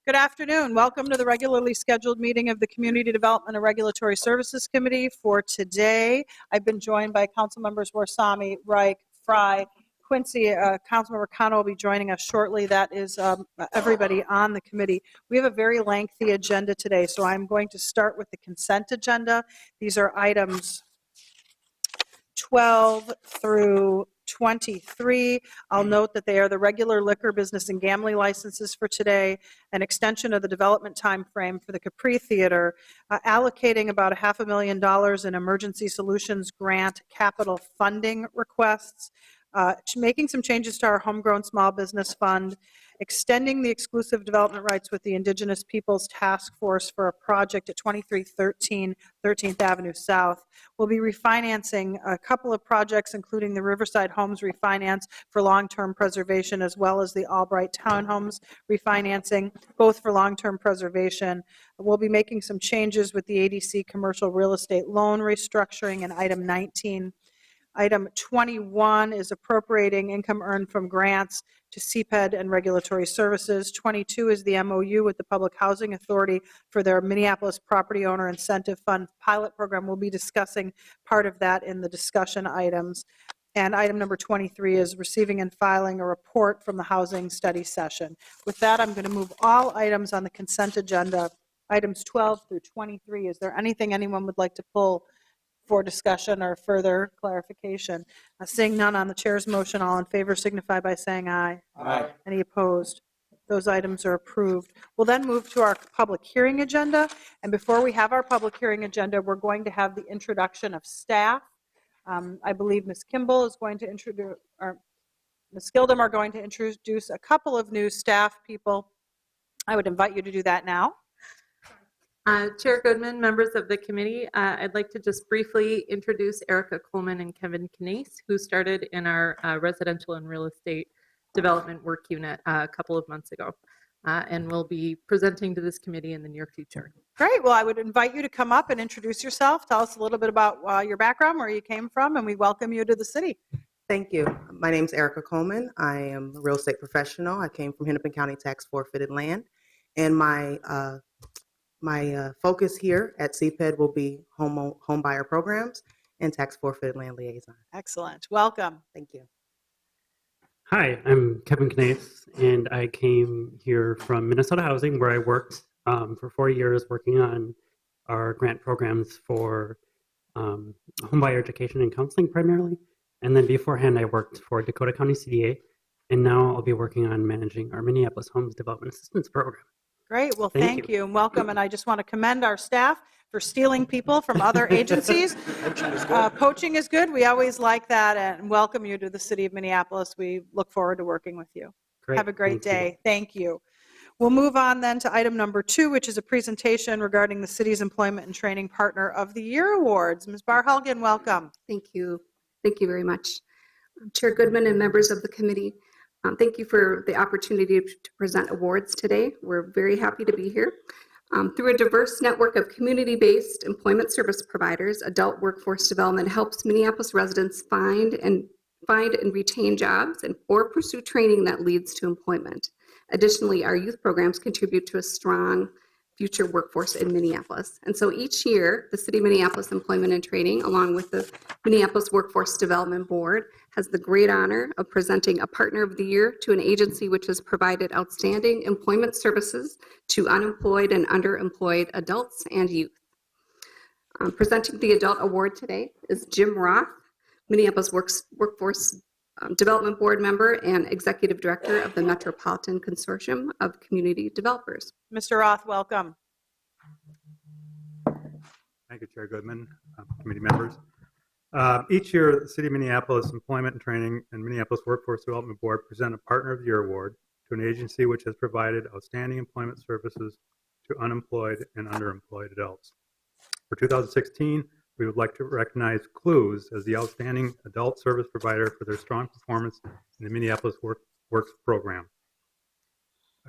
Good afternoon. Welcome to the regularly scheduled meeting of the Community Development and Regulatory Services Committee for today. I've been joined by Council Members Warsami, Reich, Fry, Quincy. Councilmember Cano will be joining us shortly. That is everybody on the committee. We have a very lengthy agenda today, so I'm going to start with the consent agenda. These are items 12 through 23. I'll note that they are the regular liquor, business, and gambling licenses for today, an extension of the development time frame for the Capri Theater, allocating about $500,000 in emergency solutions grant capital funding requests, making some changes to our homegrown small business fund, extending the exclusive development rights with the Indigenous Peoples Task Force for a project at 2313 13th Avenue South. We'll be refinancing a couple of projects, including the Riverside Homes refinance for long-term preservation, as well as the Albright Townhomes refinancing, both for long-term preservation. We'll be making some changes with the ADC commercial real estate loan restructuring in item 19. Item 21 is appropriating income earned from grants to CPED and regulatory services. 22 is the MOU with the Public Housing Authority for their Minneapolis Property Owner Incentive Fund pilot program. We'll be discussing part of that in the discussion items. And item number 23 is receiving and filing a report from the housing study session. With that, I'm going to move all items on the consent agenda, items 12 through 23. Is there anything anyone would like to pull for discussion or further clarification? Seeing none on the chair's motion, all in favor signify by saying aye. Aye. Any opposed? Those items are approved. We'll then move to our public hearing agenda. And before we have our public hearing agenda, we're going to have the introduction of staff. I believe Ms. Kimball is going to introduce, or Ms. Gildem are going to introduce a couple of new staff people. I would invite you to do that now. Chair Goodman, members of the committee, I'd like to just briefly introduce Erica Coleman and Kevin Knase, who started in our residential and real estate development work unit a couple of months ago, and will be presenting to this committee in the near future. Great. Well, I would invite you to come up and introduce yourself. Tell us a little bit about your background, where you came from, and we welcome you to the city. Thank you. My name is Erica Coleman. I am a real estate professional. I came from Hennepin County Tax Forfeited Land, and my focus here at CPED will be home buyer programs and tax forfeited land liaison. Excellent. Welcome. Thank you. Hi, I'm Kevin Knase, and I came here from Minnesota Housing, where I worked for 4 years working on our grant programs for homebuyer education and counseling primarily. And then beforehand, I worked for Dakota County CDA, and now I'll be working on managing our Minneapolis Homes Development Assistance Program. Great. Well, thank you and welcome. And I just want to commend our staff for stealing people from other agencies. Poaching is good. We always like that, and welcome you to the city of Minneapolis. We look forward to working with you. Great. Have a great day. Thank you. We'll move on then to item number 2, which is a presentation regarding the city's Employment and Training Partner of the Year Awards. Ms. Barhelgen, welcome. Thank you. Thank you very much. Chair Goodman and members of the committee, thank you for the opportunity to present awards today. We're very happy to be here. Through a diverse network of community-based employment service providers, Adult Workforce Development helps Minneapolis residents find and retain jobs or pursue training that leads to employment. Additionally, our youth programs contribute to a strong future workforce in Minneapolis. And so each year, the City of Minneapolis Employment and Training, along with the Minneapolis Workforce Development Board, has the great honor of presenting a Partner of the Year to an agency which has provided outstanding employment services to unemployed and underemployed adults and youth. Presenting the Adult Award today is Jim Roth, Minneapolis Workforce Development Board member and Executive Director of the Metropolitan Consortium of Community Developers. Mr. Roth, welcome. Thank you, Chair Goodman, committee members. Each year, the City of Minneapolis Employment and Training and Minneapolis Workforce Development Board present a Partner of the Year Award to an agency which has provided outstanding employment services to unemployed and underemployed adults. For 2016, we would like to recognize Clues as the outstanding adult service provider for their strong performance in the Minneapolis Works program.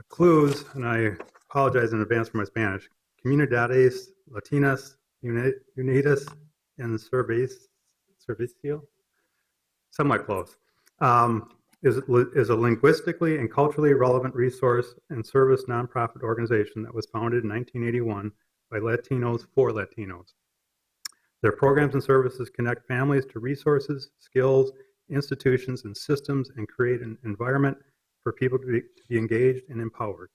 Clues, and I apologize in advance for my Spanish, Comunidades Latinas Unidas en Servicio, somewhat close. is a linguistically and culturally relevant resource and service nonprofit organization that was founded in 1981 by Latinos for Latinos. Their programs and services connect families to resources, skills, institutions, and systems, and create an environment for people to be engaged and empowered.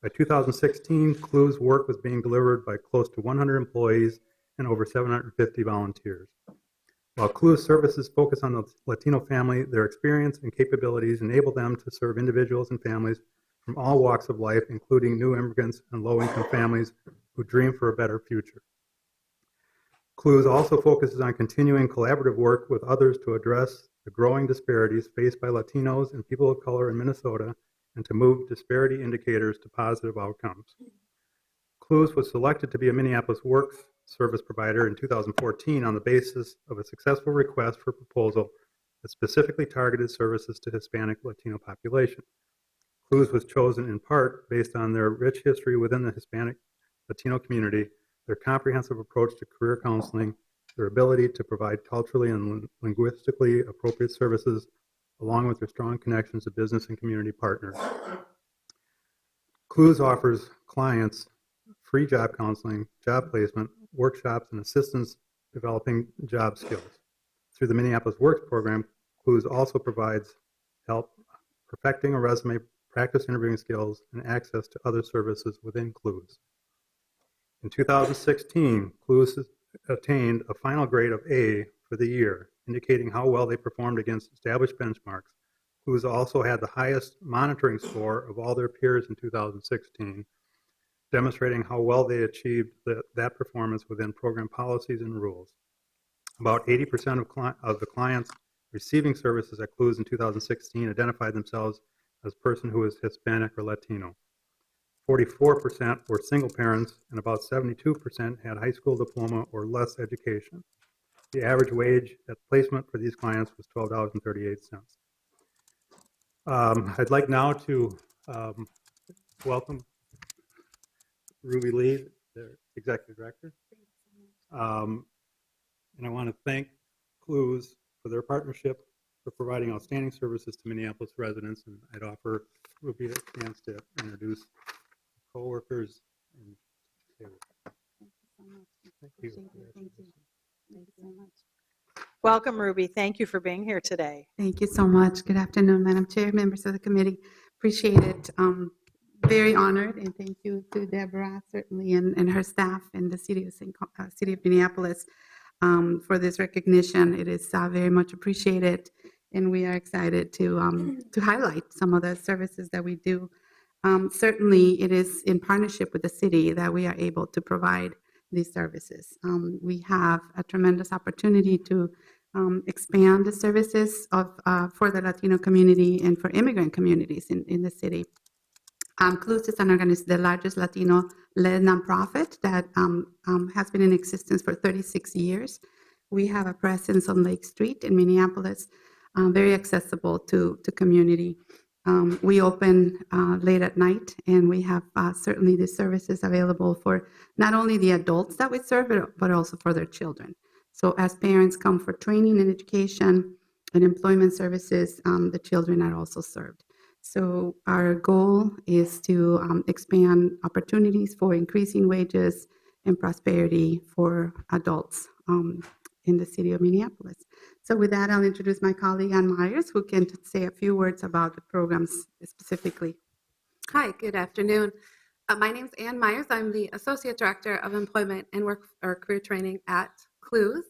By 2016, Clue's work was being delivered by close to 100 employees and over 750 volunteers. While Clue's services focus on the Latino family, their experience and capabilities enable them to serve individuals and families from all walks of life, including new immigrants and low-income families who dream for a better future. Clues also focuses on continuing collaborative work with others to address the growing disparities faced by Latinos and people of color in Minnesota and to move disparity indicators to positive outcomes. Clues was selected to be a Minneapolis Works service provider in 2014 on the basis of a successful request for proposal that specifically targeted services to Hispanic Latino population. Clues was chosen in part based on their rich history within the Hispanic Latino community, their comprehensive approach to career counseling, their ability to provide culturally and linguistically appropriate services, along with their strong connections to business and community partners. Clues offers clients free job counseling, job placement, workshops, and assistance developing job skills. Through the Minneapolis Works program, Clues also provides help perfecting a resume, practice interviewing skills, and access to other services within Clues. In 2016, Clues attained a final grade of A for the year, indicating how well they performed against established benchmarks. Clues also had the highest monitoring score of all their peers in 2016, demonstrating how well they achieved that performance within program policies and rules. About 80% of the clients receiving services at Clues in 2016 identified themselves as a person who is Hispanic or Latino. 44% were single parents, and about 72% had high school diploma or less education. The average wage at placement for these clients was $12.38. I'd like now to welcome Ruby Lee, the Executive Director. And I want to thank Clues for their partnership for providing outstanding services to Minneapolis residents. And I'd offer Ruby a chance to introduce coworkers. And Thank you so much. Appreciate it. Thank you. Thank you so much. Welcome, Ruby. Thank you for being here today. Thank you so much. Good afternoon, Madam Chair, members of the committee. Appreciate it. Very honored, and thank you to Deborah, certainly, and her staff and the city of Minneapolis for this recognition. It is very much appreciated, and we are excited to highlight some of the services that we do. Certainly, it is in partnership with the city that we are able to provide these services. We have a tremendous opportunity to expand the services for the Latino community and for immigrant communities in the city. Clues is the largest Latino-led nonprofit that has been in existence for 36 years. We have a presence on Lake Street in Minneapolis, very accessible to community. We open late at night, and we have certainly the services available for not only the adults that we serve, but also for their children. So as parents come for training and education and employment services, the children are also served. So our goal is to expand opportunities for increasing wages and prosperity for adults in the city of Minneapolis. So with that, I'll introduce my colleague, Ann Myers, who can say a few words about the programs specifically. Hi, good afternoon. My name is Ann Myers. I'm the Associate Director of Employment and Work or Career Training at Clues.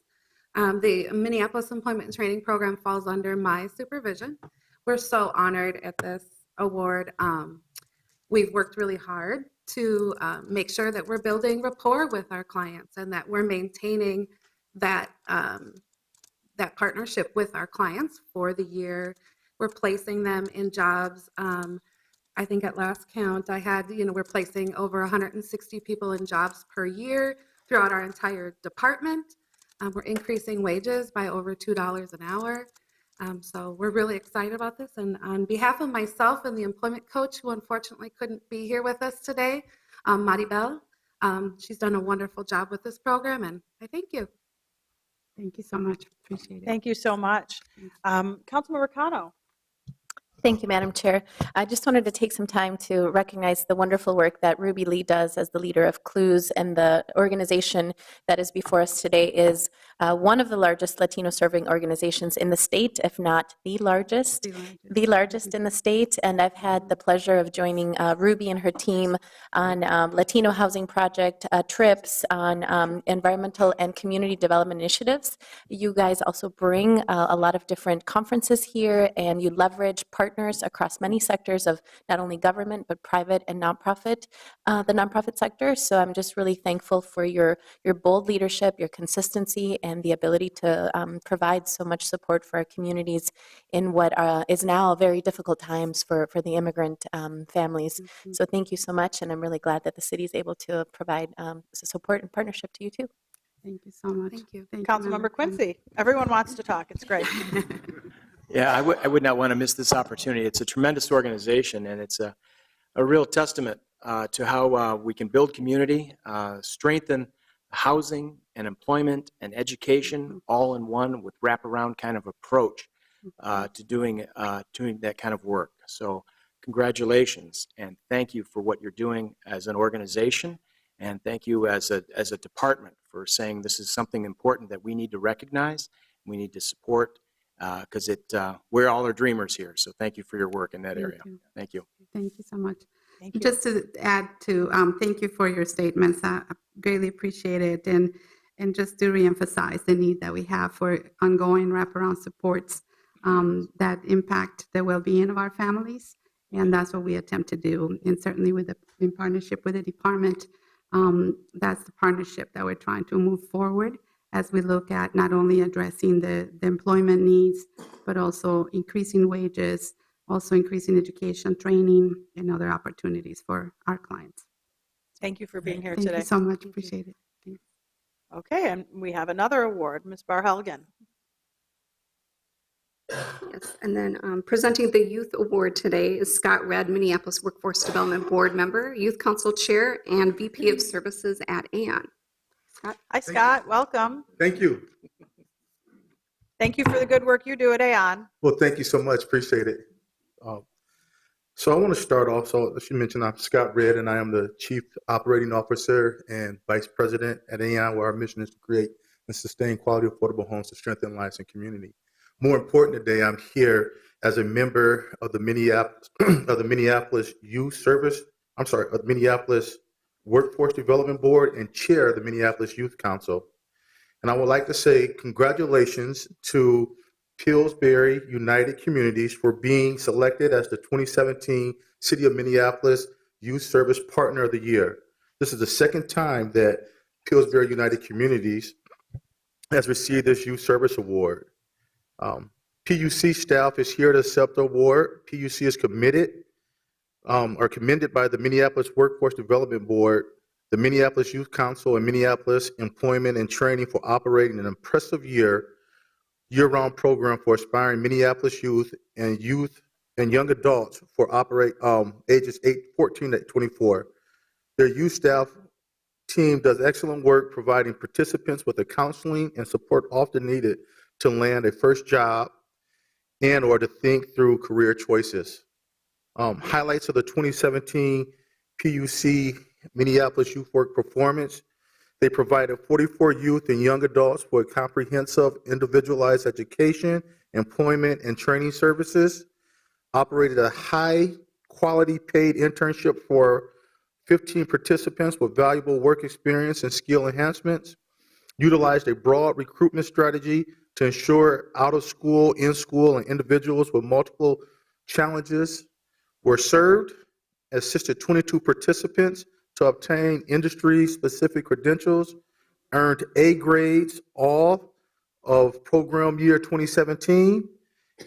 The Minneapolis Employment and Training Program falls under my supervision. We're so honored at this award. We've worked really hard to make sure that we're building rapport with our clients and that we're maintaining that that partnership with our clients for the year. We're placing them in jobs. I think at last count, I had, we're placing over 160 people in jobs per year throughout our entire department. We're increasing wages by over $2 an hour. So we're really excited about this. And on behalf of myself and the employment coach, who unfortunately couldn't be here with us today, Maribel, she's done a wonderful job with this program, and I thank you. Thank you so much. Appreciate it. Thank you so much. Councilmember Cano. Thank you, Madam Chair. I just wanted to take some time to recognize the wonderful work that Ruby Lee does as the leader of CLUES, and the organization that is before us today is one of the largest Latino serving organizations in the state, if not the largest. The largest in the state, and I've had the pleasure of joining Ruby and her team on Latino housing project trips, on environmental and community development initiatives. You guys also bring a lot of different conferences here, and you leverage partners across many sectors of not only government, but private and nonprofit, the nonprofit sector. So I'm just really thankful for your bold leadership, your consistency, and the ability to provide so much support for our communities in what is now very difficult times for the immigrant families. So thank you so much, and I'm really glad that the city is able to provide support and partnership to you too. Thank you so much. Thank you. Councilmember Quincy. Everyone wants to talk. It's great. Yeah, I would not want to miss this opportunity. It's a tremendous organization, and it's a real testament to how we can build community, strengthen housing and employment and education all in one with wraparound kind of approach to doing that kind of work. So congratulations, and thank you for what you're doing as an organization, and thank you as a department for saying this is something important that we need to recognize, we need to support, because we're all are dreamers here. So thank you for your work in that area. Thank you. Thank you so much. Thank you. Just to add to, thank you for your statements. I greatly appreciate it. And just to reemphasize the need that we have for ongoing wraparound supports that impact the well-being of our families. And that's what we attempt to do. And certainly in partnership with the department, that's the partnership that we're trying to move forward as we look at not only addressing the employment needs, but also increasing wages, also increasing education, training, and other opportunities for our clients. Thank you for being here Thank today. you so much. Appreciate it. Thanks. Okay, and we have another award. Ms. Barhelgen. Yes, and then presenting the Youth Award today is Scott Redd, Minneapolis Workforce Development Board Member, Youth Council Chair, and VP of Services at Aon. Scott? Hi, Scott. Welcome. Thank you. Thank you for the good work you do at Aon. Well, thank you so much. Appreciate it. So I want to start off. So as you mentioned, I'm Scott Redd, and I am the Chief Operating Officer and Vice President at Aon, where our mission is to create and sustain quality, affordable homes to strengthen lives and community. More important today, I'm here as a member of the Minneapolis Minneapolis Workforce Development Board and Chair of the Minneapolis Youth Council. And I would like to say congratulations to Pillsbury United Communities for being selected as the 2017 City of Minneapolis Youth Service Partner of the Year. This is the second time that Pillsbury United Communities has received this Youth Service Award. PUC staff is here to accept the award. PUC is commended by the Minneapolis Workforce Development Board, the Minneapolis Youth Council, and Minneapolis Employment and Training for operating an impressive year-round program for aspiring Minneapolis youth and young adults for ages 14 to 24. Their youth staff team does excellent work providing participants with the counseling and support often needed to land a first job and or to think through career choices. Highlights of the 2017 PUC Minneapolis Youth Work Performance. They provided 44 youth and young adults with comprehensive individualized education, employment, and training services, operated a high-quality paid internship for 15 participants with valuable work experience and skill enhancements, utilized a broad recruitment strategy to ensure out-of-school, in-school, and individuals with multiple challenges were served, assisted 22 participants to obtain industry-specific credentials, earned A grades all of program year 2017,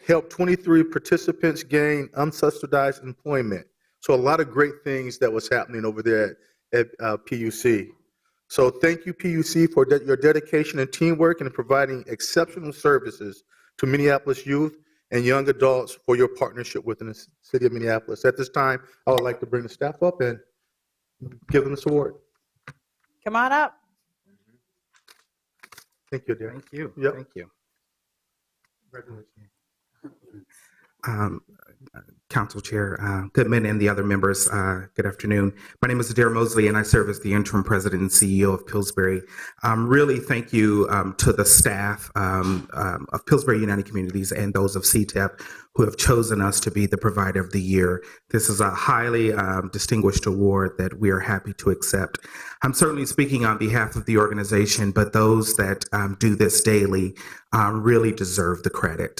helped 23 participants gain unsubsidized employment. So a lot of great things that was happening over there at PUC. So thank you, PUC, for your dedication and teamwork and providing exceptional services to Minneapolis youth and young adults for your partnership within the city of Minneapolis. At this time, I would like to bring the staff up and give them this award. Come on up. Thank you, dear. Thank you. Yep. Thank you. Congratulations. Council Chair Goodman and the other members, good afternoon. My name is Dara Moseley, and I serve as the interim president and CEO of Pillsbury. Really, thank you to the staff of Pillsbury United Communities and those of CTEP who have chosen us to be the provider of the year. This is a highly distinguished award that we are happy to accept. I'm certainly speaking on behalf of the organization, but those that do this daily really deserve the credit.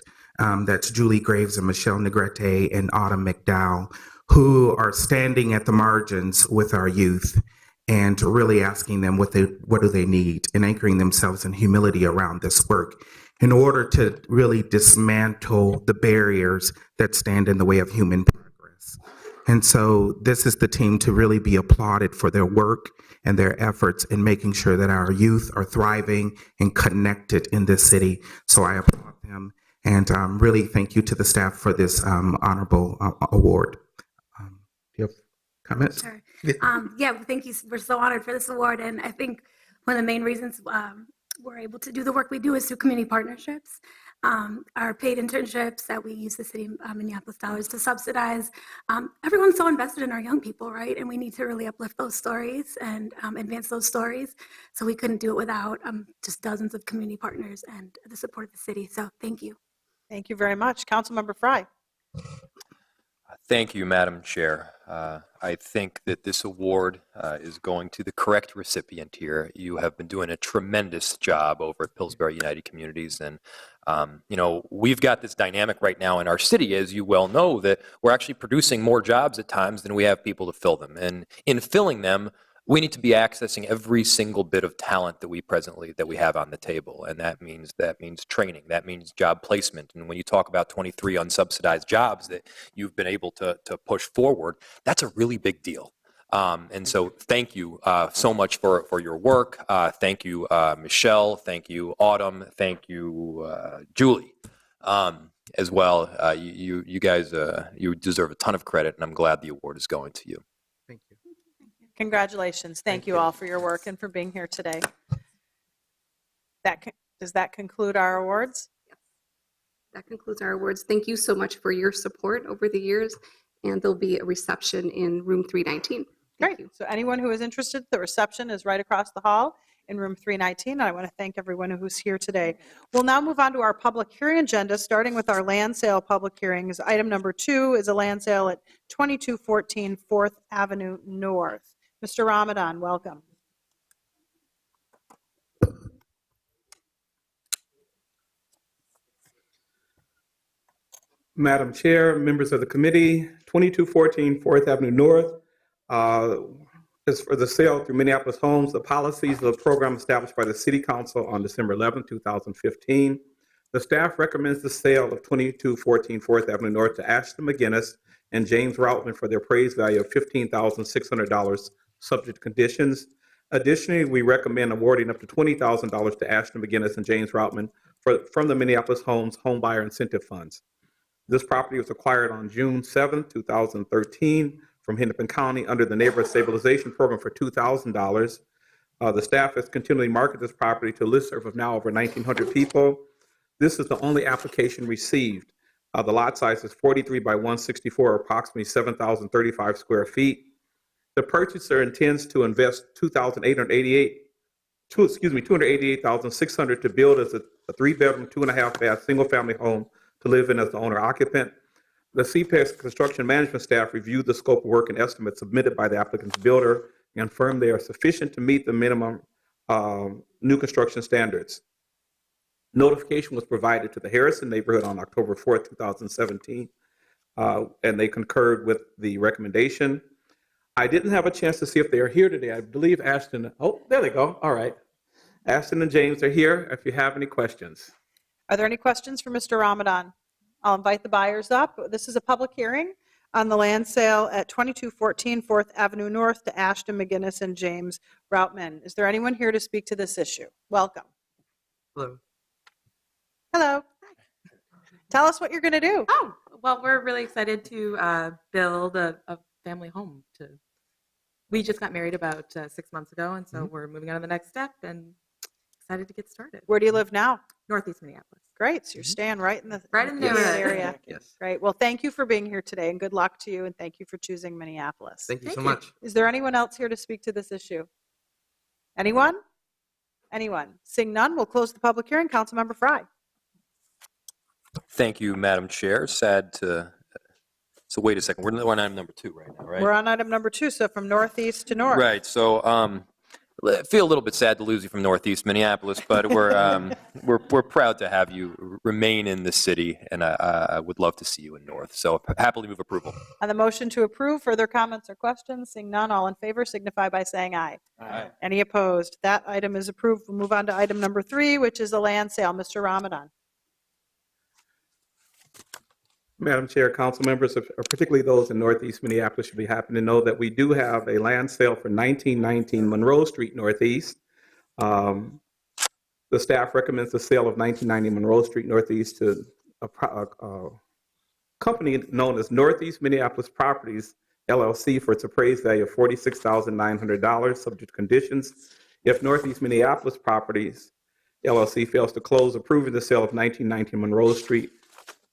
That's Julie Graves and Michelle Negrete and Autumn McDowell, who are standing at the margins with our youth and really asking them what do they need and anchoring themselves in humility around this work in order to really dismantle the barriers that stand in the way of human progress. And so this is the team to really be applauded for their work and their efforts in making sure that our youth are thriving and connected in this city. So I applaud them. And really thank you to the staff for this honorable award. Do you have comments? Sure. Thank you. We're so honored for this award. And I think one of the main reasons we're able to do the work we do is through community partnerships. Our paid internships that we use the city of Minneapolis dollars to subsidize. Everyone's so invested in our young people, right? And we need to really uplift those stories and advance those stories. So we couldn't do it without just dozens of community partners and the support of the city. So thank you. Thank you very much. Councilmember Frye. Thank you, Madam Chair. I think that this award is going to the correct recipient here. You have been doing a tremendous job over at Pillsbury United Communities. And, we've got this dynamic right now in our city, as you well know, that we're actually producing more jobs at times than we have people to fill them. And in filling them, we need to be accessing every single bit of talent that we have on the table, and that means training, that means job placement. And when you talk about 23 unsubsidized jobs that you've been able to push forward, that's a really big deal. And so thank you so much for your work. Thank you, Michelle. Thank you, Autumn. Thank you, Julie, as well. You guys, you deserve a ton of credit, and I'm glad the award is going to you. Thank you. Congratulations. Thank you all for your work and for being here today. Does that conclude our awards? Yes. That concludes our awards. Thank you so much for your support over the years. And there'll be a reception in room 319. Thank you. So anyone who is interested, the reception is right across the hall in room 319. And I want to thank everyone who's here today. We'll now move on to our public hearing agenda, starting with our land sale public hearings. Item number 2 is a land sale at 2214 4th Avenue North. Mr. Ramadan, welcome. Madam Chair, members of the committee, 2214 4th Avenue North is for the sale through Minneapolis Homes. The policies of the program established by the City Council on December 11, 2015. The staff recommends the sale of 2214 4th Avenue North to Ashton McGinnis and James Routman for their appraised value of $15,600, subject to conditions. Additionally, we recommend awarding up to $20,000 to Ashton McGinnis and James Routman from the Minneapolis Homes Home Buyer Incentive Funds. This property was acquired on June 7, 2013 from Hennepin County under the Neighborhood Stabilization Program for $2,000. The staff has continually marketed this property to a listserv of now over 1,900 people. This is the only application received. The lot size is 43 by 164, approximately 7,035 square feet. The purchaser intends to invest $288,600 to build as a 3-bedroom, 2.5-bath, single-family home to live in as the owner occupant. The CPEX construction management staff reviewed the scope of work and estimates submitted by the applicant's builder and confirmed they are sufficient to meet the minimum new construction standards. Notification was provided to the Harrison neighborhood on October 4th, 2017, and they concurred with the recommendation. I didn't have a chance to see if they are here today. I believe Ashton, oh, there they go. All right. Ashton and James are here if you have any questions. Are there any questions for Mr. Ramadan? I'll invite the buyers up. This is a public hearing on the land sale at 2214 4th Avenue North to Ashton McGinnis and James Routman. Is there anyone here to speak to this issue? Welcome. Hello. Hello. Tell us what you're going to do. Oh, well, we're really excited to build a family home. We just got married about 6 months ago, and so we're moving on to the next step and excited to get started. Where do you live now? Northeast Minneapolis. Great, so you're staying right in the Right in the immediate neighborhood. area. Yes. Great. Well, thank you for being here today, and good luck to you, and thank you for choosing Minneapolis. Thank you so Thank you. much. Is there anyone else here to speak to this issue? Anyone? Anyone? Seeing none, we'll close the public hearing. Councilmember Fry. Thank you, Madam Chair. Sad to, so wait a second, we're on item number 2 right now, right? We're on item number 2, so from northeast to north. Right, so I feel a little bit sad to lose you from Northeast Minneapolis, but we're proud to have you remain in the city, and I would love to see you in North. So happily move approval. On the motion to approve, further comments or questions? Seeing none, all in favor signify by saying aye. Aye. Any opposed? That item is approved. We'll move on to item number 3, which is a land sale. Mr. Ramadan. Madam Chair, council members, particularly those in Northeast Minneapolis, should be happy to know that we do have a land sale for 1919 Monroe Street Northeast. The staff recommends the sale of 1990 Monroe Street Northeast to a company known as Northeast Minneapolis Properties, LLC, for its appraised value of $46,900, subject to conditions. If Northeast Minneapolis Properties, LLC, fails to close approving the sale of 1919 Monroe Street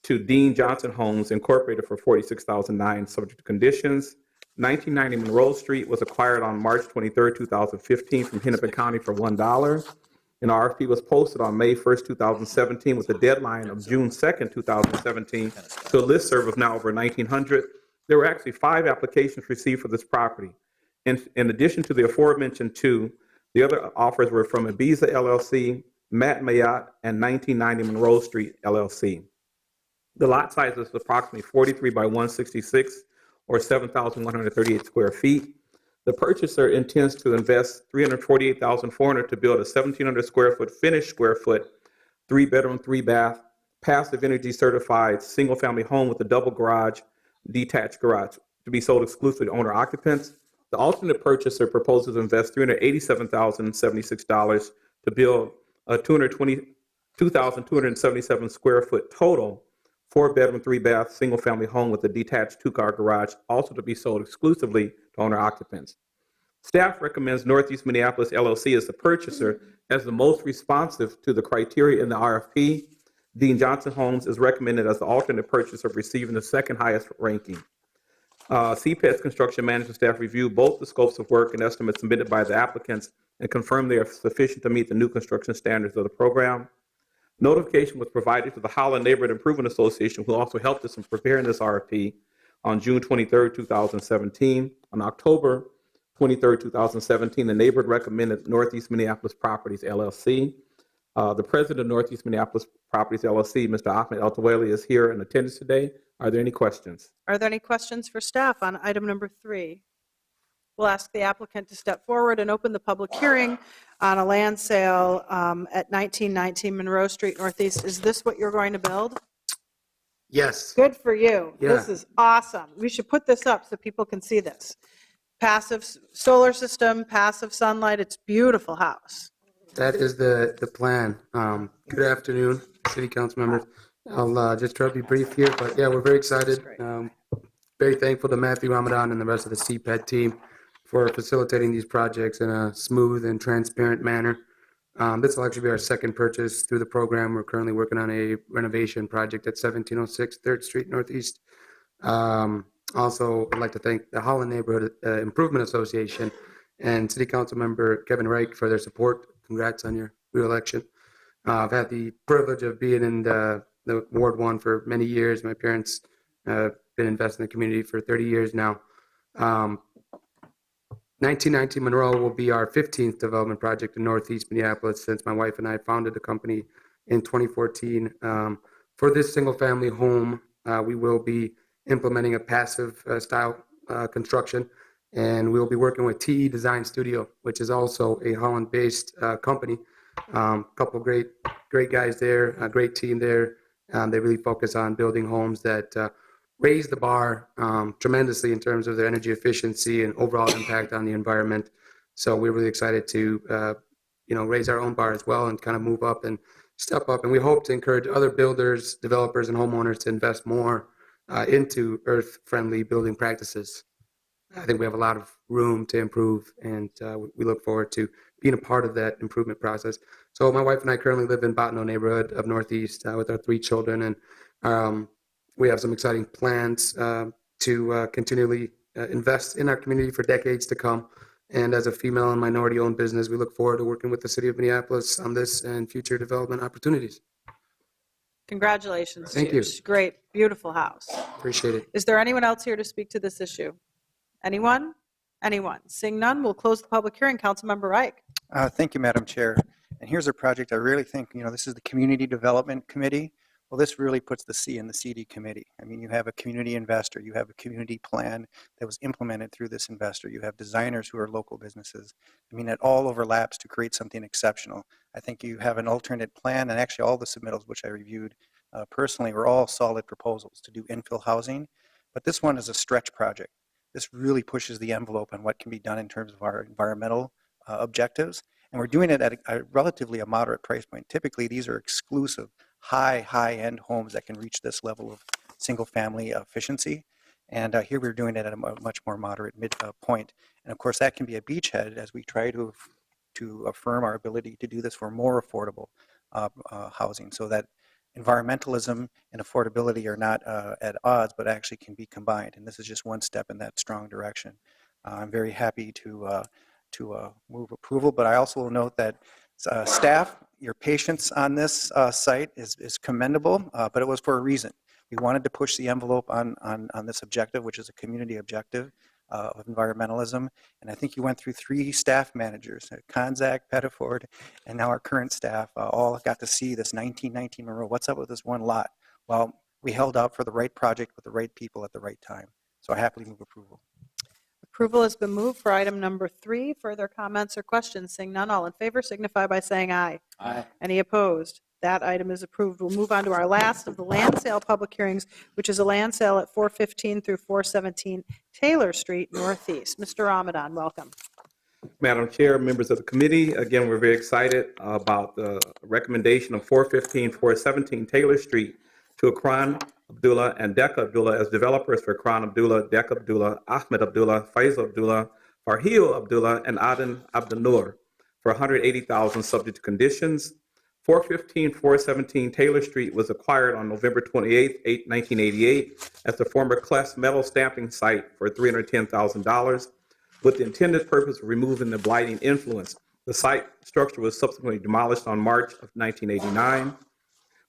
to Dean Johnson Homes Incorporated for $46,009, subject to conditions. 1990 Monroe Street was acquired on March 23, 2015 from Hennepin County for $1. An RFP was posted on May 1, 2017 with a deadline of June 2, 2017 to a listserv of now over 1,900. There were actually 5 applications received for this property. In addition to the aforementioned 2, the other offers were from Ibiza LLC, Matt Mayat, and 1990 Monroe Street LLC. The lot size is approximately 43 by 166, or 7,138 square feet. The purchaser intends to invest $348,400 to build a 1,700 square foot finished square foot, 3-bedroom, 3-bath, passive energy certified single-family home with a double garage, detached garage, to be sold exclusively to owner occupants. The alternate purchaser proposes to invest $387,076 to build a 2,277 square foot total 4-bedroom, 3-bath, single-family home with a detached 2-car garage, also to be sold exclusively to owner occupants. Staff recommends Northeast Minneapolis LLC as the purchaser as the most responsive to the criteria in the RFP. Dean Johnson Homes is recommended as the alternate purchaser, receiving the second highest ranking. CPED's construction management staff reviewed both the scopes of work and estimates submitted by the applicants and confirmed they are sufficient to meet the new construction standards of the program. Notification was provided to the Holland Neighborhood Improvement Association, who also helped us in preparing this RFP, on June 23, 2017. On October 23, 2017, the neighborhood recommended Northeast Minneapolis Properties, LLC. The president of Northeast Minneapolis Properties, LLC, Mr. Ahmed El-Tawali, is here in attendance today. Are there any questions? Are there any questions for staff on item number 3? We'll ask the applicant to step forward and open the public hearing on a land sale at 1919 Monroe Street Northeast. Is this what you're going to build? Yes. Good for you. Yeah. This is awesome. We should put this up so people can see this. Passive solar system, passive sunlight. It's a beautiful house. That is the plan. Good afternoon, City Council members. I'll just try to be brief here, but yeah, we're very excited. Very thankful to Matthew Ramadan and the rest of the CPED team for facilitating these projects in a smooth and transparent manner. This will actually be our second purchase through the program. We're currently working on a renovation project at 1706 3rd Street Northeast. Also, I'd like to thank the Holland Neighborhood Improvement Association and City Council member Kevin Reich for their support. Congrats on your reelection. I've had the privilege of being in the Ward 1 for many years. My parents have been invested in the community for 30 years now. 1919 Monroe will be our 15th development project in Northeast Minneapolis since my wife and I founded the company in 2014. For this single-family home, we will be implementing a passive style construction, and we'll be working with TE Design Studio, which is also a Holland-based company. Couple great guys there, a great team there. They really focus on building homes that raise the bar tremendously in terms of their energy efficiency and overall impact on the environment. So we're really excited to raise our own bar as well and kind of move up and step up. And we hope to encourage other builders, developers, and homeowners to invest more into earth-friendly building practices. I think we have a lot of room to improve, and we look forward to being a part of that improvement process. So my wife and I currently live in Botno neighborhood of Northeast with our 3 children, and we have some exciting plans to continually invest in our community for decades to come. And as a female and minority-owned business, we look forward to working with the city of Minneapolis on this and future development opportunities. Congratulations. Thank to you. you. Great, beautiful house. Appreciate it. Is there anyone else here to speak to this issue? Anyone? Anyone? Seeing none, we'll close the public hearing. Councilmember Reich. Thank you, Madam Chair. And here's a project I really think, this is the Community Development Committee. Well, this really puts the C in the CD committee. I mean, you have a community investor, you have a community plan that was implemented through this investor, you have designers who are local businesses. I mean, it all overlaps to create something exceptional. I think you have an alternate plan, and actually all the submittals which I reviewed personally were all solid proposals to do infill housing, but this one is a stretch project. This really pushes the envelope on what can be done in terms of our environmental objectives, and we're doing it at a relatively moderate price point. Typically, these are exclusive, high-end homes that can reach this level of single-family efficiency, and here we're doing it at a much more moderate point. And of course, that can be a beachhead as we try to affirm our ability to do this for more affordable housing, so that environmentalism and affordability are not at odds, but actually can be combined. And this is just one step in that strong direction. I'm very happy to move approval, but I also will note that staff, your patience on this site is commendable, but it was for a reason. We wanted to push the envelope on this objective, which is a community objective of environmentalism. And I think you went through 3 staff managers, Konzak, Pettiford, and now our current staff all got to see this 1919 Monroe. What's up with this one lot? Well, we held out for the right project with the right people at the right time. So I happily move approval. Approval has been moved for item number 3. Further comments or questions? Seeing none, all in favor signify by saying aye. Aye. Any opposed? That item is approved. We'll move on to our last of the land sale public hearings, which is a land sale at 415 through 417 Taylor Street Northeast. Mr. Ramadan, welcome. Madam Chair, members of the committee, again, we're very excited about the recommendation of 415, 417 Taylor Street to Akran Abdullah and Deka Abdullah as developers for Akran Abdullah, Deka Abdullah, Ahmed Abdullah, Faisal Abdullah, Farhil Abdullah, and Aden Abdunur for $180,000 subject to conditions. 415, 417 Taylor Street was acquired on November 28, 1988 as the former Kless metal stamping site for $310,000 with the intended purpose of removing the blighting influence. The site structure was subsequently demolished on March of 1989.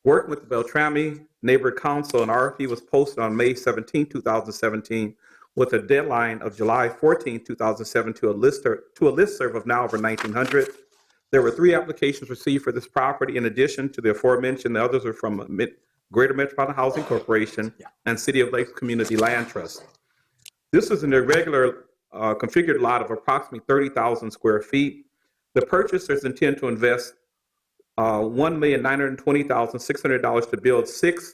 Working with the Beltrami Neighborhood Council, an RFP was posted on May 17, 2017 with a deadline of July 14, 2007 to a listserv of now over 1,900. There were 3 applications received for this property. In addition to the aforementioned, the others are from Greater Metropolitan Housing Corporation and City of Lakes Community Land Trust. This is an irregular configured lot of approximately 30,000 square feet. The purchasers intend to invest $1,920,600 to build 6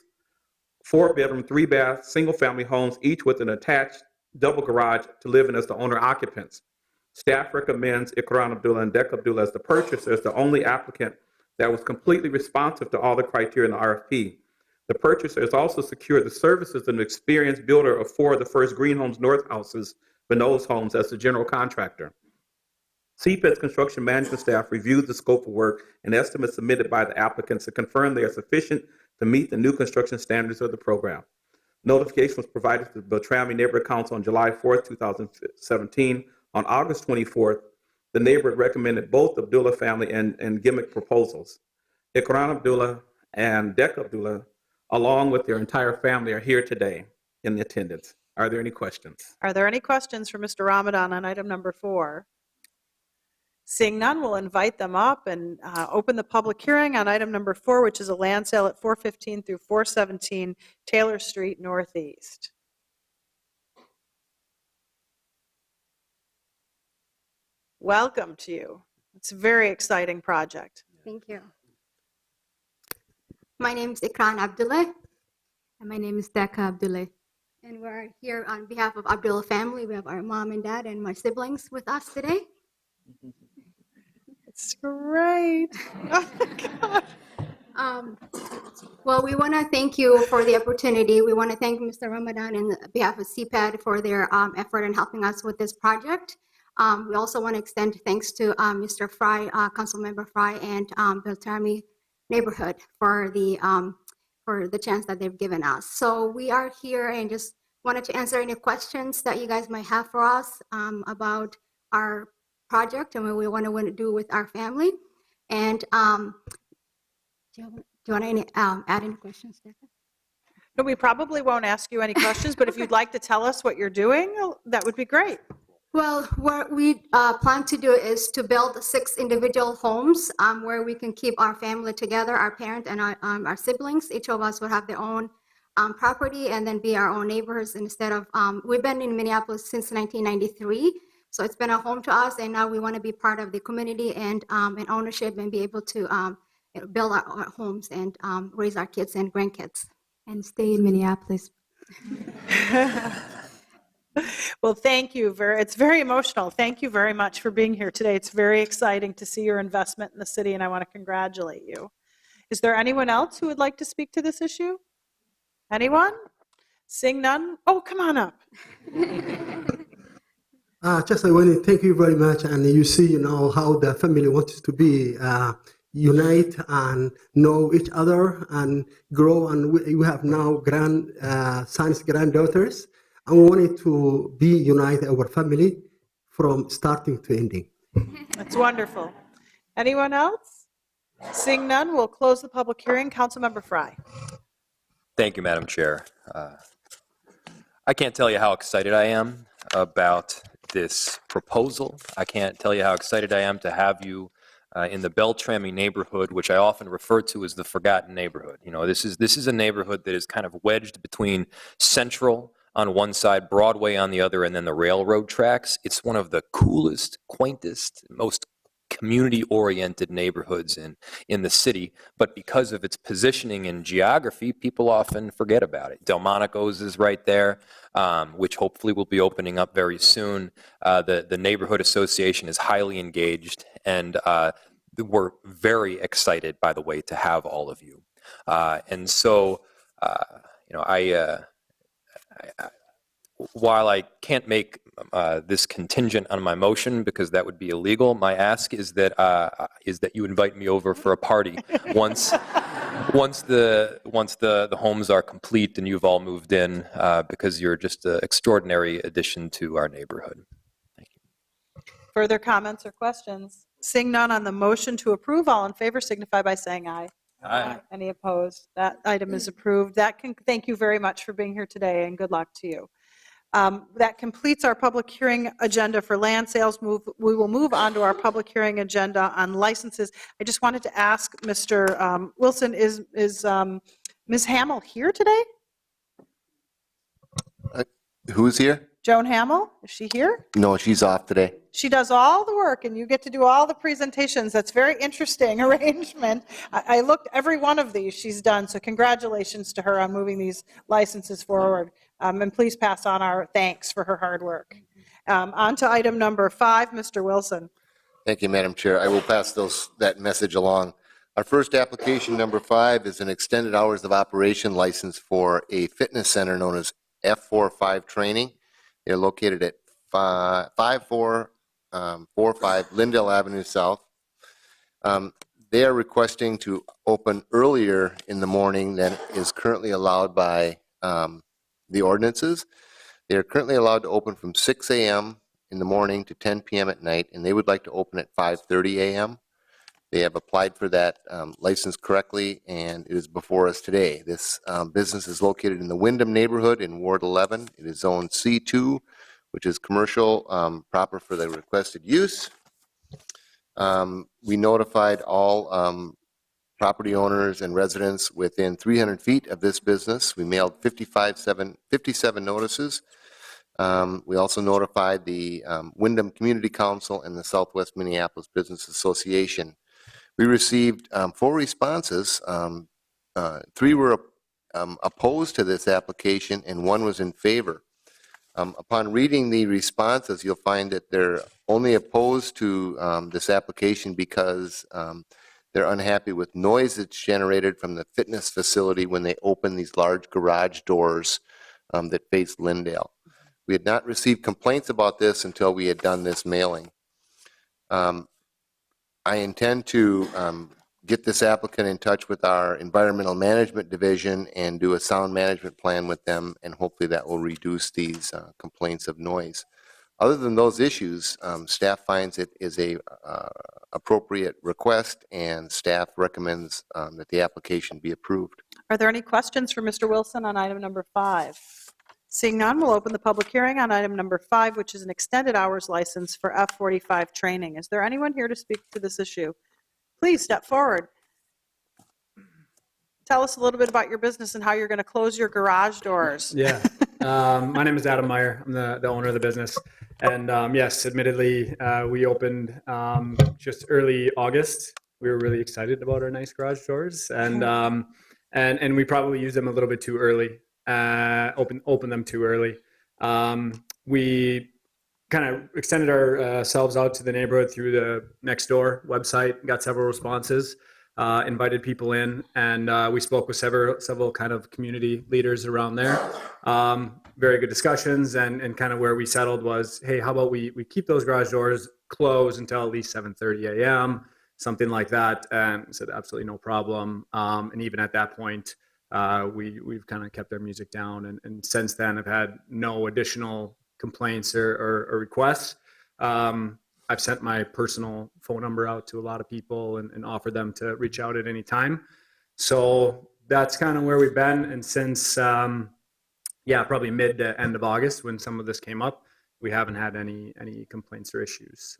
4-bedroom, 3-bath, single-family homes, each with an attached double garage to live in as the owner occupants. Staff recommends Ikram Abdullah and Deka Abdullah as the purchaser as the only applicant that was completely responsive to all the criteria in the RFP. The purchaser has also secured the services of an experienced builder of 4 of the first Green Homes North houses, Bonneau's Homes, as the general contractor. CPED's construction management staff reviewed the scope of work and estimates submitted by the applicants to confirm they are sufficient to meet the new construction standards of the program. Notification was provided to the Beltrami Neighborhood Council on July 4, 2017. On August 24th, the neighborhood recommended both Abdullah family and gimmick proposals. Ikram Abdullah and Deka Abdullah, along with their entire family, are here today in attendance. Are there any questions? Are there any questions for Mr. Ramadan on item number 4? Seeing none, we'll invite them up and open the public hearing on item number 4, which is a land sale at 415 through 417 Taylor Street Northeast. Welcome to you. It's a very exciting project. Thank you. My name is Ikran Abdullah. And my name is Deka Abdullah. And we're here on behalf of Abdullah family. We have our mom and dad and my siblings with us today. It's great. Oh my God. Well, we want to thank you for the opportunity. We want to thank Mr. Ramadan and behalf of CPAD for their effort in helping us with this project. We also want to extend thanks to Mr. Fry, Councilmember Fry, and Beltrami neighborhood for the chance that they've given us. So we are here and just wanted to answer any questions that you guys might have for us about our project and what we want to do with our family. And do you want to add any questions, Becca? No, we probably won't ask you any questions, but if you'd like to tell us what you're doing, that would be great. Well, what we plan to do is to build 6 individual homes where we can keep our family together, our parent and our siblings. Each of us will have their own property and then be our own neighbors instead of, we've been in Minneapolis since 1993. So it's been a home to us, and now we want to be part of the community and ownership and be able to build our homes and raise our kids and grandkids. And stay in Minneapolis. Well, thank you. It's very emotional. Thank you very much for being here today. It's very exciting to see your investment in the city, and I want to congratulate you. Is there anyone else who would like to speak to this issue? Anyone? Seeing none? Oh, come on up. Just I want to thank you very much. And you see, how the family wants to be unite and know each other and grow. And we have now sons, granddaughters. And we wanted to be united, our family, from starting to ending. That's wonderful. Anyone else? Seeing none, we'll close the public hearing. Councilmember Fry. Thank you, Madam Chair. I can't tell you how excited I am about this proposal. I can't tell you how excited I am to have you in the Beltrami neighborhood, which I often refer to as the forgotten neighborhood. This is a neighborhood that is kind of wedged between Central on one side, Broadway on the other, and then the railroad tracks. It's one of the coolest, quaintest, most community-oriented neighborhoods in the city, but because of its positioning and geography, people often forget about it. Delmonico's is right there, which hopefully will be opening up very soon. The neighborhood association is highly engaged, and we're very excited, by the way, to have all of you. And so, while I can't make this contingent on my motion because that would be illegal, my ask is that you invite me over for a party once the homes are complete and you've all moved in, because you're just an extraordinary addition to our neighborhood. Thank you. Further comments or questions? Seeing none on the motion to approve, all in favor signify by saying aye. Aye. Any opposed? That item is approved. Thank you very much for being here today, and good luck to you. That completes our public hearing agenda for land sales. We will move on to our public hearing agenda on licenses. I just wanted to ask Mr. Wilson, is Ms. Hamill here today? Who's here? Joan Hamill, is she here? No, she's off today. She does all the work, and you get to do all the presentations. That's very interesting arrangement. I looked every one of these she's done, so congratulations to her on moving these licenses forward. And please pass on our thanks for her hard work. On to item number 5, Mr. Wilson. Thank you, Madam Chair. I will pass that message along. Our first application, number 5, is an extended hours of operation license for a fitness center known as F45 Training. They're located at 5445 Lindell Avenue South. They are requesting to open earlier in the morning than is currently allowed by the ordinances. They are currently allowed to open from 6 a.m. in the morning to 10 p.m. at night, and they would like to open at 5:30 a.m. They have applied for that license correctly, and it is before us today. This business is located in the Wyndham neighborhood in Ward 11. It is zone C2, which is commercial, proper for the requested use. We notified all property owners and residents within 300 feet of this business. We mailed 57 notices. We also notified the Wyndham Community Council and the Southwest Minneapolis Business Association. We received 4 responses. 3 were opposed to this application, and 1 was in favor. Upon reading the responses, you'll find that they're only opposed to this application because they're unhappy with noise that's generated from the fitness facility when they open these large garage doors that face Lindale. We had not received complaints about this until we had done this mailing. I intend to get this applicant in touch with our Environmental Management Division and do a sound management plan with them, and hopefully that will reduce these complaints of noise. Other than those issues, staff finds it is a appropriate request, and staff recommends that the application be approved. Are there any questions for Mr. Wilson on item number 5? Seeing none, we'll open the public hearing on item number 5, which is an extended hours license for F45 training. Is there anyone here to speak to this issue? Please step forward. Tell us a little bit about your business and how you're going to close your garage doors. Yeah. My name is Adam Meyer. I'm the owner of the business. And yes, admittedly, we opened just early August. We were really excited about our nice garage doors, and we probably used them a little bit too early. Open them too early. We kind of extended ourselves out to the neighborhood through the Nextdoor website, got several responses, invited people in, and we spoke with several kind of community leaders around there. Very good discussions, and kind of where we settled was, hey, how about we keep those garage doors closed until at least 7:30 a.m., something like that, and said absolutely no problem. And even at that point, we've kind of kept our music down, and since then have had no additional complaints or requests. I've sent my personal phone number out to a lot of people and offered them to reach out at any time. So that's kind of where we've been. And since, probably mid to end of August when some of this came up, we haven't had any complaints or issues.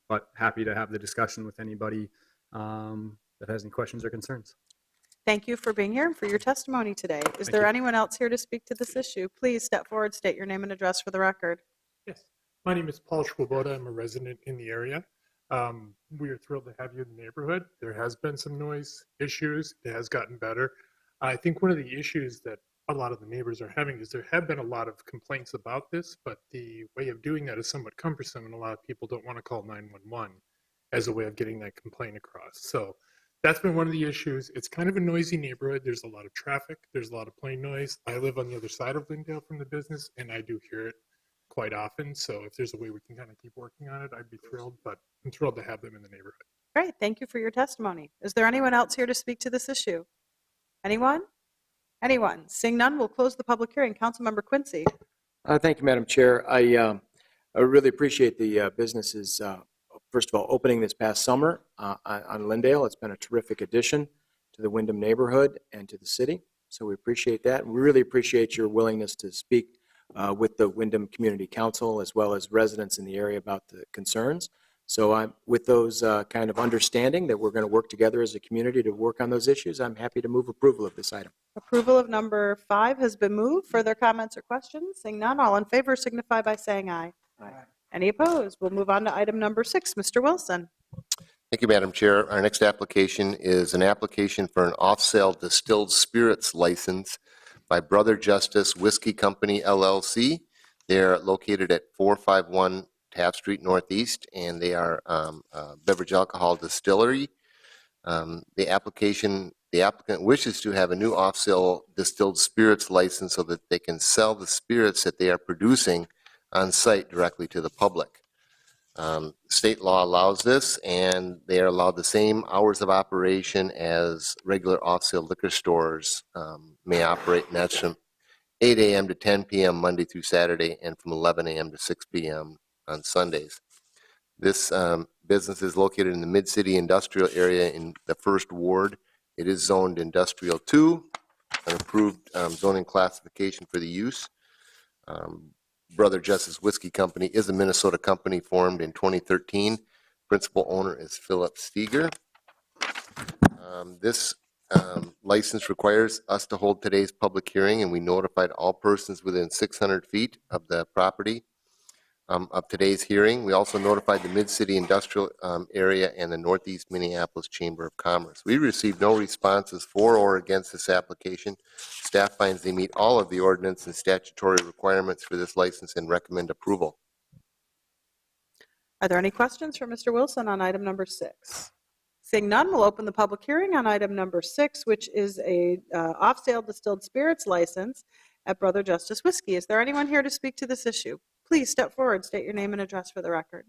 But happy to have the discussion with anybody that has any questions or concerns. Thank you for being here and for your testimony today. Is there anyone else here to speak to this issue? Please step forward, state your name and address for the record. Yes, my name is Paul Schwaboda. I'm a resident in the area. We are thrilled to have you in the neighborhood. There has been some noise issues. It has gotten better. I think one of the issues that a lot of the neighbors are having is there have been a lot of complaints about this, but the way of doing that is somewhat cumbersome, and a lot of people don't want to call 911 as a way of getting that complaint across. So that's been one of the issues. It's kind of a noisy neighborhood. There's a lot of traffic. There's a lot of plane noise. I live on the other side of Lyndale from the business, and I do hear it quite often. So if there's a way we can kind of keep working on it, I'd be thrilled, but I'm thrilled to have them in the neighborhood. Great, thank you for your testimony. Is there anyone else here to speak to this issue? Anyone? Anyone? Seeing none, we'll close the public hearing. Councilmember Quincy. Thank you, Madam Chair. I really appreciate the businesses, first of all, opening this past summer on Lyndale. It's been a terrific addition to the Wyndham neighborhood and to the city. So we appreciate that. We really appreciate your willingness to speak with the Wyndham Community Council as well as residents in the area about the concerns. So with those kind of understanding that we're going to work together as a community to work on those issues, I'm happy to move approval of this item. Approval of number 5 has been moved. Further comments or questions? Seeing none, all in favor signify by saying aye. Aye. Any opposed? We'll move on to item number 6. Mr. Wilson. Thank you, Madam Chair. Our next application is an application for an off-sale distilled spirits license by Brother Justice Whiskey Company, LLC. They're located at 451 Taft Street Northeast, and they are a beverage alcohol distillery. The applicant wishes to have a new off-sale distilled spirits license so that they can sell the spirits that they are producing on site directly to the public. State law allows this, and they are allowed the same hours of operation as regular off-sale liquor stores may operate, and that's from 8 a.m. to 10 p.m. Monday through Saturday, and from 11 a.m. to 6 p.m. on Sundays. This business is located in the Mid-City Industrial Area in the 1st Ward. It is zoned Industrial 2, an approved zoning classification for the use. Brother Justice Whiskey Company is a Minnesota company formed in 2013. Principal owner is Philip Steiger. This license requires us to hold today's public hearing, and we notified all persons within 600 feet of the property of today's hearing. We also notified the Mid-City Industrial Area and the Northeast Minneapolis Chamber of Commerce. We received no responses for or against this application. Staff finds they meet all of the ordinance and statutory requirements for this license and recommend approval. Are there any questions for Mr. Wilson on item number 6? Seeing none, we'll open the public hearing on item number 6, which is a off-sale distilled spirits license. at Brother Justice Whiskey. Is there anyone here to speak to this issue? Please step forward, state your name and address for the record.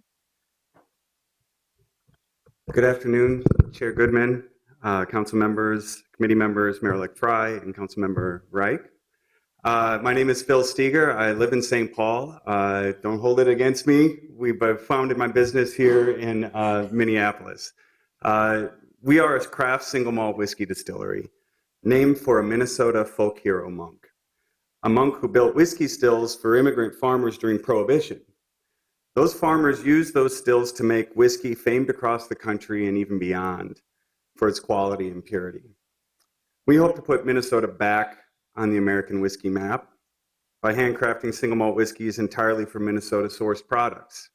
Good afternoon, Chair Goodman, council members, committee members, Mayor-elect Fry, and Councilmember Reich. My name is Phil Steiger. I live in St. Paul. Don't hold it against me. We've founded my business here in Minneapolis. We are a craft single malt whiskey distillery named for a Minnesota folk hero monk, a monk who built whiskey stills for immigrant farmers during Prohibition. Those farmers used those stills to make whiskey famed across the country and even beyond for its quality and purity. We hope to put Minnesota back on the American whiskey map by handcrafting single malt whiskeys entirely from Minnesota-sourced products,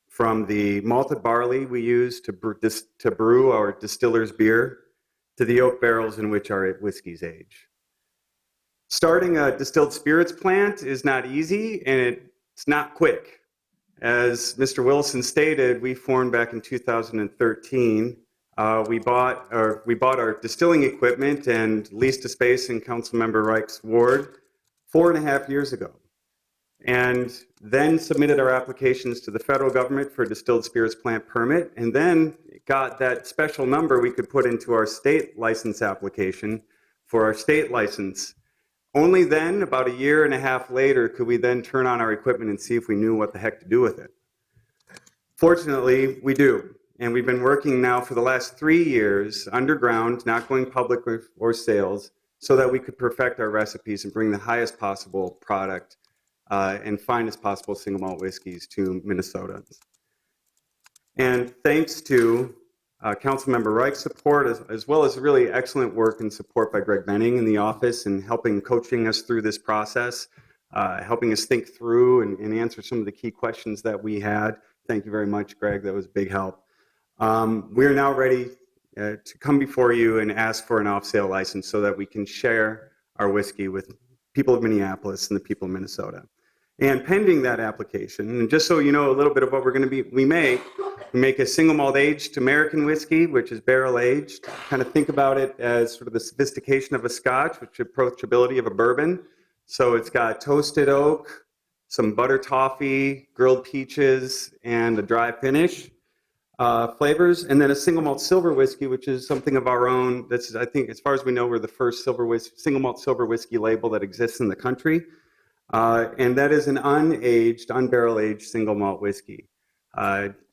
from the malted barley we use to brew our distiller's beer, to the oak barrels in which our whiskeys age. Starting a distilled spirits plant is not easy, and it's not quick. As Mr. Wilson stated, we formed back in 2013. We bought our distilling equipment and leased a space in Councilmember Reich's ward 4.5 years ago, and then submitted our applications to the federal government for a distilled spirits plant permit, and then got that special number we could put into our state license application for our state license. Only then, about 1.5 years later, could we then turn on our equipment and see if we knew what the heck to do with it. Fortunately, we do. And we've been working now for the last 3 years underground, not going public or sales, so that we could perfect our recipes and bring the highest possible product and finest possible single malt whiskeys to Minnesota. And thanks to Councilmember Reich's support, as well as really excellent work and support by Greg Benning in the office and coaching us through this process, helping us think through and answer some of the key questions that we had. Thank you very much, Greg. That was a big help. We're now ready to come before you and ask for an off-sale license so that we can share our whiskey with people of Minneapolis and the people of Minnesota. And pending that application, and just so you know a little bit of what we make a single malt aged American whiskey, which is barrel aged. Kind of think about it as sort of the sophistication of a Scotch, which approachability of a bourbon. So it's got toasted oak, some butter toffee, grilled peaches, and a dry finish flavors. And then a single malt silver whiskey, which is something of our own. That's, I think, as far as we know, we're the first single malt silver whiskey label that exists in the country. And that is an unaged, unbarrel aged single malt whiskey.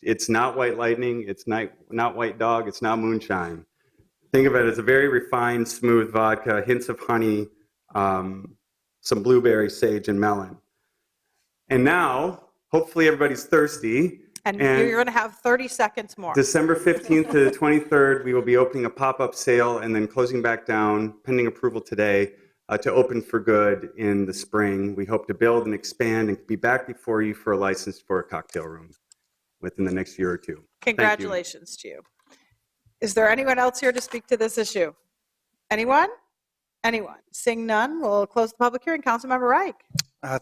It's not White Lightning, it's not White Dog, it's not moonshine. Think of it as a very refined, smooth vodka, hints of honey, some blueberry, sage, and melon. And now, hopefully everybody's thirsty. And you're going to have 30 seconds more. December 15th to the 23rd, we will be opening a pop-up sale and then closing back down, pending approval today, to open for good in the spring. We hope to build and expand and be back before you for a license for a cocktail room within the next year or two. Congratulations to you. Is there anyone else here to speak to this issue? Anyone? Anyone? Seeing none, we'll close the public hearing. Councilmember Reich.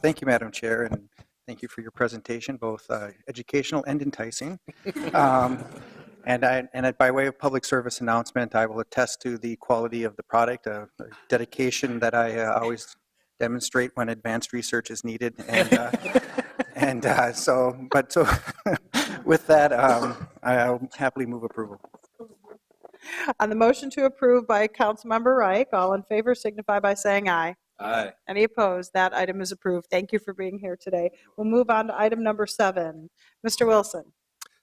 Thank you, Madam Chair, and thank you for your presentation, both educational and enticing. And by way of public service announcement, I will attest to the quality of the product, a dedication that I always demonstrate when advanced research is needed. And so with that, I'll happily move approval. On the motion to approve by Councilmember Reich, all in favor signify by saying aye. Aye. Any opposed? That item is approved. Thank you for being here today. We'll move on to item number 7. Mr. Wilson.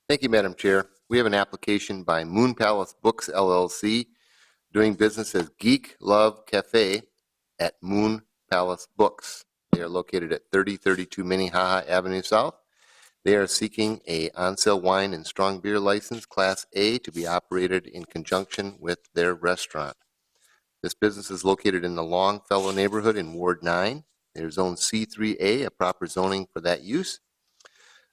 Thank you, Madam Chair. We have an application by Moon Palace Books, LLC, doing business as Geek Love Cafe at Moon Palace Books. They are located at 3032 Minnehaha Avenue South. They are seeking a on-sale wine and strong beer license, Class A, to be operated in conjunction with their restaurant. This business is located in the Longfellow neighborhood in Ward 9. They're zoned C3A, a proper zoning for that use.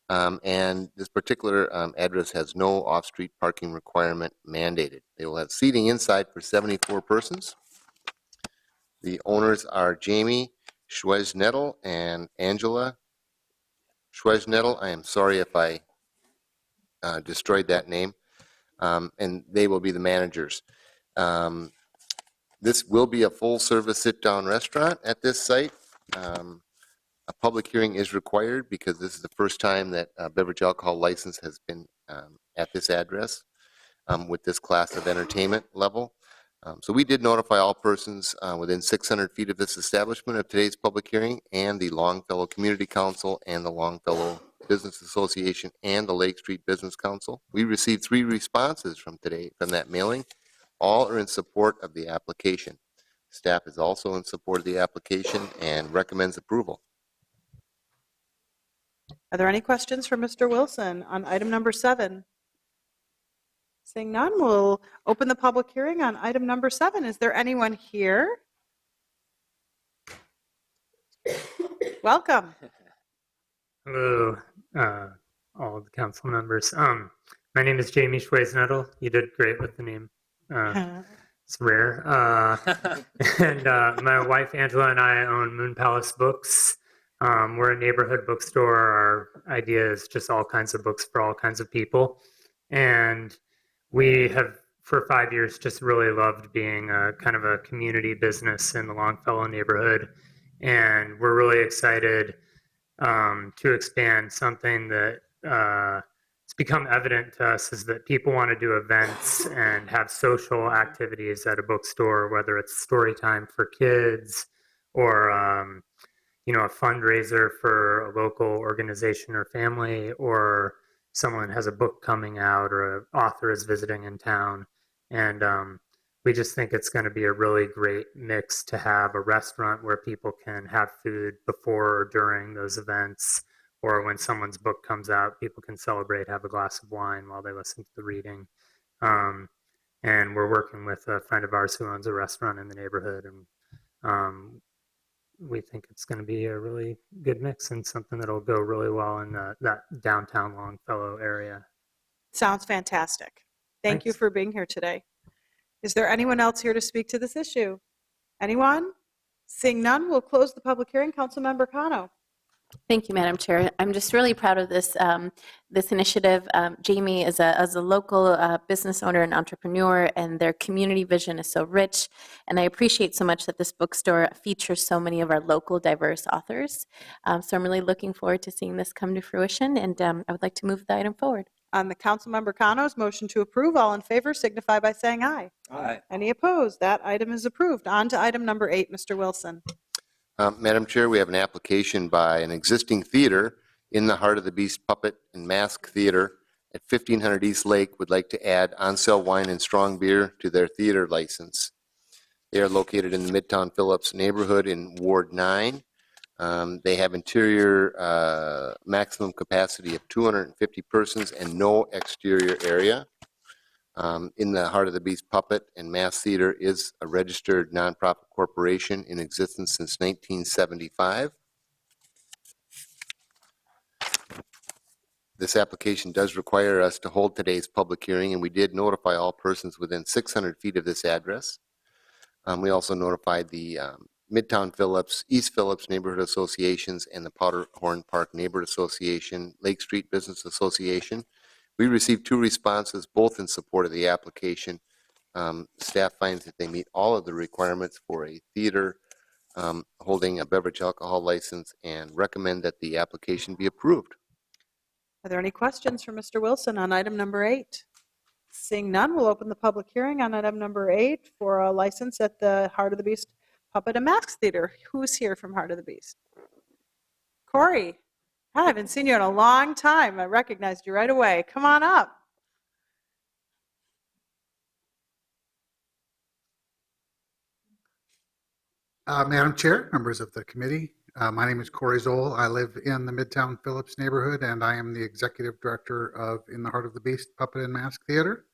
And this particular address has no off-street parking requirement mandated. They will have seating inside for 74 persons. The owners are Jamie Schwesnettel and Angela Schwesnettel. I am sorry if I destroyed that name. And they will be the managers. This will be a full-service sit-down restaurant at this site. a public hearing is required because this is the first time that a beverage alcohol license has been at this address with this class of entertainment level. So we did notify all persons within 600 feet of this establishment of today's public hearing, and the Longfellow Community Council and the Longfellow Business Association and the Lake Street Business Council. We received 3 responses from that mailing. All are in support of the application. Staff is also in support of the application and recommends approval. Are there any questions for Mr. Wilson on item number 7? Seeing none, we'll open the public hearing on item number 7. Is there anyone here? Welcome. Hello, all of the council members. My name is Jamie Schwazenettel. You did great with the name. It's rare. And my wife Angela and I own Moon Palace Books. We're a neighborhood bookstore. Our idea is just all kinds of books for all kinds of people. And we have, for 5 years, just really loved being a kind of a community business in the Longfellow neighborhood. And we're really excited to expand. Something that it's become evident to us is that people want to do events and have social activities at a bookstore, whether it's story time for kids or a fundraiser for a local organization or family, or someone has a book coming out or an author is visiting in town. And we just think it's going to be a really great mix to have a restaurant where people can have food before or during those events, or when someone's book comes out, people can celebrate, have a glass of wine while they listen to the reading. And we're working with a friend of ours who owns a restaurant in the neighborhood, and we think it's going to be a really good mix and something that'll go really well in that downtown Longfellow area. Sounds fantastic. Thank you for being here today. Is there anyone else here to speak to this issue? Anyone? Seeing none, we'll close the public hearing. Councilmember Cano. Thank you, Madam Chair. I'm just really proud of this this initiative. Jamie is a local business owner and entrepreneur, and their community vision is so rich. And I appreciate so much that this bookstore features so many of our local diverse authors. So I'm really looking forward to seeing this come to fruition, and I would like to move the item forward. On the Councilmember Cano's motion to approve, all in favor signify by saying aye. Aye. Any opposed? That item is approved. On to item number 8, Mr. Wilson. Madam Chair, we have an application by an existing theater in the Heart of the Beast Puppet and Mask Theater at 1500 East Lake would like to add on-sale wine and strong beer to their theater license. They are located in the Midtown Phillips neighborhood in Ward 9. They have interior maximum capacity of 250 persons and no exterior area. In the Heart of the Beast Puppet and Mass Theater is a registered nonprofit corporation in existence since 1975. This application does require us to hold today's public hearing, and we did notify all persons within 600 feet of this address. We also notified the Midtown Phillips, East Phillips Neighborhood Associations, and the Powderhorn Park Neighborhood Association, Lake Street Business Association. We received 2 responses, both in support of the application. Staff finds that they meet all of the requirements for a theater holding a beverage alcohol license and recommend that the application be approved. Are there any questions for Mr. Wilson on item number 8? Seeing none, we'll open the public hearing on item number 8 for a license at the Heart of the Beast Puppet and Mask Theater. Who's here from Heart of the Beast? Cory. I haven't seen you in a long time. I recognized you right away. Come on up. Madam Chair, members of the committee, my name is Cory Sole. I live in the Midtown Phillips neighborhood, and I am the executive director of In the Heart of the Beast Puppet and Mask Theater.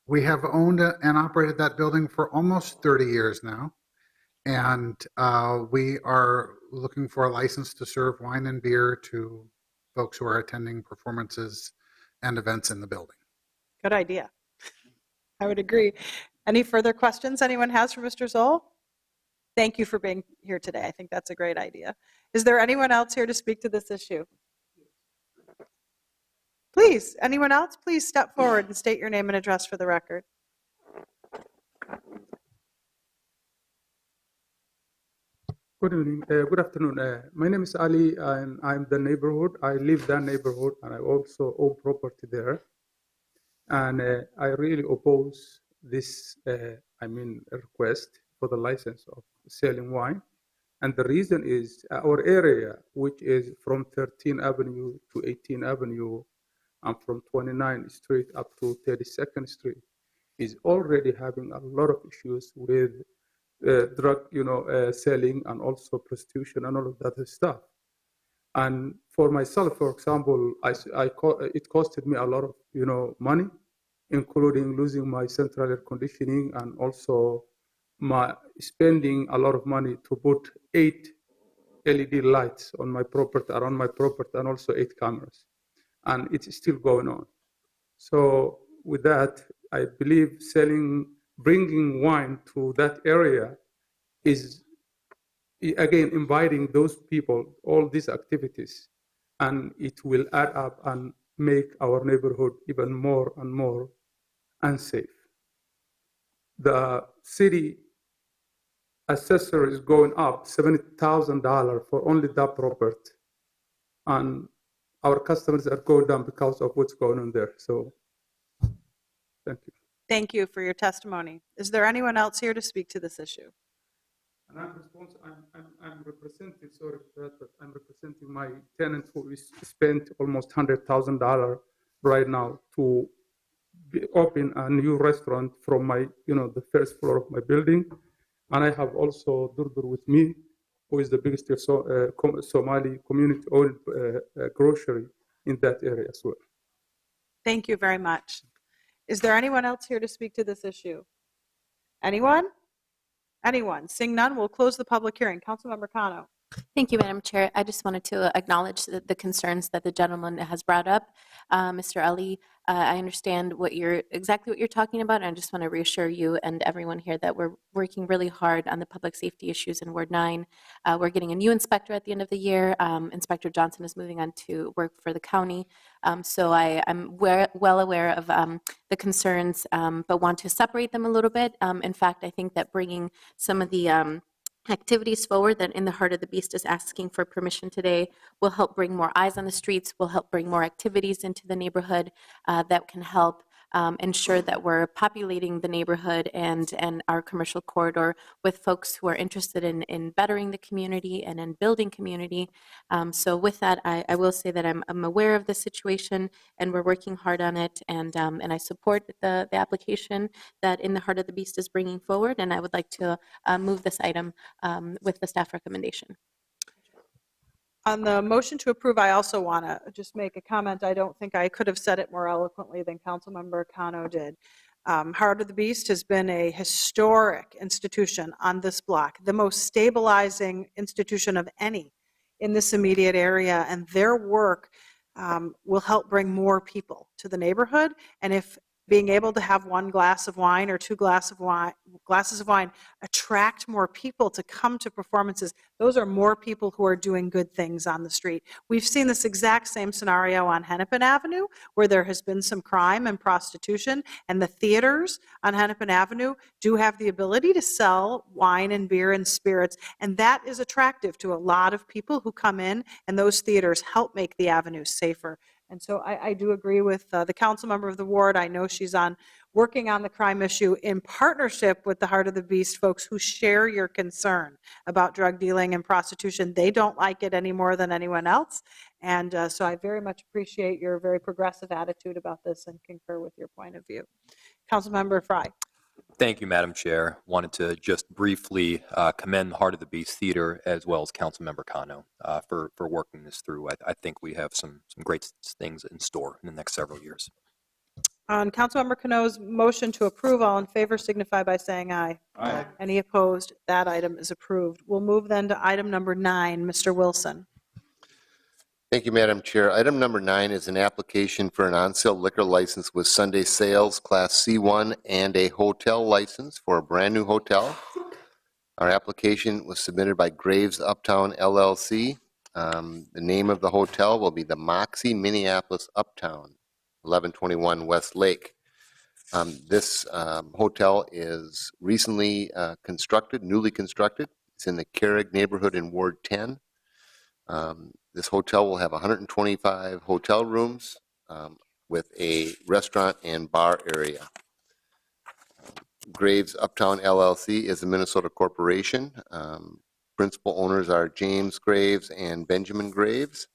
We have owned and operated that building for almost 30 years now, and we are looking for a license to serve wine and beer to folks who are attending performances and events in the building. Good idea. I would agree. Any further questions anyone has for Mr. Zoll? Thank you for being here today. I think that's a great idea. Is there anyone else here to speak to this issue? Please, anyone else? Please step forward and state your name and address for the record. Good evening. Good afternoon. My name is Ali, and I'm the neighborhood. I live that neighborhood, and I also own property there. And I really oppose this, request for the license of selling wine. And the reason is our area, which is from 13th Avenue to 18th Avenue, and from 29th Street up to 32nd Street, is already having a lot of issues with drug, selling, and also prostitution and all of that stuff. And for myself, for example, it costed me a lot of, money, including losing my central air conditioning and also my spending a lot of money to put 8 LED lights on my property, around my property, and also 8 cameras. And it's still going on. So with that, I believe bringing wine to that area is, again, inviting those people, all these activities, and it will add up and make our neighborhood even more and more unsafe. The city assessor is going up $70,000 for only that property, and our customers are going down because of what's going on there. So, thank you. Thank you for your testimony. Is there anyone else here to speak to this issue? And I'm representing, sorry for that, but I'm representing my tenant who is spent almost $100,000 right now to open a new restaurant from my, the first floor of my building. And I have also Durdur with me, who is the biggest Somali community-owned grocery in that area as well. Thank you very much. Is there anyone else here to speak to this issue? Anyone? Anyone? Seeing none, we'll close the public hearing. Councilmember Cano. Thank you, Madam Chair. I just wanted to acknowledge the concerns that the gentleman has brought up. Mr. Ali, I understand exactly what you're talking about, and I just want to reassure you and everyone here that we're working really hard on the public safety issues in Ward 9. We're getting a new inspector at the end of the year. Inspector Johnson is moving on to work for the county. So I'm well aware of the concerns, but want to separate them a little bit. In fact, I think that bringing some of the activities forward that In the Heart of the Beast is asking for permission today will help bring more eyes on the streets, will help bring more activities into the neighborhood that can help ensure that we're populating the neighborhood and our commercial corridor with folks who are interested in bettering the community and in building community. So with that, I will say that I'm aware of the situation and we're working hard on it, and I support the application that In the Heart of the Beast is bringing forward, and I would like to move this item with the staff recommendation. On the motion to approve, I also want to just make a comment. I don't think I could have said it more eloquently than Councilmember Cano did. Heart of the Beast has been a historic institution on this block, the most stabilizing institution of any in this immediate area, and their work will help bring more people to the neighborhood. And if being able to have one glass of wine or two glasses of wine attract more people to come to performances, those are more people who are doing good things on the street. We've seen this exact same scenario on Hennepin Avenue, where there has been some crime and prostitution, and the theaters on Hennepin Avenue do have the ability to sell wine and beer and spirits, and that is attractive to a lot of people who come in, and those theaters help make the avenue safer. And so I do agree with the council member of the ward. I know she's working on the crime issue in partnership with the Heart of the Beast folks who share your concern about drug dealing and prostitution. They don't like it any more than anyone else. And so I very much appreciate your very progressive attitude about this and concur with your point of view. Councilmember Fry. Thank you, Madam Chair. Wanted to just briefly commend the Heart of the Beast Theater as well as Councilmember Cano for working this through. I think we have some great things in store in the next several years. On Councilmember Cano's motion to approve, all in favor signify by saying aye. Aye. Any opposed? That item is approved. We'll move then to item number 9. Mr. Wilson. Thank you, Madam Chair. Item number 9 is an application for an on-sale liquor license with Sunday sales, Class C1, and a hotel license for a brand-new hotel. Our application was submitted by Graves Uptown LLC. The name of the hotel will be the Moxie, Minneapolis Uptown, 1121 West Lake. This hotel is recently newly constructed. It's in the Carrick neighborhood in Ward 10. This hotel will have 125 hotel rooms with a restaurant and bar area. Graves Uptown LLC is a Minnesota corporation. Principal owners are James Graves and Benjamin Graves.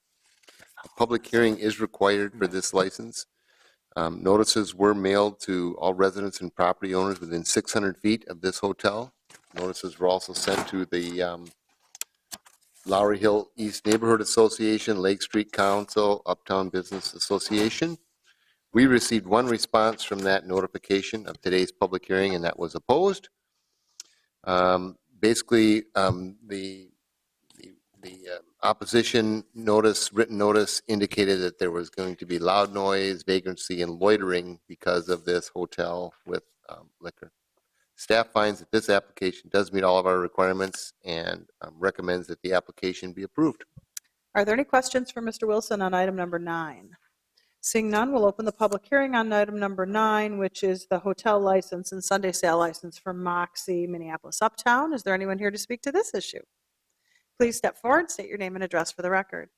A public hearing is required for this license. Notices were mailed to all residents and property owners within 600 feet of this hotel. Notices were also sent to the Lowry Hill East Neighborhood Association, Lake Street Council, Uptown Business Association. We received one response from that notification of today's public hearing, and that was opposed. Basically, the opposition notice, written notice, indicated that there was going to be loud noise, vagrancy, and loitering because of this hotel with liquor. Staff finds that this application does meet all of our requirements and recommends that the application be approved. Are there any questions for Mr. Wilson on item number 9? Seeing none, we'll open the public hearing on item number 9, which is the hotel license and Sunday sale license for Moxie, Minneapolis Uptown. Is there anyone here to speak to this issue? Please step forward, state your name and address for the record.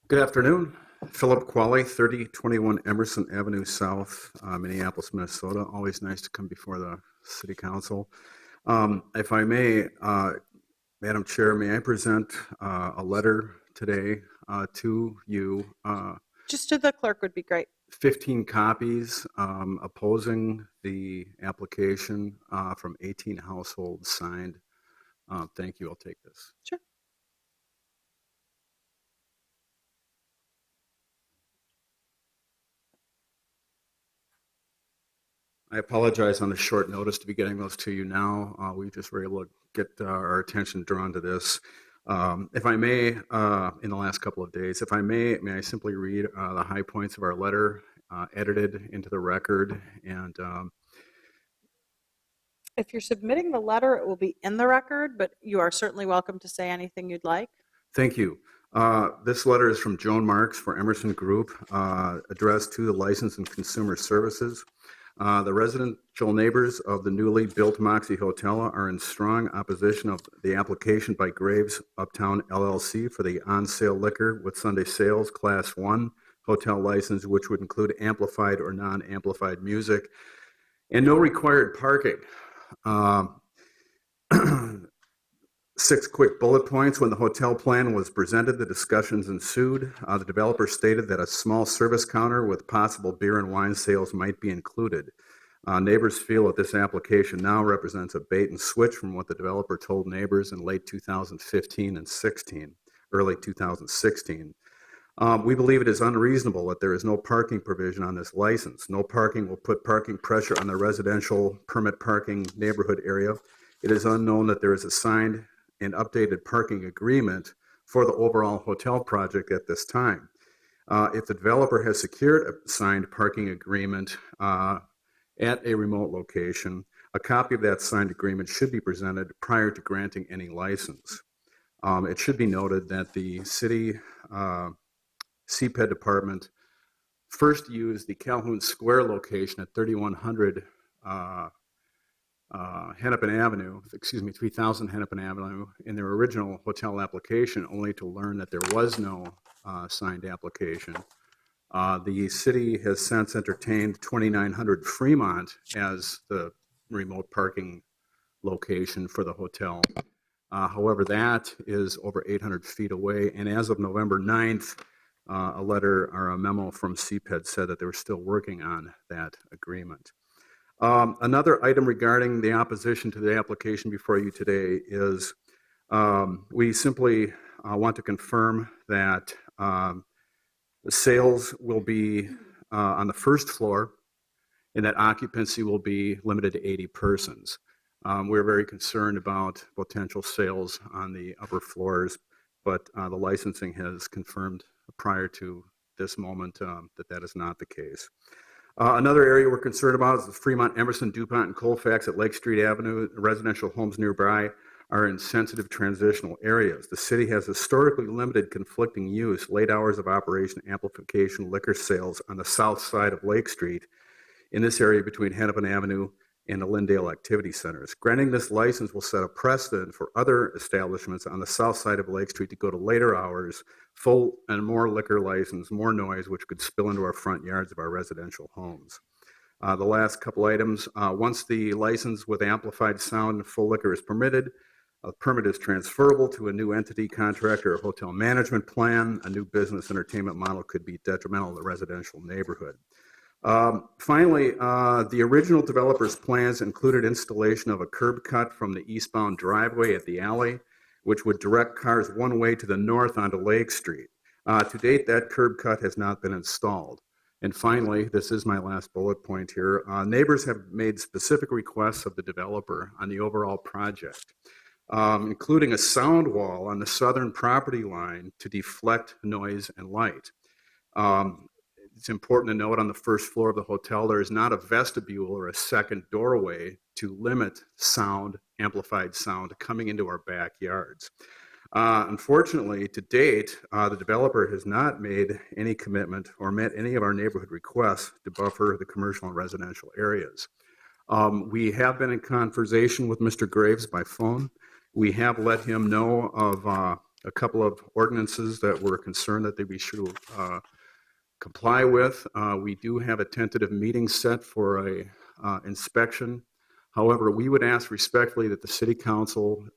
Good afternoon. Philip Qualley, 3021 Emerson Avenue South, Minneapolis, Minnesota. Always nice to come before the City Council. If I may, Madam Chair, may I present a letter today to you? Just to the clerk would be great. 15 copies opposing the application from 18 households signed. Thank you. I'll take this. Sure. I apologize on the short notice to be getting those to you now. We just were able to get our attention drawn to this. If I may, in the last couple of days, if I may I simply read the high points of our letter, edited into the record, and if you're submitting the letter, it will be in the record, but you are certainly welcome to say anything you'd like. thank you. This letter is from Joan Marks for Emerson Group, addressed to the License and Consumer Services. The residential neighbors of the newly built Moxie Hotel are in strong opposition of the application by Graves Uptown LLC for the on-sale liquor with Sunday sales Class 1 hotel license, which would include amplified or non-amplified music and no required parking. 6 quick bullet points. When the hotel plan was presented, the discussions ensued. The developer stated that a small service counter with possible beer and wine sales might be included. Neighbors feel that this application now represents a bait and switch from what the developer told neighbors in late 2015 and early 2016. We believe it is unreasonable that there is no parking provision on this license. No parking will put parking pressure on the residential permit parking neighborhood area. It is unknown that there is a signed and updated parking agreement for the overall hotel project at this time. If the developer has secured a signed parking agreement at a remote location, a copy of that signed agreement should be presented prior to granting any license. It should be noted that the city CPED department first used the Calhoun Square location at 3100 3000 Hennepin Avenue in their original hotel application, only to learn that there was no signed application. The city has since entertained 2900 Fremont as the remote parking location for the hotel. However, that is over 800 feet away, and as of November 9th, a letter or a memo from CPED said that they were still working on that agreement. Another item regarding the opposition to the application before you today is we simply want to confirm that the sales will be on the first floor and that occupancy will be limited to 80 persons. We're very concerned about potential sales on the upper floors, but the licensing has confirmed prior to this moment that is not the case. Another area we're concerned about is the Fremont, Emerson, DuPont, and Colfax at Lake Street Avenue. Residential homes nearby are in sensitive transitional areas. The city has historically limited conflicting use, late hours of operation, amplification, liquor sales on the south side of Lake Street in this area between Hennepin Avenue and the Lindale Activity Centers. Granting this license will set a precedent for other establishments on the south side of Lake Street to go to later hours, full and more liquor license, more noise, which could spill into our front yards of our residential homes. The last couple items, once the license with amplified sound and full liquor is permitted, a permit is transferable to a new entity, contractor, or hotel management plan. A new business entertainment model could be detrimental to the residential neighborhood. Finally, the original developer's plans included installation of a curb cut from the eastbound driveway at the alley, which would direct cars one way to the north onto Lake Street. To date, that curb cut has not been installed. And finally, this is my last bullet point here, neighbors have made specific requests of the developer on the overall project, including a sound wall on the southern property line to deflect noise and light. It's important to note on the first floor of the hotel, there is not a vestibule or a second doorway to limit sound, amplified sound coming into our backyards. Unfortunately, to date, the developer has not made any commitment or met any of our neighborhood requests to buffer the commercial and residential areas. We have been in conversation with Mr. Graves by phone. We have let him know of a couple of ordinances that we're concerned that we should comply with. We do have a tentative meeting set for a inspection. However, we would ask respectfully that the city council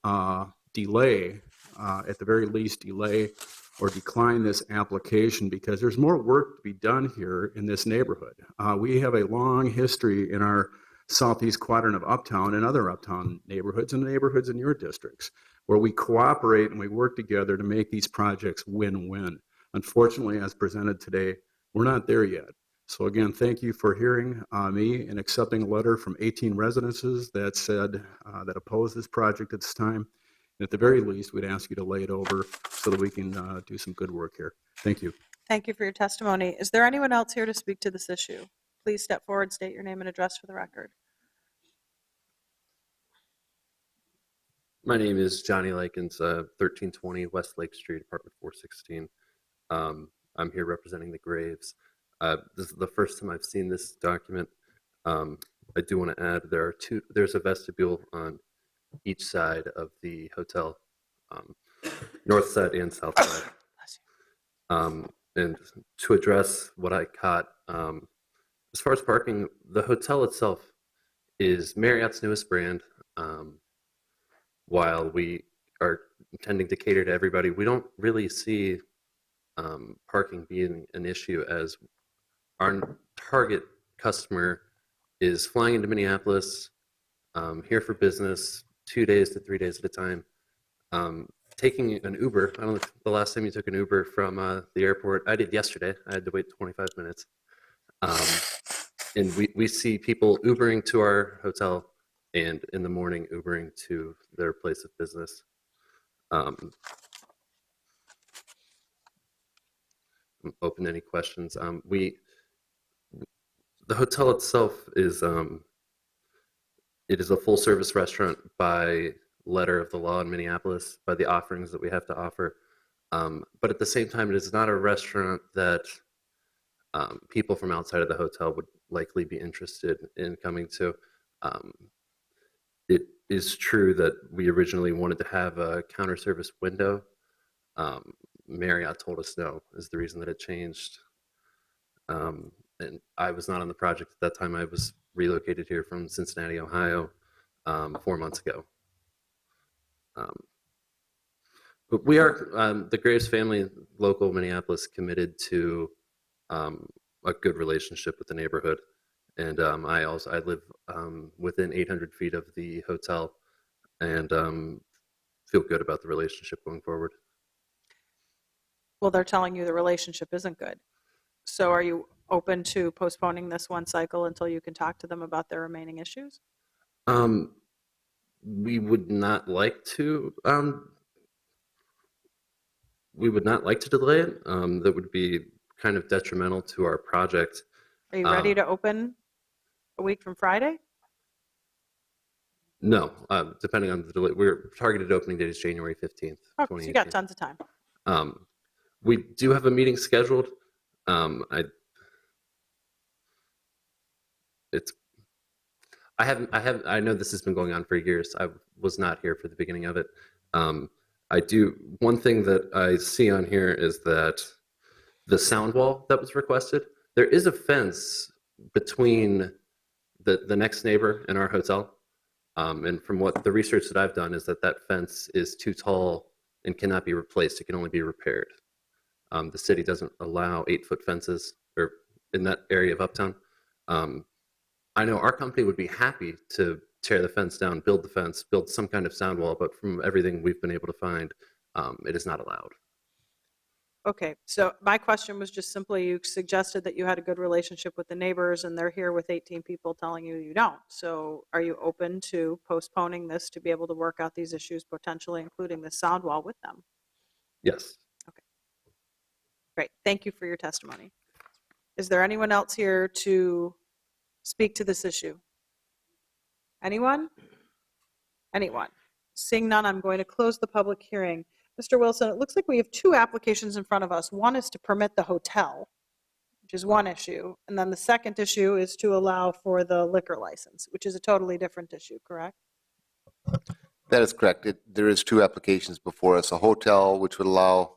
delay, at the very least delay or decline this application, because there's more work to be done here in this neighborhood. We have a long history in our southeast quadrant of Uptown and other Uptown neighborhoods and neighborhoods in your districts where we cooperate and we work together to make these projects win-win. Unfortunately, as presented today, we're not there yet. So again, thank you for hearing me and accepting a letter from 18 residences that said that oppose this project at this time. And at the very least, we'd ask you to lay it over so that we can do some good work here. Thank you. Thank you for your testimony. Is there anyone else here to speak to this issue? Please step forward, state your name and address for the record. My name is Johnny Likens, 1320 West Lake Street, apartment 416. I'm here representing the Graves. This is the first time I've seen this document. I do want to add there's a vestibule on each side of the hotel, north side and south side. And to address what I caught, as far as parking, the hotel itself is Marriott's newest brand. While we are intending to cater to everybody, we don't really see parking being an issue, as our target customer is flying into Minneapolis, here for business, 2 days to 3 days at a time. Taking an Uber, I don't know if the last time you took an Uber from the airport, I did yesterday. I had to wait 25 minutes. And we see people Ubering to our hotel and in the morning Ubering to their place of business. I'm open to any questions. The hotel itself is it is a full service restaurant by letter of the law in Minneapolis, by the offerings that we have to offer. But at the same time, it is not a restaurant that people from outside of the hotel would likely be interested in coming to. It is true that we originally wanted to have a counter service window. Marriott told us no, is the reason that it changed. And I was not on the project at that time. I was relocated here from Cincinnati, Ohio, 4 months ago. But we are, the Graves family, local Minneapolis, committed to a good relationship with the neighborhood. And I live within 800 feet of the hotel, and feel good about the relationship going forward. Well, they're telling you the relationship isn't good. So are you open to postponing this one cycle until you can talk to them about their remaining issues? We would not like to. We would not like to delay it. That would be kind of detrimental to our project. Are you ready to open a week from Friday? No, depending on the delay. We're targeted opening date is January 15th. Oh, so you got tons of time. We do have a meeting scheduled. I I know this has been going on for years. I was not here for the beginning of it. One thing that I see on here is that the sound wall that was requested, there is a fence between the next neighbor and our hotel. And from what the research that I've done is that fence is too tall and cannot be replaced. It can only be repaired. The city doesn't allow 8-foot fences or in that area of Uptown. I know our company would be happy to tear the fence down, build the fence, build some kind of sound wall, but from everything we've been able to find, it is not allowed. Okay, so my question was just simply, you suggested that you had a good relationship with the neighbors, and they're here with 18 people telling you you don't. So are you open to postponing this to be able to work out these issues, potentially including the sound wall with them? Yes. Okay. Great, thank you for your testimony. Is there anyone else here to speak to this issue? Anyone? Anyone? Seeing none, I'm going to close the public hearing. Mr. Wilson, it looks like we have 2 applications in front of us. One is to permit the hotel, which is one issue. And then the second issue is to allow for the liquor license, which is a totally different issue, correct? That is correct. There is 2 applications before us, a hotel, which would allow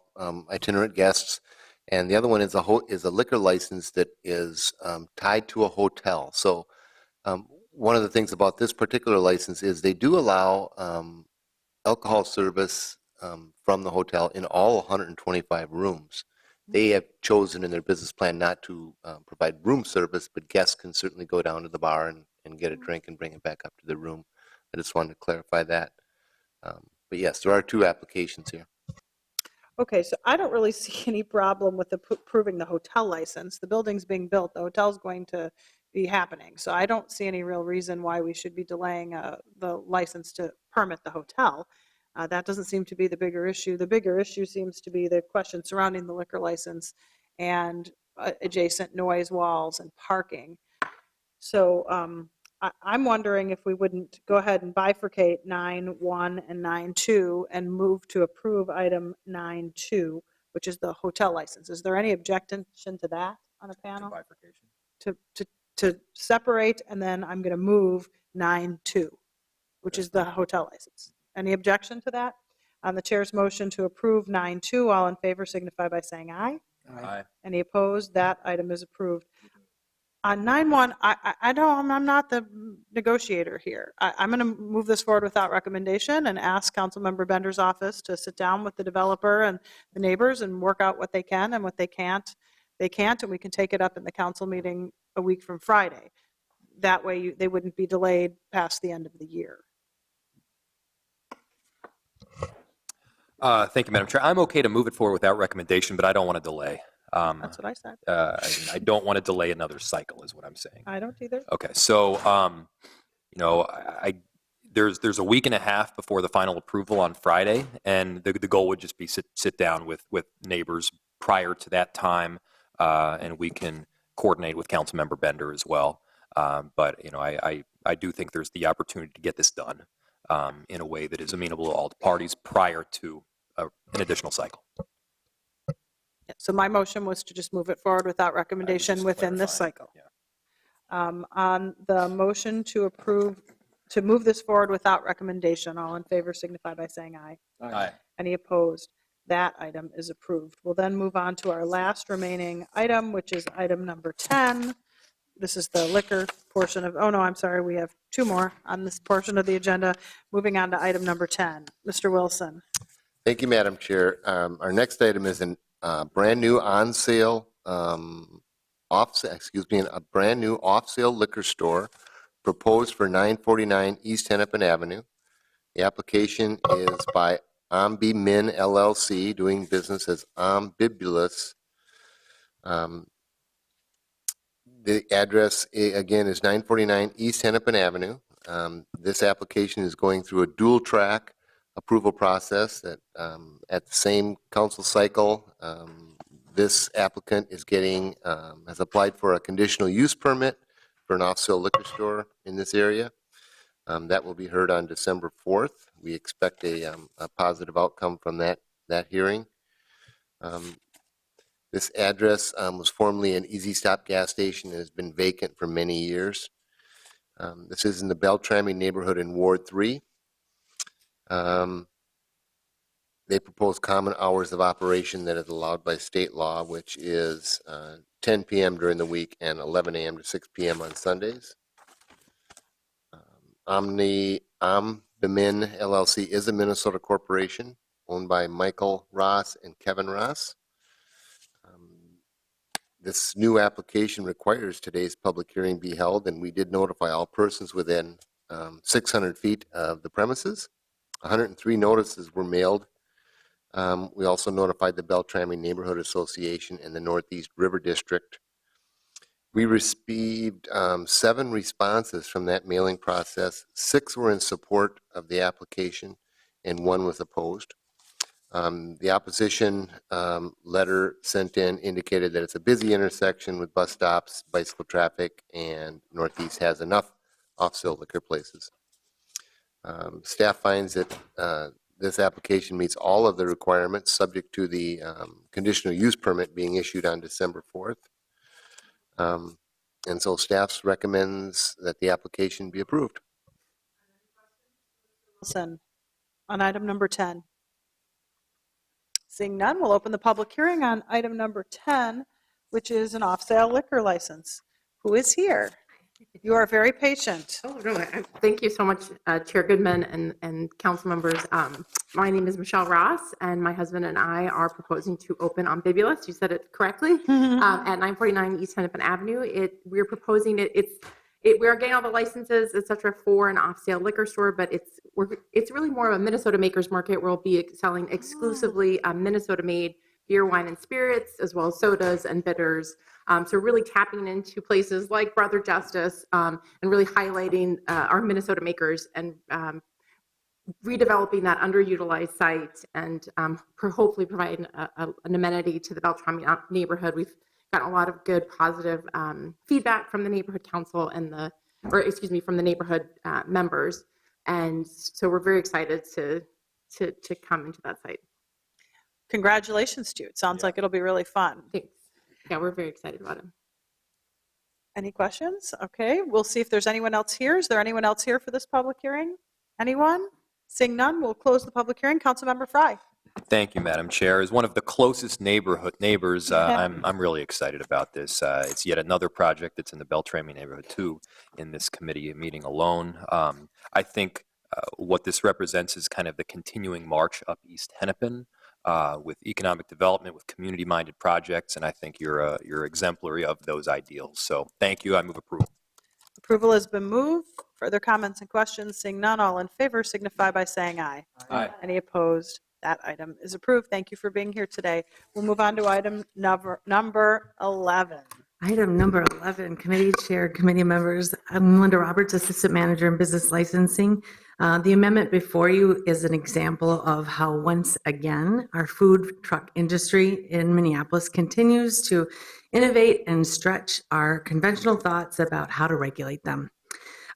itinerant guests, and the other one is a liquor license that is tied to a hotel. So one of the things about this particular license is they do allow alcohol service from the hotel in all 125 rooms. They have chosen in their business plan not to provide room service, but guests can certainly go down to the bar and get a drink and bring it back up to the room. I just wanted to clarify that. But yes, there are 2 applications here. Okay, so I don't really see any problem with approving the hotel license. The building's being built, the hotel's going to be happening. So I don't see any real reason why we should be delaying the license to permit the hotel. That doesn't seem to be the bigger issue. The bigger issue seems to be the question surrounding the liquor license and adjacent noise walls and parking. So I'm wondering if we wouldn't go ahead and bifurcate 9.1 and 9.2 and move to approve item 9.2, which is the hotel license. Is there any objection to that on a panel? To separate, and then I'm going to move 9.2, which is the hotel license. Any objection to that? On the chair's motion to approve 9.2, all in favor signify by saying aye. Aye. Any opposed? That item is approved. On 9.1, I'm not the negotiator here. I'm going to move this forward without recommendation and ask Councilmember Bender's office to sit down with the developer and the neighbors and work out what they can, and what they can't, and we can take it up in the council meeting a week from Friday. That way they wouldn't be delayed past the end of the year. Thank you, Madam Chair. I'm okay to move it forward without recommendation, but I don't want to delay. That's what I said. I don't want to delay another cycle, is what I'm saying. I don't either. Okay, so there's a week and a half before the final approval on Friday, and the goal would just be sit down with neighbors prior to that time, and we can coordinate with Councilmember Bender as well. But I do think there's the opportunity to get this done in a way that is amenable to all the parties prior to an additional cycle. So my motion was to just move it forward without recommendation within this cycle. On the motion to approve, to move this forward without recommendation, all in favor signify by saying aye. Aye. Any opposed? That item is approved. We'll then move on to our last remaining item, which is item number 10. This is the liquor portion of, oh no, I'm sorry, we have 2 more on this portion of the agenda. Moving on to item number 10. Mr. Wilson. Thank you, Madam Chair. Our next item is a brand new on-sale, a brand new off-sale liquor store proposed for 949 East Hennepin Avenue. The application is by Ambi Min LLC, doing business as Ambibulous. The address, again, is 949 East Hennepin Avenue. This application is going through a dual-track approval process that at the same council cycle, this applicant is has applied for a conditional use permit for an off-sale liquor store in this area. That will be heard on December 4th. We expect a positive outcome from that hearing. This address was formerly an Easy Stop gas station and has been vacant for many years. This is in the Beltrami neighborhood in Ward 3. They propose common hours of operation that is allowed by state law, which is 10 p.m. during the week and 11 a.m. to 6 p.m. on Sundays. Omnimin LLC is a Minnesota corporation owned by Michael Ross and Kevin Ross. This new application requires today's public hearing be held, and we did notify all persons within 600 feet of the premises. 103 notices were mailed. We also notified the Beltrami Neighborhood Association and the Northeast River District. We received 7 responses from that mailing process. 6 were in support of the application and 1 was opposed. The opposition letter sent in indicated that it's a busy intersection with bus stops, bicycle traffic, and Northeast has enough off-sale liquor places. Staff finds that this application meets all of the requirements subject to the conditional use permit being issued on December 4th. And so staff recommends that the application be approved. Wilson, on item number 10. Seeing none, we'll open the public hearing on item number 10, which is an off-sale liquor license. Who is here? You are very patient. Oh, no, thank you so much, Chair Goodman and council members. My name is Michelle Ross, and my husband and I are proposing to open on Bibulus. You said it correctly. At 949 East Hennepin Avenue. We're proposing we are getting all the licenses, et cetera, for an off-sale liquor store, but it's really more of a Minnesota makers market. We'll be selling exclusively Minnesota-made beer, wine, and spirits, as well as sodas and bitters. So really tapping into places like Brother Justice and really highlighting our Minnesota makers and redeveloping that underutilized site and hopefully providing an amenity to the Beltrami neighborhood. We've gotten a lot of good positive feedback from the neighborhood council and from the neighborhood members. And so we're very excited to come into that site. Congratulations to you. It sounds like it'll be really fun. Thanks. Yeah, we're very excited about it. Any questions? Okay, we'll see if there's anyone else here. Is there anyone else here for this public hearing? Anyone? Seeing none, we'll close the public hearing. Councilmember Fry. Thank you, Madam Chair. As one of the closest neighbors, I'm really excited about this. It's yet another project that's in the Beltrami neighborhood too in this committee meeting alone. I think what this represents is kind of the continuing march up East Hennepin with economic development, with community-minded projects, and I think you're exemplary of those ideals. So thank you. I move approval. Approval has been moved. Further comments and questions? Seeing none, all in favor signify by saying aye. Aye. Any opposed? That item is approved. Thank you for being here today. We'll move on to item number 11. Item number 11, committee chair, committee members. I'm Linda Roberts, assistant manager in business licensing. The amendment before you is an example of how, once again, our food truck industry in Minneapolis continues to innovate and stretch our conventional thoughts about how to regulate them.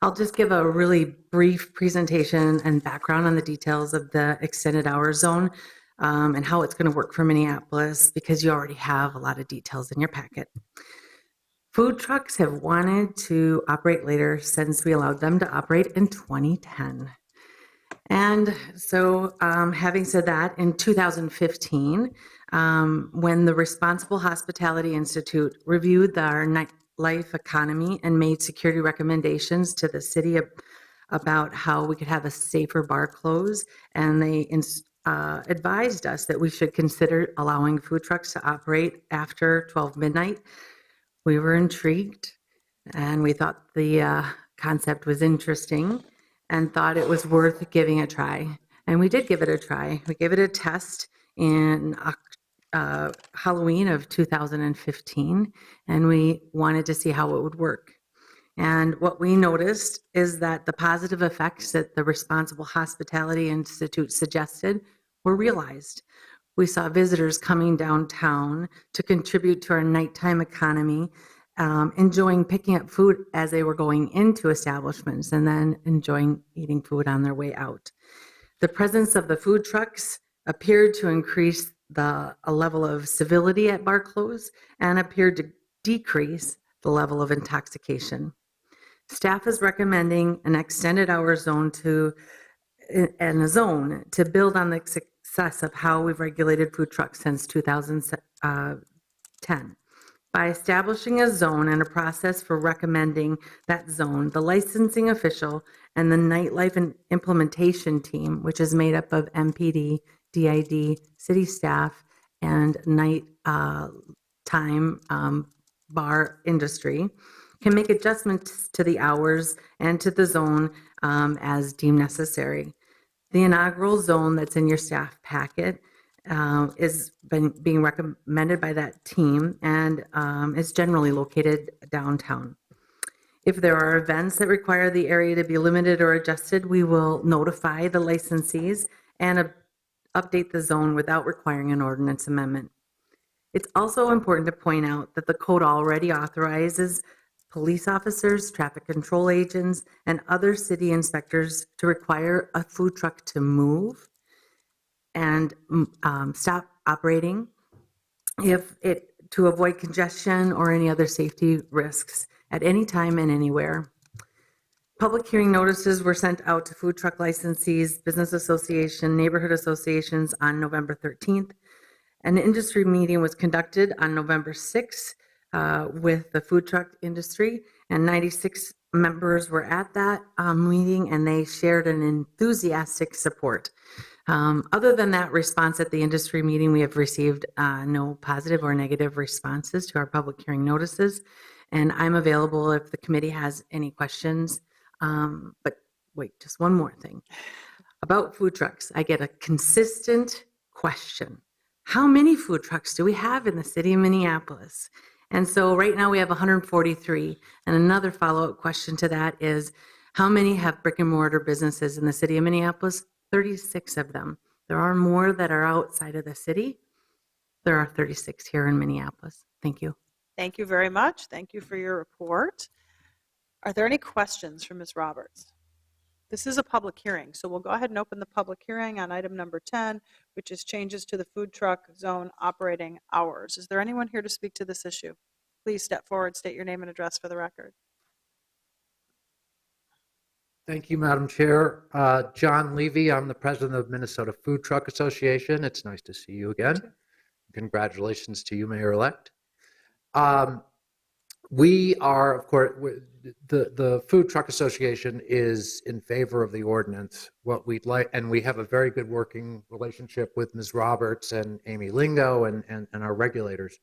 I'll just give a really brief presentation and background on the details of the extended hour zone and how it's going to work for Minneapolis, because you already have a lot of details in your packet. Food trucks have wanted to operate later since we allowed them to operate in 2010. And so having said that, in 2015, when the Responsible Hospitality Institute reviewed our nightlife economy and made security recommendations to the city about how we could have a safer bar close, and they advised us that we should consider allowing food trucks to operate after 12 midnight. We were intrigued, and we thought the concept was interesting and thought it was worth giving a try. And we did give it a try. We gave it a test in Halloween of 2015, and we wanted to see how it would work. And what we noticed is that the positive effects that the Responsible Hospitality Institute suggested were realized. We saw visitors coming downtown to contribute to our nighttime economy, enjoying picking up food as they were going into establishments and then enjoying eating food on their way out. The presence of the food trucks appeared to increase a level of civility at bar close and appeared to decrease the level of intoxication. Staff is recommending an extended hour zone and a zone to build on the success of how we've regulated food trucks since 2010. By establishing a zone and a process for recommending that zone, the licensing official and the nightlife and implementation team, which is made up of MPD, DID, city staff, and night time bar industry, can make adjustments to the hours and to the zone as deemed necessary. The inaugural zone that's in your staff packet is being recommended by that team and is generally located downtown. If there are events that require the area to be limited or adjusted, we will notify the licensees and update the zone without requiring an ordinance amendment. It's also important to point out that the code already authorizes police officers, traffic control agents, and other city inspectors to require a food truck to move and stop operating to avoid congestion or any other safety risks at any time and anywhere. Public hearing notices were sent out to food truck licensees, business association, neighborhood associations on November 13th. An industry meeting was conducted on November 6th with the food truck industry, and 96 members were at that meeting, and they shared an enthusiastic support. Other than that response at the industry meeting, we have received no positive or negative responses to our public hearing notices, and I'm available if the committee has any questions. But wait, just one more thing. About food trucks, I get a consistent question. How many food trucks do we have in the city of Minneapolis? And so right now we have 143. And another follow-up question to that is, how many have brick and mortar businesses in the city of Minneapolis? 36 of them. There are more that are outside of the city. There are 36 here in Minneapolis. Thank you. Thank you very much. Thank you for your report. Are there any questions for Ms. Roberts? This is a public hearing, so we'll go ahead and open the public hearing on item number 10, which is changes to the food truck zone operating hours. Is there anyone here to speak to this issue? Please step forward, state your name and address for the record. Thank you, Madam Chair. John Levy, I'm the president of Minnesota Food Truck Association. It's nice to see you again. Congratulations to you, Mayor-elect. We are, of course, the Food Truck Association is in favor of the ordinance. What we'd like, and we have a very good working relationship with Ms. Roberts and Amy Lingo and our regulators.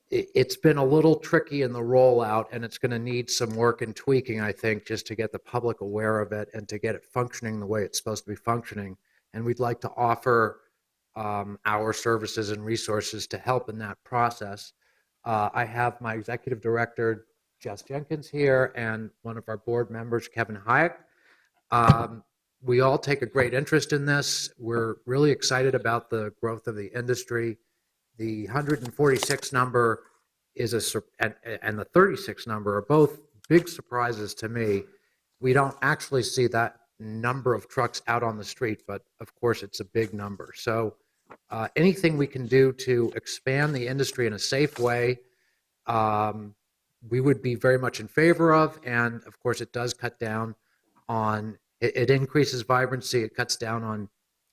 It's been a little tricky in the rollout, and it's going to need some work and tweaking, I think, just to get the public aware of it and to get it functioning the way it's supposed to be functioning. And we'd like to offer our services and resources to help in that process. I have my executive director, Jess Jenkins, here, and one of our board members, Kevin Hayek. We all take a great interest in this. We're really excited about the growth of the industry. The 146 number is and the 36 number are both big surprises to me. We don't actually see that number of trucks out on the street, but of course it's a big number. So anything we can do to expand the industry in a safe way, we would be very much in favor of. And of course, it does cut down on, it increases vibrancy, it cuts down on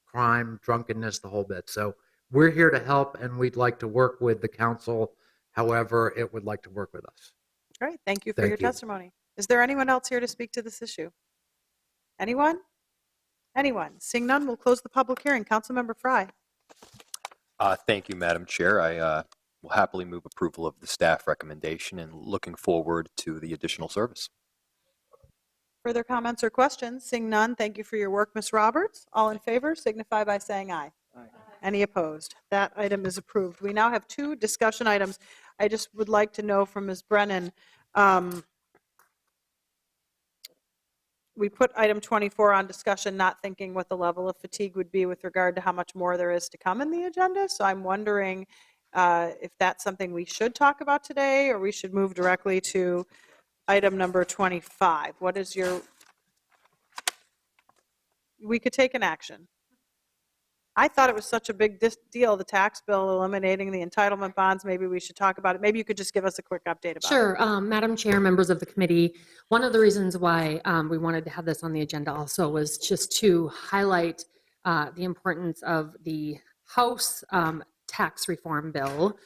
crime, drunkenness, the whole bit. So we're here to help, and we'd like to work with the council however it would like to work with us. Great. Thank you for your testimony. Is there anyone else here to speak to this issue? Anyone? Anyone? Seeing none, we'll close the public hearing. Councilmember Fry. Thank you, Madam Chair. I will happily move approval of the staff recommendation and looking forward to the additional service. Further comments or questions? Seeing none, thank you for your work, Ms. Roberts. All in favor signify by saying aye. Aye. Any opposed? That item is approved. We now have two discussion items. I just would like to know from Ms. Brennan, we put item 24 on discussion, not thinking what the level of fatigue would be with regard to how much more there is to come in the agenda. So I'm wondering if that's something we should talk about today, or we should move directly to item number 25. What is your, we could take an action. I thought it was such a big deal, the tax bill eliminating the entitlement bonds. Maybe we should talk about it. Maybe you could just give us a quick update about it. Sure. Madam Chair, members of the committee, one of the reasons why we wanted to have this on the agenda also was just to highlight the importance of the House tax reform bill,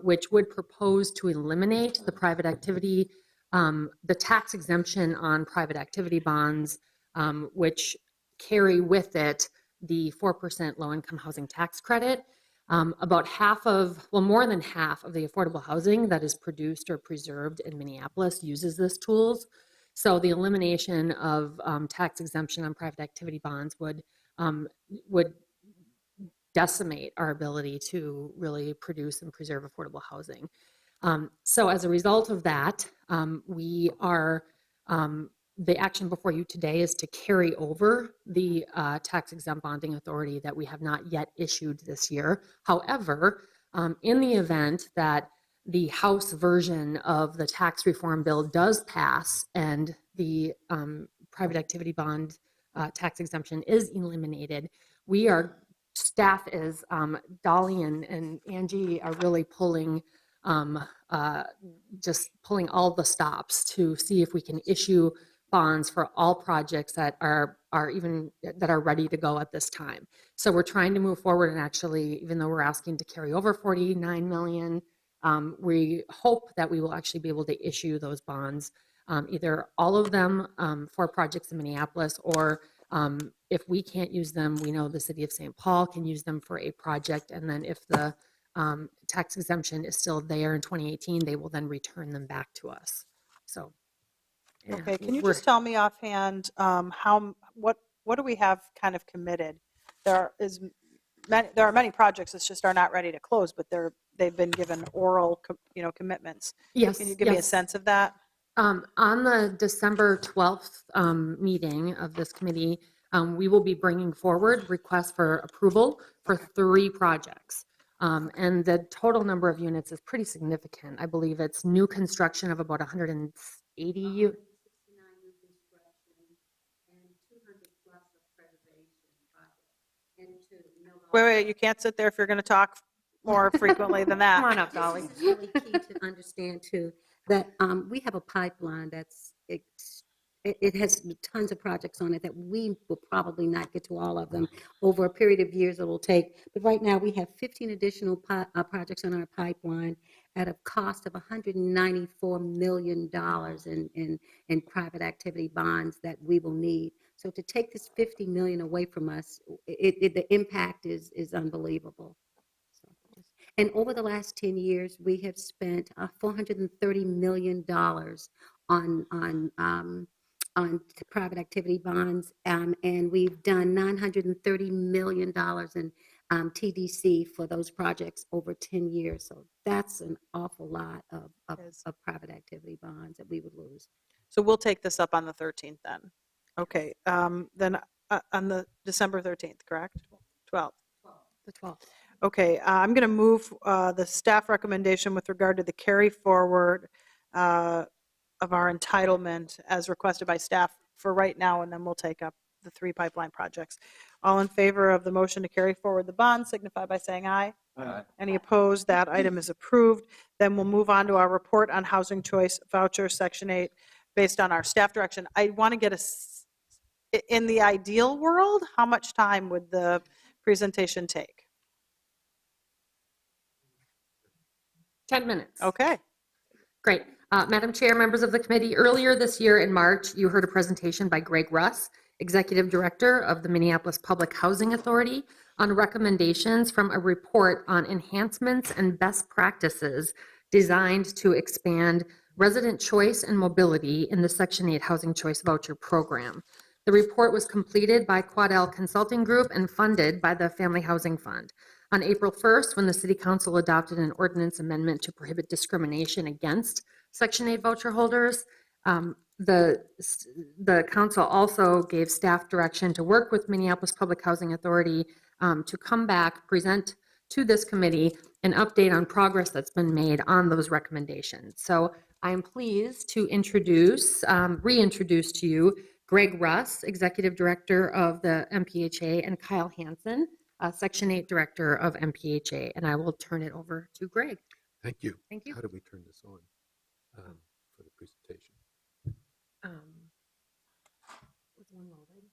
which would propose to eliminate the private activity, the tax exemption on private activity bonds, which carry with it the 4% low-income housing tax credit. About more than half of the affordable housing that is produced or preserved in Minneapolis uses this tools. So the elimination of tax exemption on private activity bonds would decimate our ability to really produce and preserve affordable housing. So as a result of that, the action before you today is to carry over the tax exempt bonding authority that we have not yet issued this year. However, in the event that the House version of the tax reform bill does pass and the private activity bond tax exemption is eliminated, staff is, Dolly and Angie are really pulling all the stops to see if we can issue bonds for all projects that are ready to go at this time. So we're trying to move forward, and actually, even though we're asking to carry over 49 million, we hope that we will actually be able to issue those bonds, either all of them for projects in Minneapolis, or if we can't use them, we know the city of St. Paul can use them for a project, and then if the tax exemption is still there in 2018, they will then return them back to us. So. Okay, can you just tell me offhand what do we have kind of committed? There are many projects that just are not ready to close, but they've been given oral commitments. Yes. Can you give me a sense of that? On the December 12th meeting of this committee, we will be bringing forward requests for approval for 3 projects. And the total number of units is pretty significant. I believe it's new construction of about 180 units. Wait, you can't sit there if you're going to talk more frequently than that. Come on up, Dolly. It's really key to understand too that we have a pipeline it has tons of projects on it that we will probably not get to all of them over a period of years it will take. But right now we have 15 additional projects on our pipeline at a cost of $194 million in private activity bonds that we will need. So to take this $50 million away from us, the impact is unbelievable. And over the last 10 years, we have spent $430 million on private activity bonds, and we've done $930 million in TDC for those projects over 10 years. So that's an awful lot of private activity bonds that we would lose. So we'll take this up on the 13th then. Okay, then on the December 13th, correct? 12th. The 12th. Okay, I'm going to move the staff recommendation with regard to the carry forward of our entitlement as requested by staff for right now, and then we'll take up the 3 pipeline projects. All in favor of the motion to carry forward the bond signify by saying aye. Aye. Any opposed? That item is approved. Then we'll move on to our report on housing choice voucher, Section 8, based on our staff direction. I want to get in the ideal world, how much time would the presentation take? 10 minutes. Okay. Great. Madam Chair, members of the committee, earlier this year in March, you heard a presentation by Greg Russ, Executive Director of the Minneapolis Public Housing Authority, on recommendations from a report on enhancements and best practices designed to expand resident choice and mobility in the Section 8 Housing Choice Voucher Program. The report was completed by Quadell Consulting Group and funded by the Family Housing Fund. On April 1st, when the City Council adopted an ordinance amendment to prohibit discrimination against Section 8 voucher holders, the council also gave staff direction to work with Minneapolis Public Housing Authority to come back, present to this committee an update on progress that's been made on those recommendations. So I am pleased to reintroduce to you Greg Russ, Executive Director of the MPHA, and Kyle Hansen, Section 8 Director of MPHA, and I will turn it over to Greg. Thank you. Thank you. How do we turn this on for the presentation? Was one loaded?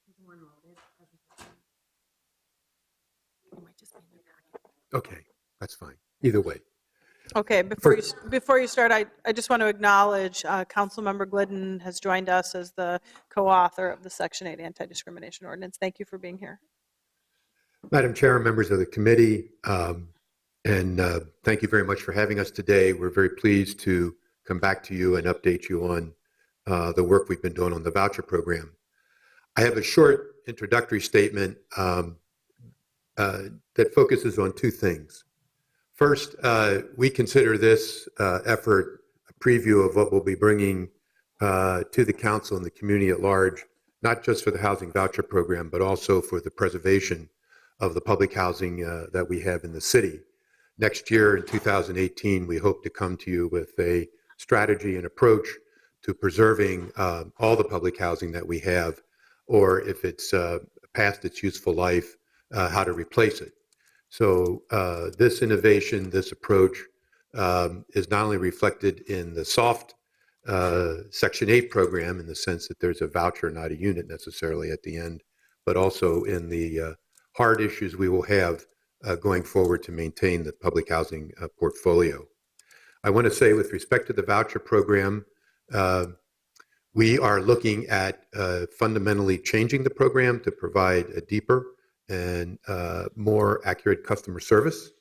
Was one loaded? It might just be in your packet. Okay, that's fine. Either way. Okay, before you start, I just want to acknowledge Councilmember Glidden has joined us as the co-author of the Section 8 Anti-Discrimination Ordinance. Thank you for being here. Madam Chair, members of the committee, and thank you very much for having us today. We're very pleased to come back to you and update you on the work we've been doing on the voucher program. I have a short introductory statement that focuses on two things. First, we consider this effort a preview of what we'll be bringing to the council and the community at large, not just for the housing voucher program, but also for the preservation of the public housing that we have in the city. Next year, in 2018, we hope to come to you with a strategy and approach to preserving all the public housing that we have, or if it's past its useful life, how to replace it. So this innovation, this approach is not only reflected in the soft Section 8 program in the sense that there's a voucher, not a unit necessarily at the end, but also in the hard issues we will have going forward to maintain the public housing portfolio. I want to say with respect to the voucher program, we are looking at fundamentally changing the program to provide a deeper and more accurate customer service.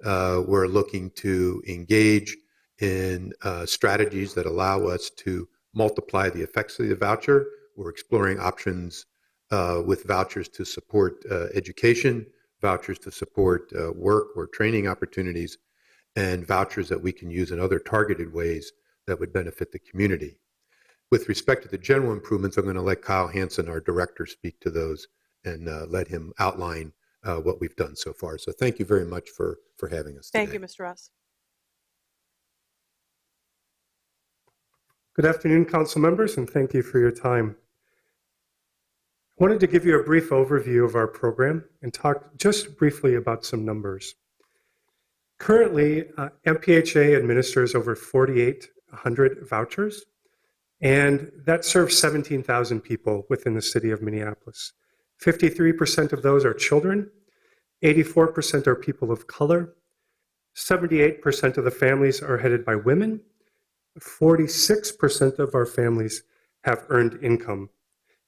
We're looking to engage in strategies that allow us to multiply the effects of the voucher. We're exploring options with vouchers to support education, vouchers to support work or training opportunities, and vouchers that we can use in other targeted ways that would benefit the community. With respect to the general improvements, I'm going to let Kyle Hansen, our director, speak to those and let him outline what we've done so far. So thank you very much for having us today. Thank you, Mr. Ross. Good afternoon, council members, and thank you for your time. I wanted to give you a brief overview of our program and talk just briefly about some numbers. Currently, MPHA administers over 4,800 vouchers, and that serves 17,000 people within the city of Minneapolis. 53% of those are children, 84% are people of color, 78% of the families are headed by women, 46% of our families have earned income,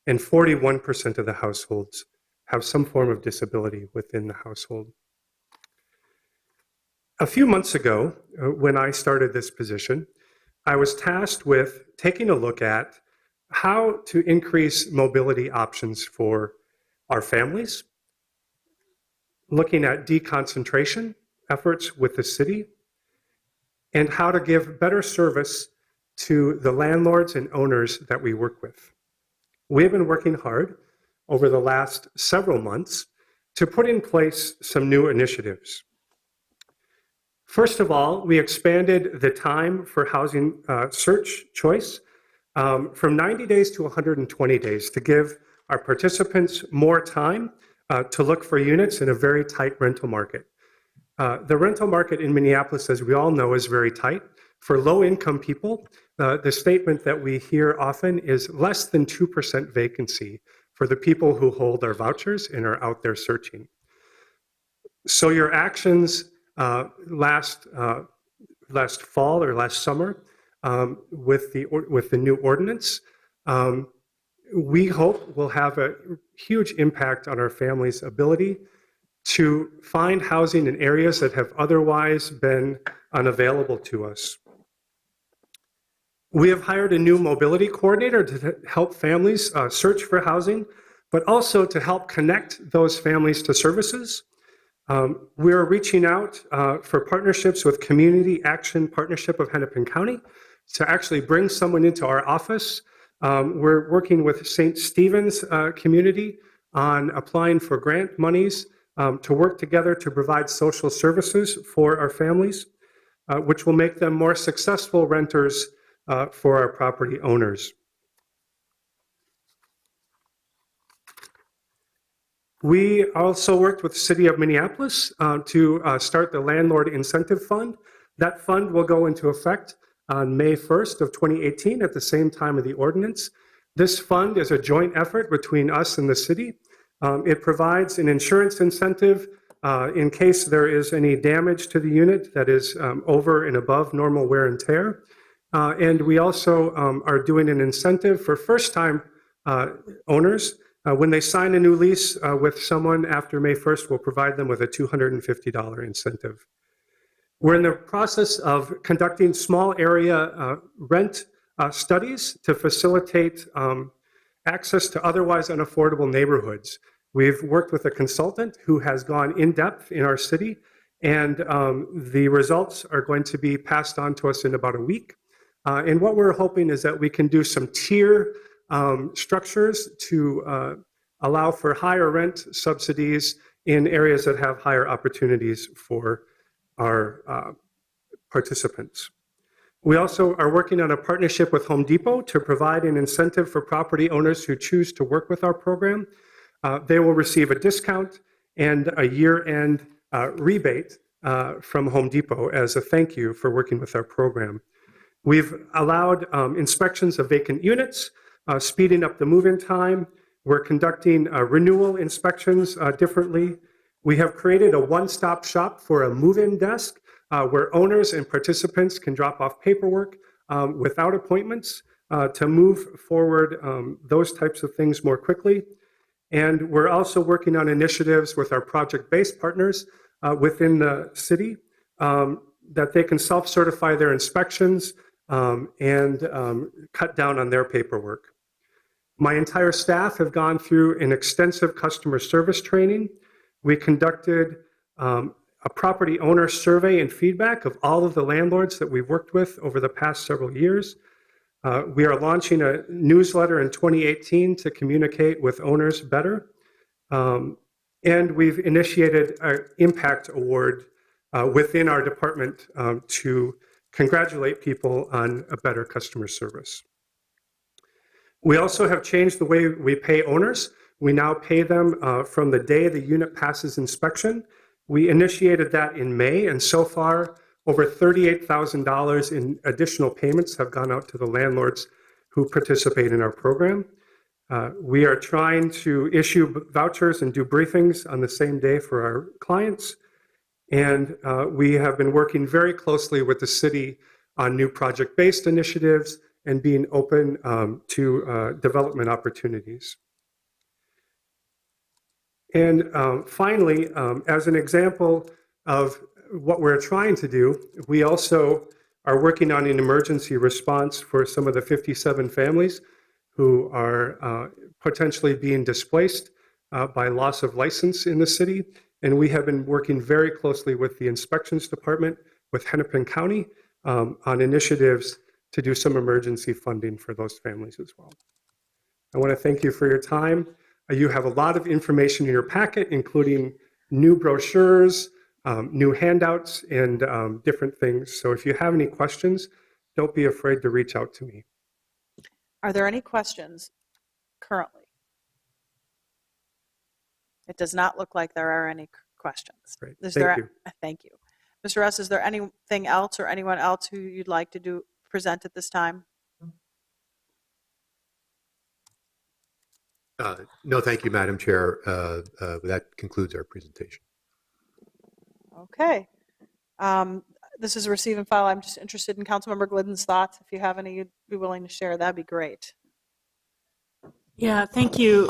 and 41% of the households have some form of disability within the household. A few months ago, when I started this position, I was tasked with taking a look at how to increase mobility options for our families, looking at deconcentration efforts with the city, and how to give better service to the landlords and owners that we work with. We have been working hard over the last several months to put in place some new initiatives. First of all, we expanded the time for housing search choice from 90 days to 120 days to give our participants more time to look for units in a very tight rental market. The rental market in Minneapolis, as we all know, is very tight. For low-income people, the statement that we hear often is less than 2% vacancy for the people who hold our vouchers and are out there searching. So your actions last fall or last summer with the new ordinance, we hope will have a huge impact on our families' ability to find housing in areas that have otherwise been unavailable to us. We have hired a new mobility coordinator to help families search for housing, but also to help connect those families to services. We're reaching out for partnerships with Community Action Partnership of Hennepin County to actually bring someone into our office. We're working with St. Stephen's community on applying for grant monies to work together to provide social services for our families, which will make them more successful renters for our property owners. We also worked with the City of Minneapolis to start the Landlord Incentive Fund. That fund will go into effect on May 1st of 2018 at the same time of the ordinance. This fund is a joint effort between us and the city. It provides an insurance incentive in case there is any damage to the unit that is over and above normal wear and tear. And we also are doing an incentive for first-time owners. When they sign a new lease with someone after May 1st, we'll provide them with a $250 incentive. We're in the process of conducting small area rent studies to facilitate access to otherwise unaffordable neighborhoods. We've worked with a consultant who has gone in depth in our city, and the results are going to be passed on to us in about a week. And what we're hoping is that we can do some tier structures to allow for higher rent subsidies in areas that have higher opportunities for our participants. We also are working on a partnership with Home Depot to provide an incentive for property owners who choose to work with our program. They will receive a discount and a year-end rebate from Home Depot as a thank you for working with our program. We've allowed inspections of vacant units, speeding up the move-in time. We're conducting renewal inspections differently. We have created a one-stop shop for a move-in desk where owners and participants can drop off paperwork without appointments to move forward those types of things more quickly. And we're also working on initiatives with our project-based partners within the city that they can self-certify their inspections and cut down on their paperwork. My entire staff have gone through an extensive customer service training. We conducted a property owner survey and feedback of all of the landlords that we've worked with over the past several years. We are launching a newsletter in 2018 to communicate with owners better. And we've initiated an impact award within our department to congratulate people on a better customer service. We also have changed the way we pay owners. We now pay them from the day the unit passes inspection. We initiated that in May, and so far, over $38,000 in additional payments have gone out to the landlords who participate in our program. We are trying to issue vouchers and do briefings on the same day for our clients. And we have been working very closely with the city on new project-based initiatives and being open to development opportunities. And finally, as an example of what we're trying to do, we also are working on an emergency response for some of the 57 families who are potentially being displaced by loss of license in the city. And we have been working very closely with the inspections department, with Hennepin County, on initiatives to do some emergency funding for those families as well. I want to thank you for your time. You have a lot of information in your packet, including new brochures, new handouts, and different things. So if you have any questions, don't be afraid to reach out to me. Are there any questions currently? It does not look like there are any questions. Great. Thank you. Thank you. Mr. Russ, is there anything else or anyone else who you'd like to present at this time? No, thank you, Madam Chair. That concludes our presentation. Okay. This is a receive and file. I'm just interested in Councilmember Glidden's thoughts. If you have any you'd be willing to share, that'd be great. Yeah, thank you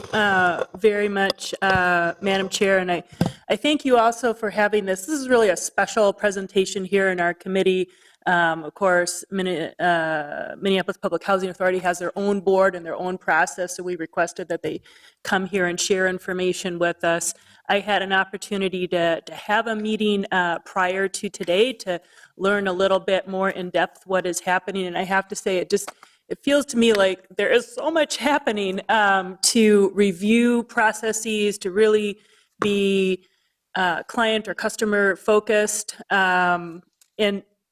very much, Madam Chair. And I thank you also for having this. This is really a special presentation here in our committee. Of course, Minneapolis Public Housing Authority has their own board and their own process, so we requested that they come here and share information with us. I had an opportunity to have a meeting prior to today to learn a little bit more in depth what is happening, and I have to say it feels to me like there is so much happening to review processes, to really be client or customer focused.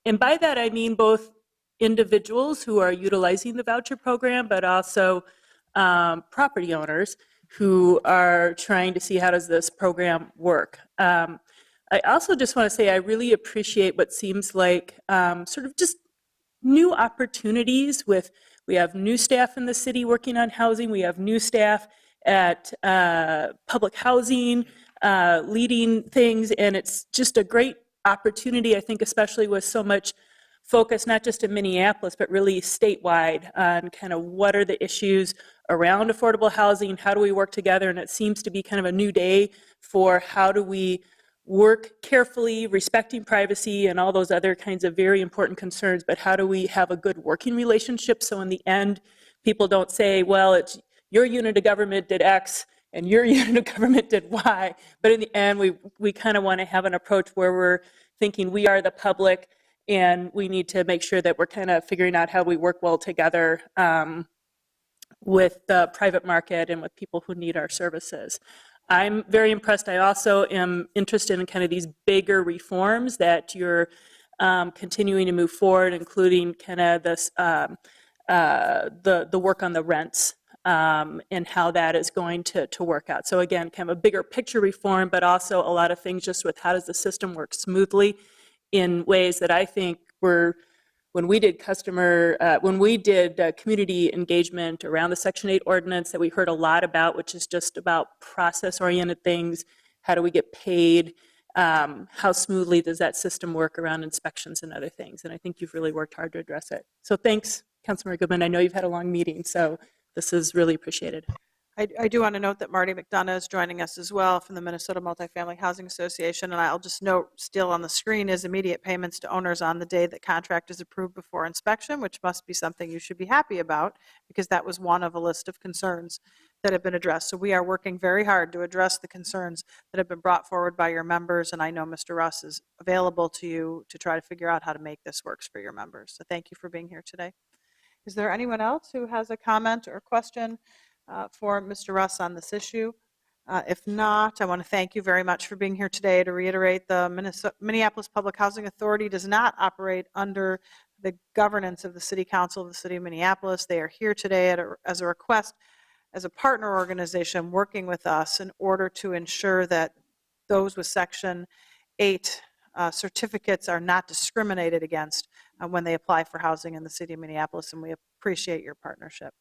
And by that, I mean both individuals who are utilizing the voucher program, but also property owners who are trying to see how does this program work. I also just want to say I really appreciate what seems like sort of just new opportunities we have new staff in the city working on housing. We have new staff at public housing leading things, and it's just a great opportunity, I think, especially with so much focus, not just in Minneapolis, but really statewide on kind of what are the issues around affordable housing, how do we work together, and it seems to be kind of a new day for how do we work carefully, respecting privacy and all those other kinds of very important concerns, but how do we have a good working relationship so in the end, people don't say, well, it's your unit of government did X and your unit of government did Y, but in the end, we kind of want to have an approach where we're thinking we are the public and we need to make sure that we're kind of figuring out how we work well together with the private market and with people who need our services. I'm very impressed. I also am interested in kind of these bigger reforms that you're continuing to move forward, including kind of this the work on the rents and how that is going to work out. So again, kind of a bigger picture reform, but also a lot of things just with how does the system work smoothly in ways that I think were when we did community engagement around the Section 8 ordinance that we heard a lot about, which is just about process-oriented things. How do we get paid? How smoothly does that system work around inspections and other things? And I think you've really worked hard to address it. So thanks, Councilmember Goodman. I know you've had a long meeting, so this is really appreciated. I do want to note that Marty McDonough is joining us as well from the Minnesota Multifamily Housing Association, and I'll just note still on the screen is immediate payments to owners on the day that contract is approved before inspection, which must be something you should be happy about because that was one of a list of concerns that have been addressed. So we are working very hard to address the concerns that have been brought forward by your members, and I know Mr. Russ is available to you to try to figure out how to make this work for your members. So thank you for being here today. Is there anyone else who has a comment or question for Mr. Russ on this issue? If not, I want to thank you very much for being here today. To reiterate, the Minneapolis Public Housing Authority does not operate under the governance of the City Council of the City of Minneapolis. They are here today as a request, as a partner organization working with us in order to ensure that those with Section 8 certificates are not discriminated against when they apply for housing in the City of Minneapolis, and we appreciate your partnership.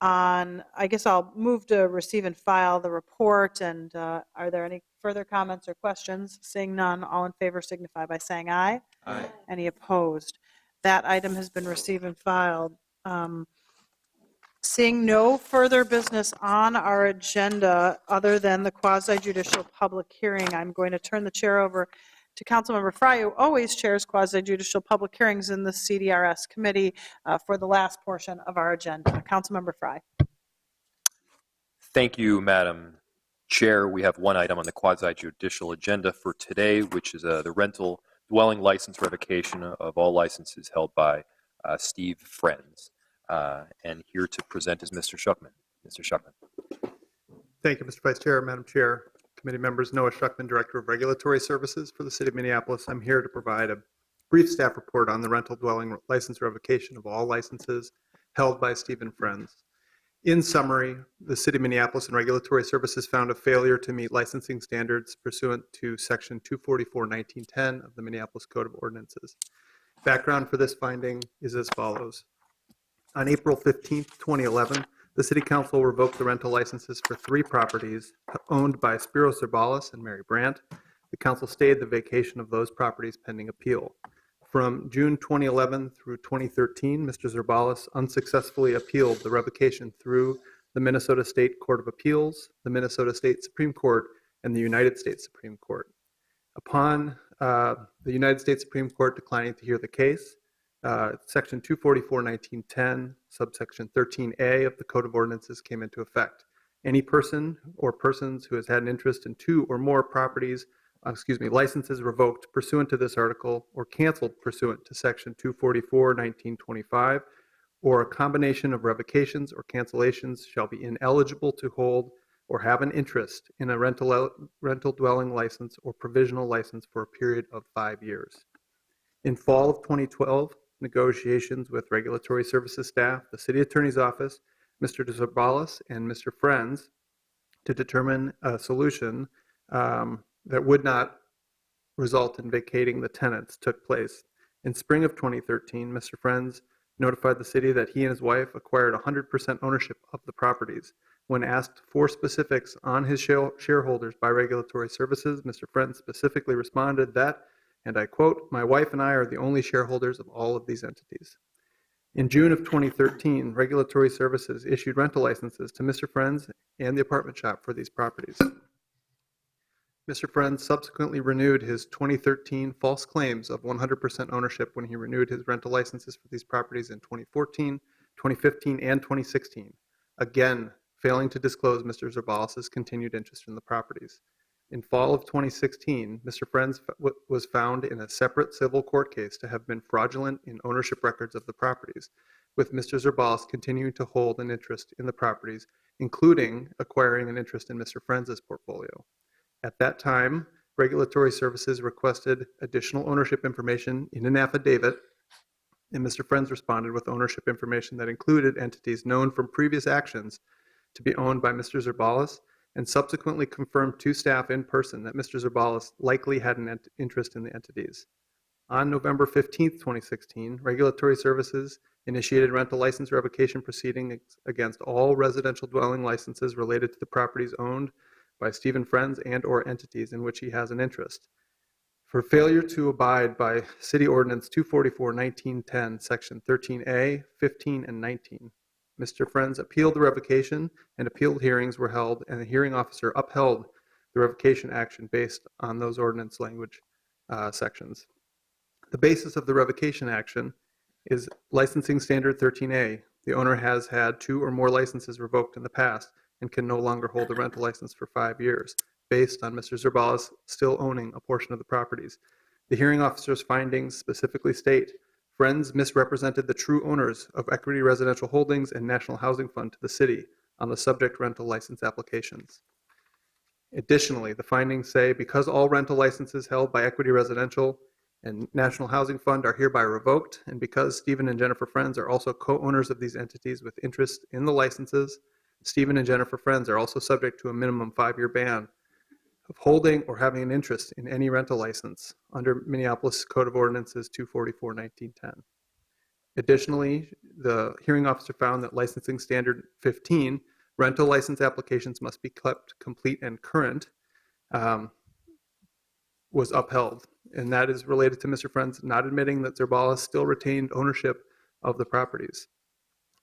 I guess I'll move to receive and file the report, and are there any further comments or questions? Seeing none, all in favor signify by saying aye. Aye. Any opposed? That item has been received and filed. Seeing no further business on our agenda other than the quasi-judicial public hearing, I'm going to turn the chair over to Councilmember Fry, who always chairs quasi-judicial public hearings in the CDRS committee for the last portion of our agenda. Councilmember Fry. Thank you, Madam Chair. We have one item on the quasi-judicial agenda for today, which is the rental dwelling license revocation of all licenses held by Steve Friends. And here to present is Mr. Schuckman. Mr. Schuckman. Thank you, Mr. Vice Chair, Madam Chair, committee members. Noah Schuckman, Director of Regulatory Services for the City of Minneapolis. I'm here to provide a brief staff report on the rental dwelling license revocation of all licenses held by Steve and Friends. In summary, the City of Minneapolis and Regulatory Services found a failure to meet licensing standards pursuant to Section 244-1910 of the Minneapolis Code of Ordinances. Background for this finding is as follows. On April 15, 2011, the City Council revoked the rental licenses for 3 properties owned by Spiro Zerbalis and Mary Brandt. The Council stayed the vacation of those properties pending appeal. From June 2011 through 2013, Mr. Zerbalis unsuccessfully appealed the revocation through the Minnesota State Court of Appeals, the Minnesota State Supreme Court, and the United States Supreme Court. Upon the United States Supreme Court declining to hear the case, Section 244-1910, subsection 13A of the Code of Ordinances came into effect. Any person or persons who has had an interest in 2 or more properties, licenses revoked pursuant to this article or canceled pursuant to Section 244-1925, or a combination of revocations or cancellations shall be ineligible to hold or have an interest in a rental dwelling license or provisional license for a period of 5 years. In fall of 2012, negotiations with Regulatory Services staff, the City Attorney's Office, Mr. Zabalas and Mr. Friends to determine a solution that would not result in vacating the tenants took place. In spring of 2013, Mr. Friends notified the city that he and his wife acquired 100% ownership of the properties. When asked for specifics on his shareholders by Regulatory Services, Mr. Friends specifically responded that, and I quote, "My wife and I are the only shareholders of all of these entities." In June of 2013, Regulatory Services issued rental licenses to Mr. Friends and the apartment shop for these properties. Mr. Friends subsequently renewed his 2013 false claims of 100% ownership when he renewed his rental licenses for these properties in 2014, 2015, and 2016, again failing to disclose Mr. Zabalas' continued interest in the properties. In fall of 2016, Mr. Friends was found in a separate civil court case to have been fraudulent in ownership records of the properties, with Mr. Zabalas continuing to hold an interest in the properties, including acquiring an interest in Mr. Friends' portfolio. At that time, Regulatory Services requested additional ownership information in an affidavit, and Mr. Friends responded with ownership information that included entities known from previous actions to be owned by Mr. Zabalas, and subsequently confirmed to staff in person that Mr. Zabalas likely had an interest in the entities. On November 15, 2016, Regulatory Services initiated rental license revocation proceedings against all residential dwelling licenses related to the properties owned by Stephen Friends and/or entities in which he has an interest, for failure to abide by City Ordinance 244-1910, Section 13A, 15, and 19. Mr. Friends appealed the revocation, and appeal hearings were held, and the hearing officer upheld the revocation action based on those ordinance language sections. The basis of the revocation action is Licensing Standard 13A. The owner has had 2 or more licenses revoked in the past and can no longer hold a rental license for 5 years, based on Mr. Zabalas still owning a portion of the properties. The hearing officer's findings specifically state, Friends misrepresented the true owners of Equity Residential Holdings and National Housing Fund to the city on the subject rental license applications. Additionally, the findings say because all rental licenses held by Equity Residential and National Housing Fund are hereby revoked, and because Stephen and Jennifer Friends are also co-owners of these entities with interest in the licenses, Stephen and Jennifer Friends are also subject to a minimum 5-year ban of holding or having an interest in any rental license under Minneapolis Code of Ordinances 244-1910. Additionally, the hearing officer found that Licensing Standard 15, rental license applications must be kept complete and current, was upheld. And that is related to Mr. Friends not admitting that Zabalas still retained ownership of the properties.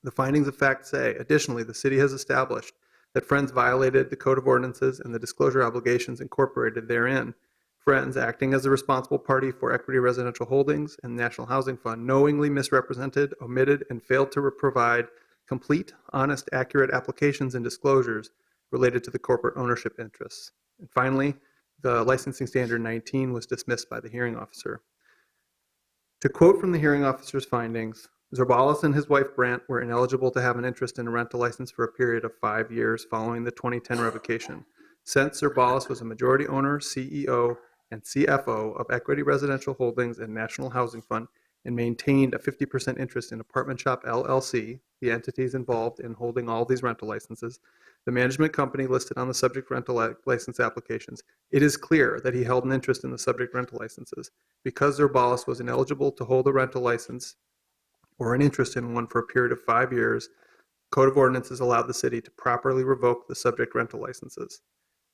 The findings of fact say, additionally, the city has established that Friends violated the Code of Ordinances and the disclosure obligations incorporated therein. Friends, acting as a responsible party for Equity Residential Holdings and National Housing Fund, knowingly misrepresented, omitted, and failed to provide complete, honest, accurate applications and disclosures related to the corporate ownership interests. And finally, the Licensing Standard 19 was dismissed by the hearing officer. To quote from the hearing officer's findings, Zabalas and his wife Brant were ineligible to have an interest in a rental license for a period of 5 years following the 2010 revocation. Since Zabalas was a majority owner, CEO, and CFO of Equity Residential Holdings and National Housing Fund and maintained a 50% interest in Apartment Shop LLC, the entities involved in holding all these rental licenses, the management company listed on the subject rental license applications, it is clear that he held an interest in the subject rental licenses. Because Zabalas was ineligible to hold a rental license or an interest in one for a period of 5 years, Code of Ordinances allowed the city to properly revoke the subject rental licenses.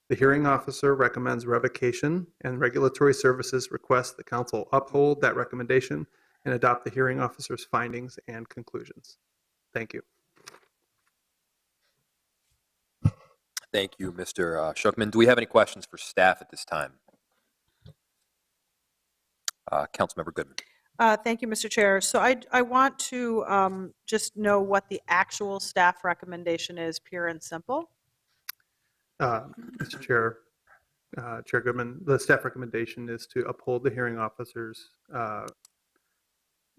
The hearing officer recommends revocation, and Regulatory Services requests the council uphold that recommendation and adopt the hearing officer's findings and conclusions. Thank you. Thank you, Mr. Schuckman. Do we have any questions for staff at this time? Councilmember Goodman. Thank you, Mr. Chair. So I want to just know what the actual staff recommendation is, pure and simple. Mr. Chair, Chair Goodman, the staff recommendation is to uphold the hearing officer's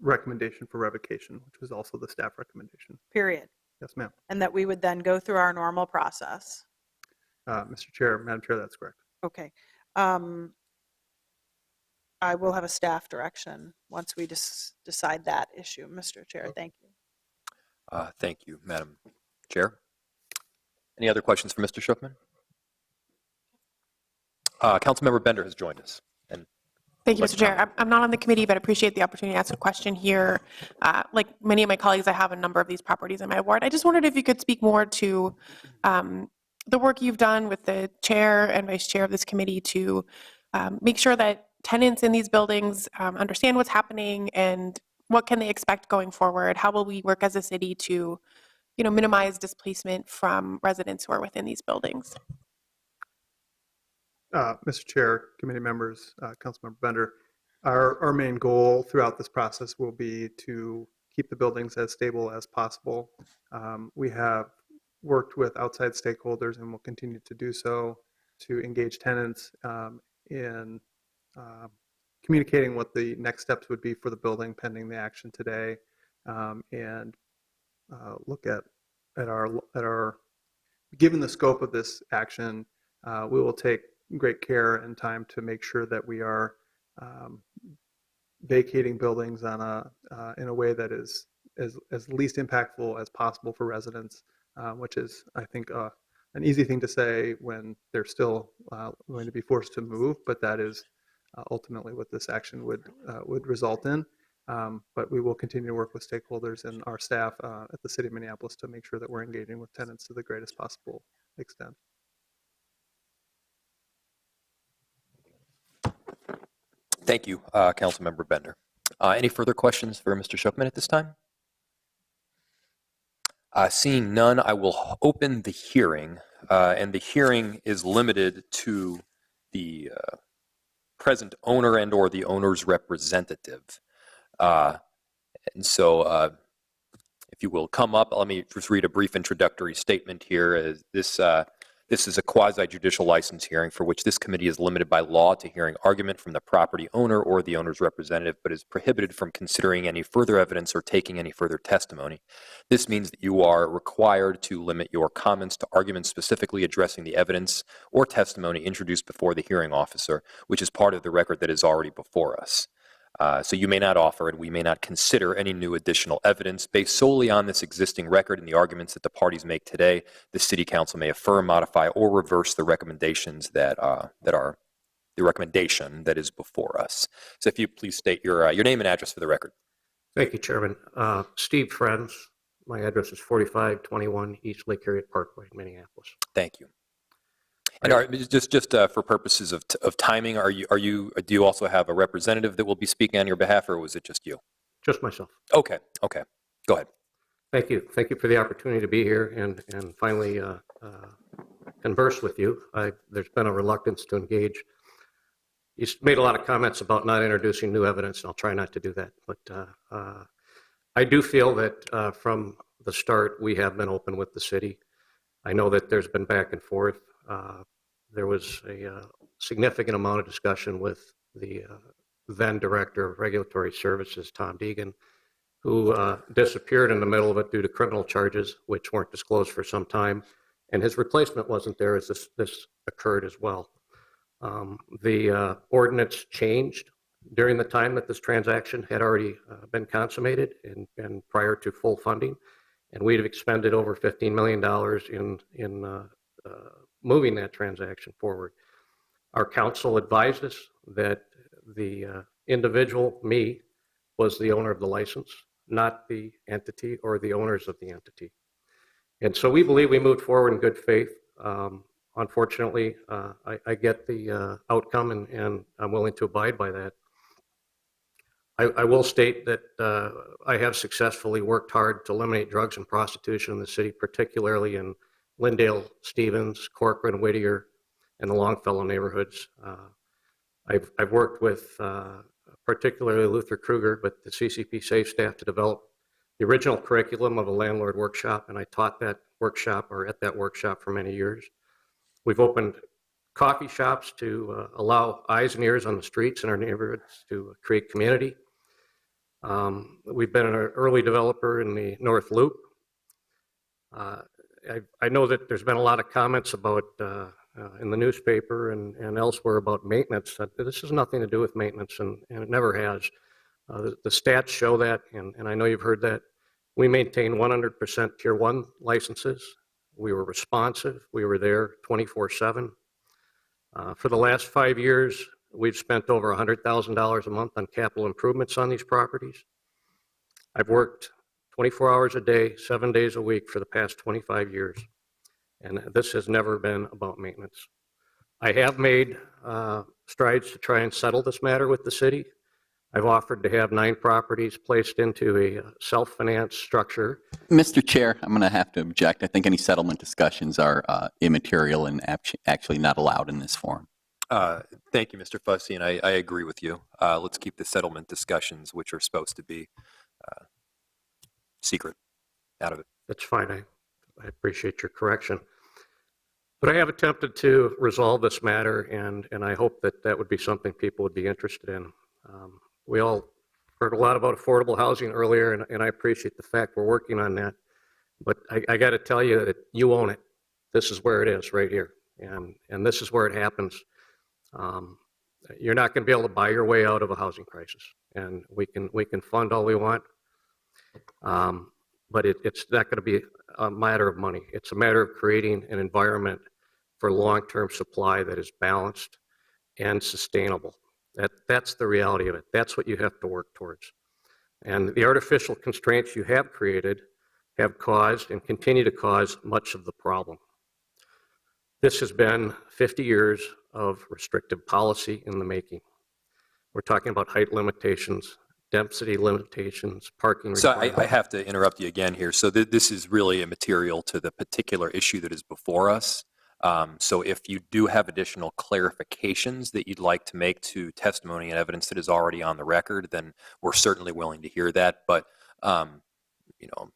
recommendation for revocation, which was also the staff recommendation. Period. Yes, ma'am. And that we would then go through our normal process. Mr. Chair, Madam Chair, that's correct. Okay. I will have a staff direction once we decide that issue, Mr. Chair. Thank you. Thank you, Madam Chair. Any other questions for Mr. Shookman? Councilmember Bender has joined us. And Thank you, Mr. Chair. I'm not on the committee, but appreciate the opportunity to ask a question here. Like many of my colleagues, I have a number of these properties in my ward. I just wondered if you could speak more to the work you've done with the chair and vice chair of this committee to make sure that tenants in these buildings understand what's happening and what can they expect going forward. How will we work as a city to, minimize displacement from residents who are within these buildings? Mr. Chair, committee members, Councilmember Bender, our main goal throughout this process will be to keep the buildings as stable as possible. We have worked with outside stakeholders and will continue to do so to engage tenants in communicating what the next steps would be for the building pending the action today, and look at our given the scope of this action, we will take great care and time to make sure that we are vacating buildings on in a way that is as least impactful as possible for residents, which is, I think, an easy thing to say when they're still going to be forced to move, but that is ultimately what this action would result in. But we will continue to work with stakeholders and our staff at the City of Minneapolis to make sure that we're engaging with tenants to the greatest possible extent. Thank you, Councilmember Bender. Any further questions for Mr. Shookman at this time? Seeing none, I will open the hearing, and the hearing is limited to the present owner and or the owner's representative. And so if you will come up, let me just read a brief introductory statement here. This is a quasi-judicial license hearing for which this committee is limited by law to hearing argument from the property owner or the owner's representative, but is prohibited from considering any further evidence or taking any further testimony. This means that you are required to limit your comments to arguments specifically addressing the evidence or testimony introduced before the hearing officer, which is part of the record that is already before us. So you may not offer and we may not consider any new additional evidence. Based solely on this existing record and the arguments that the parties make today, the City Council may affirm, modify, or reverse the recommendations that are the recommendation that is before us. So if you please state your name and address for the record. Thank you, Chairman. Steve Friends. My address is 4521 East Lake Harriet Parkway, Minneapolis. Thank you. And just for purposes of timing, do you also have a representative that will be speaking on your behalf, or was it just you? Just myself. Okay. Go ahead. Thank you. Thank you for the opportunity to be here and finally converse with you. There's been a reluctance to engage. You made a lot of comments about not introducing new evidence, and I'll try not to do that. But I do feel that from the start, we have been open with the city. I know that there's been back and forth. There was a significant amount of discussion with the then Director of Regulatory Services, Tom Deegan, who disappeared in the middle of it due to criminal charges, which weren't disclosed for some time. And his replacement wasn't there as this occurred as well. The ordinance changed during the time that this transaction had already been consummated and prior to full funding. And we'd have expended over $15 million in moving that transaction forward. Our council advised us that the individual, me, was the owner of the license, not the entity or the owners of the entity. And so we believe we moved forward in good faith. Unfortunately, I get the outcome and I'm willing to abide by that. I will state that I have successfully worked hard to eliminate drugs and prostitution in the city, particularly in Lindale, Stevens, Corcoran, Whittier, and the Longfellow neighborhoods. I've worked with particularly Luther Kruger, but the CCP SAFE staff to develop the original curriculum of a landlord workshop, and I taught that workshop or at that workshop for many years. We've opened coffee shops to allow eyes and ears on the streets in our neighborhoods to create community. We've been an early developer in the North Loop. I know that there's been a lot of comments about in the newspaper and elsewhere about maintenance. This has nothing to do with maintenance, and it never has. The stats show that, and I know you've heard that. We maintain 100% Tier 1 licenses. We were responsive. We were there 24/7. For the last 5 years, we've spent over $100,000 a month on capital improvements on these properties. I've worked 24 hours a day, 7 days a week for the past 25 years, and this has never been about maintenance. I have made strides to try and settle this matter with the city. I've offered to have 9 properties placed into a self-finance structure. Mr. Chair, I'm going to have to object. I think any settlement discussions are immaterial and actually not allowed in this forum. Thank you, Mr. Fussy, and I agree with you. Let's keep the settlement discussions, which are supposed to be secret, out of it. That's fine. I appreciate your correction. But I have attempted to resolve this matter, and I hope that that would be something people would be interested in. We all heard a lot about affordable housing earlier, and I appreciate the fact we're working on that. But I got to tell you that you own it. This is where it is, right here, and this is where it happens. You're not going to be able to buy your way out of a housing crisis, and we can fund all we want, but it's not going to be a matter of money. It's a matter of creating an environment for long-term supply that is balanced and sustainable. That's the reality of it. That's what you have to work towards. And the artificial constraints you have created have caused and continue to cause much of the problem. This has been 50 years of restrictive policy in the making. We're talking about height limitations, density limitations, parking So requirements. I have to interrupt you again here. So this is really immaterial to the particular issue that is before us. So if you do have additional clarifications that you'd like to make to testimony and evidence that is already on the record, then we're certainly willing to hear that. But, you know,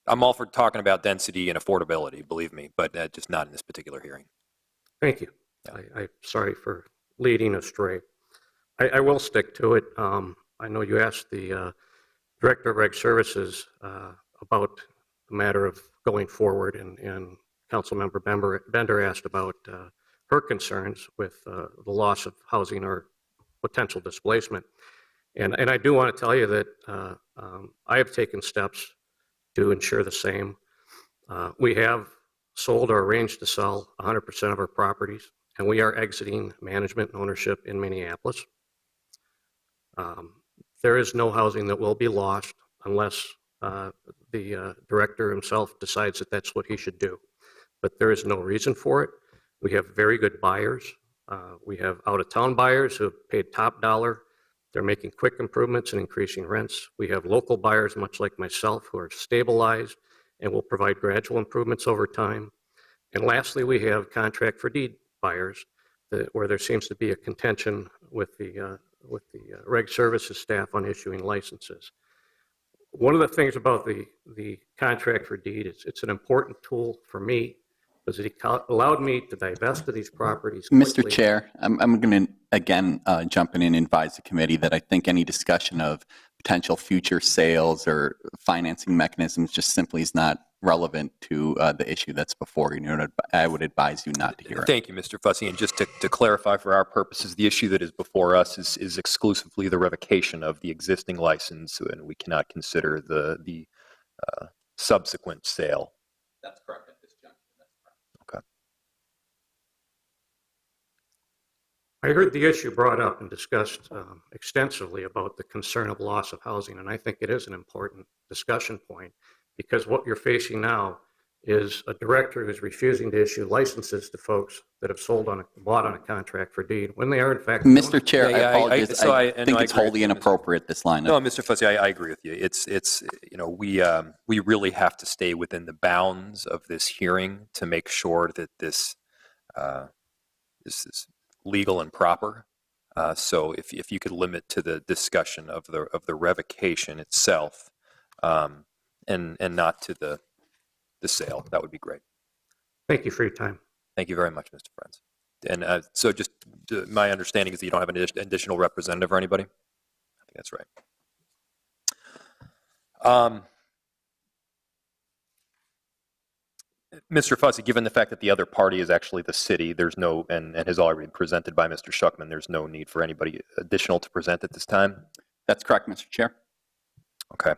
I'm all for talking about density and affordability, believe me, but just not in this particular hearing. Thank you. I'm sorry for leading astray. I will stick to it. I know you asked the Director of Reg Services about the matter of going forward, and Councilmember Bender asked about her concerns with the loss of housing or potential displacement. And I do want to tell you that I have taken steps to ensure the same. We have sold or arranged to sell 100% of our properties, and we are exiting management and ownership in Minneapolis. There is no housing that will be lost unless the director himself decides that that's what he should do. But there is no reason for it. We have very good buyers. We have out-of-town buyers who have paid top dollar. They're making quick improvements and increasing rents. We have local buyers, much like myself, who are stabilized and will provide gradual improvements over time. And lastly, we have contract for deed buyers where there seems to be a contention with the Reg Services staff on issuing licenses. One of the things about the contract for deed is it's an important tool for me because it allowed me to divest of these properties quickly. Mr. Chair, I'm going to again jump in and advise the committee that I think any discussion of potential future sales or financing mechanisms just simply is not relevant to the issue that's before you. I would advise you not to hear it. Thank you, Mr. Fussy. And just to clarify for our purposes, the issue that is before us is exclusively the revocation of the existing license, and we cannot consider the subsequent sale. That's correct at this juncture. Okay. I heard the issue brought up and discussed extensively about the concern of loss of housing, and I think it is an important discussion point because what you're facing now is a director who's refusing to issue licenses to folks that have bought on a contract for deed when they are in fact. Mr. Chair, I apologize. I think it's wholly inappropriate, this line. No, Mr. Fussy, I agree with you. It's you know, we really have to stay within the bounds of this hearing to make sure that this is legal and proper. So if you could limit to the discussion of the revocation itself, and not to the sale, that would be great. Thank you for your time. Thank you very much, Mr. Friends. And so just my understanding is that you don't have an additional representative or anybody? I think that's right. Mr. Fussy, given the fact that the other party is actually the city, there's no, and has already been presented by Mr. Schuckman, there's no need for anybody additional to present at this time? That's correct, Mr. Chair. Okay.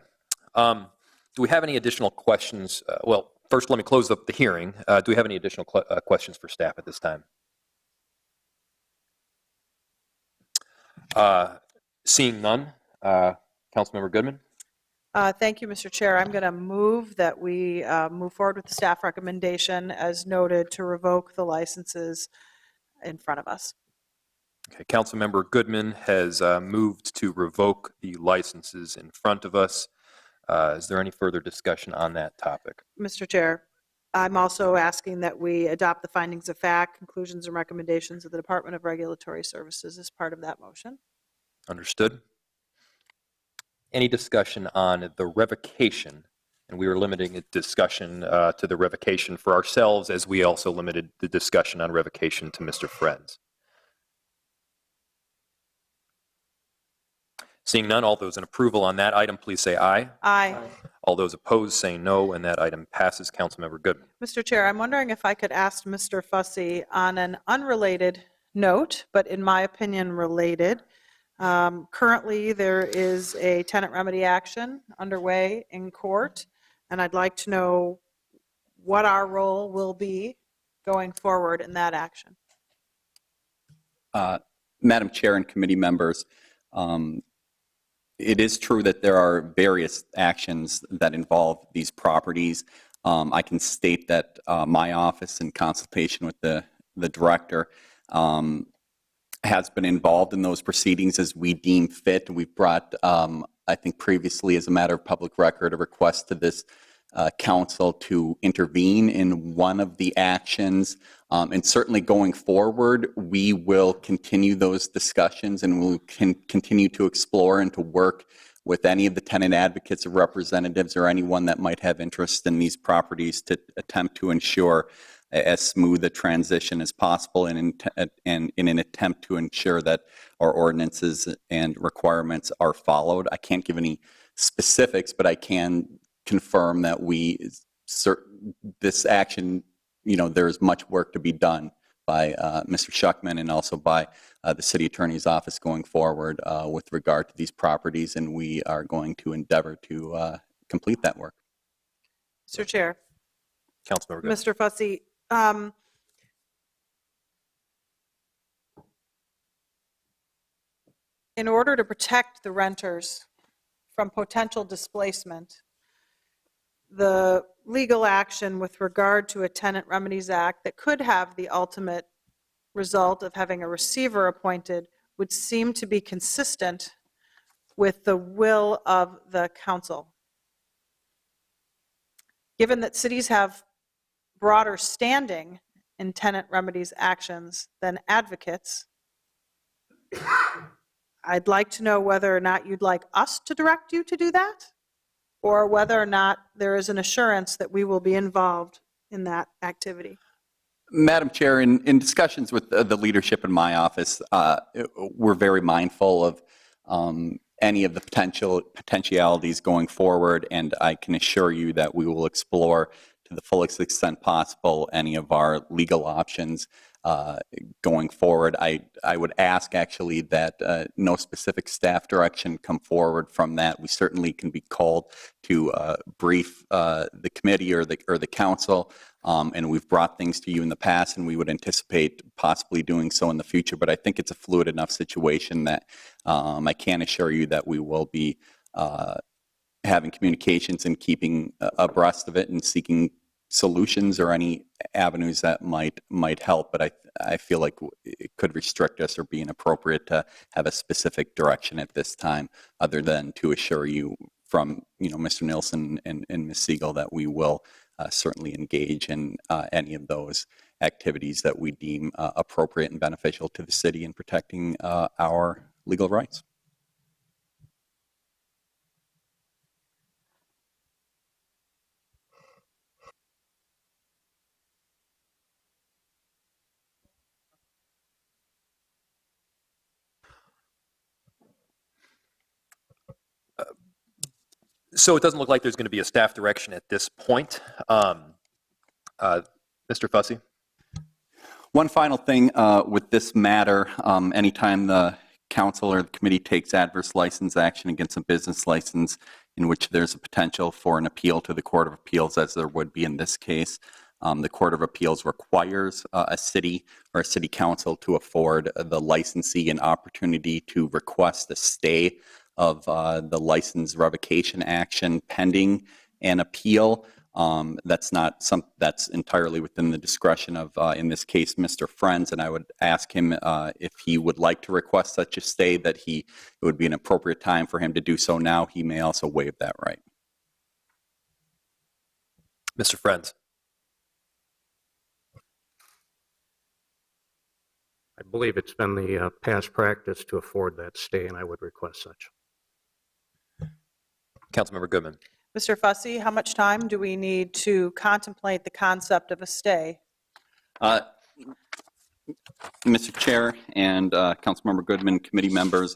Do we have any additional questions? Well, first, let me close up the hearing. Do we have any additional questions for staff at this time? Seeing none, Councilmember Goodman. Thank you, Mr. Chair. I'm going to move that we move forward with the staff recommendation as noted to revoke the licenses in front of us. Okay, Councilmember Goodman has moved to revoke the licenses in front of us. Is there any further discussion on that topic? Mr. Chair, I'm also asking that we adopt the findings of fact, conclusions, and recommendations of the Department of Regulatory Services as part of that motion. Understood. Any discussion on the revocation? And we were limiting the discussion to the revocation for ourselves, as we also limited the discussion on revocation to Mr. Friends. Seeing none, all those in approval on that item, please say aye. Aye. All those opposed say no, and that item passes. Councilmember Goodman. Mr. Chair, I'm wondering if I could ask Mr. Fussy on an unrelated note, but in my opinion related. Currently, there is a tenant remedy action underway in court, and I'd like to know what our role will be going forward in that action. Madam Chair and committee members, it is true that there are various actions that involve these properties. I can state that my office, in consultation with the director, has been involved in those proceedings as we deem fit. We've brought, I think previously as a matter of public record, a request to this council to intervene in one of the actions. And certainly going forward, we will continue those discussions and we'll continue to explore and to work with any of the tenant advocates or representatives or anyone that might have interest in these properties to attempt to ensure as smooth a transition as possible and in an attempt to ensure that our ordinances and requirements are followed. I can't give any specifics, but I can confirm that this action, there's much work to be done by Mr. Schuckman and also by the city attorney's office going forward with regard to these properties, and we are going to endeavor to complete that work. Mr. Chair. Councilmember Goodman. Mr. Fussy, in order to protect the renters from potential displacement, the legal action with regard to a Tenant Remedies Act that could have the ultimate result of having a receiver appointed would seem to be consistent with the will of the council. Given that cities have broader standing in tenant remedies actions than advocates, I'd like to know whether or not you'd like us to direct you to do that, or whether or not there is an assurance that we will be involved in that activity. Madam Chair, in discussions with the leadership in my office, we're very mindful of any of the potentialities going forward, and I can assure you that we will explore to the fullest extent possible any of our legal options going forward. I would ask actually that no specific staff direction come forward from that. We certainly can be called to brief the committee or the council, and we've brought things to you in the past, and we would anticipate possibly doing so in the future. But I think it's a fluid enough situation that I can assure you that we will be having communications and keeping abreast of it and seeking solutions or any avenues that might help. But I feel like it could restrict us or be inappropriate to have a specific direction at this time, other than to assure you from Mr. Nilsson and Ms. Siegel that we will certainly engage in any of those activities that we deem appropriate and beneficial to the city in protecting our legal rights. So it doesn't look like there's going to be a staff direction at this point. Mr. Fussy? One final thing with this matter, anytime the council or the committee takes adverse license action against a business license in which there's a potential for an appeal to the Court of Appeals, as there would be in this case. The Court of Appeals requires a city or a city council to afford the licensee an opportunity to request a stay of the license revocation action pending an appeal. That's entirely within the discretion of, in this case, Mr. Friends, and I would ask him if he would like to request such a stay, that it would be an appropriate time for him to do so now. He may also waive that right. Mr. Friends. I believe it's been the past practice to afford that stay, and I would request such. Councilmember Goodman. Mr. Fussy, how much time do we need to contemplate the concept of a stay? Mr. Chair and Councilmember Goodman, committee members,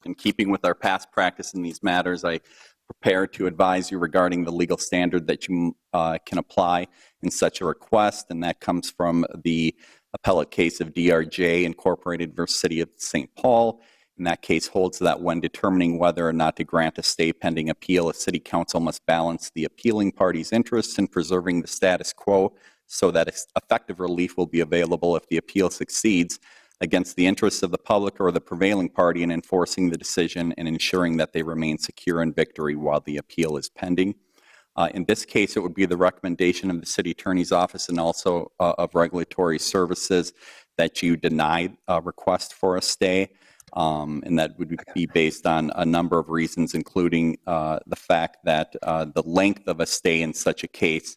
in keeping with our past practice in these matters, I prepare to advise you regarding the legal standard that you can apply in such a request, and that comes from the appellate case of DRJ Incorporated versus City of St. Paul. In that case holds that when determining whether or not to grant a stay pending appeal, a city council must balance the appealing party's interests in preserving the status quo so that effective relief will be available if the appeal succeeds, against the interests of the public or the prevailing party in enforcing the decision and ensuring that they remain secure in victory while the appeal is pending. In this case, it would be the recommendation of the City Attorney's Office and also of Regulatory Services that you deny a request for a stay. And that would be based on a number of reasons, including the fact that the length of a stay in such a case,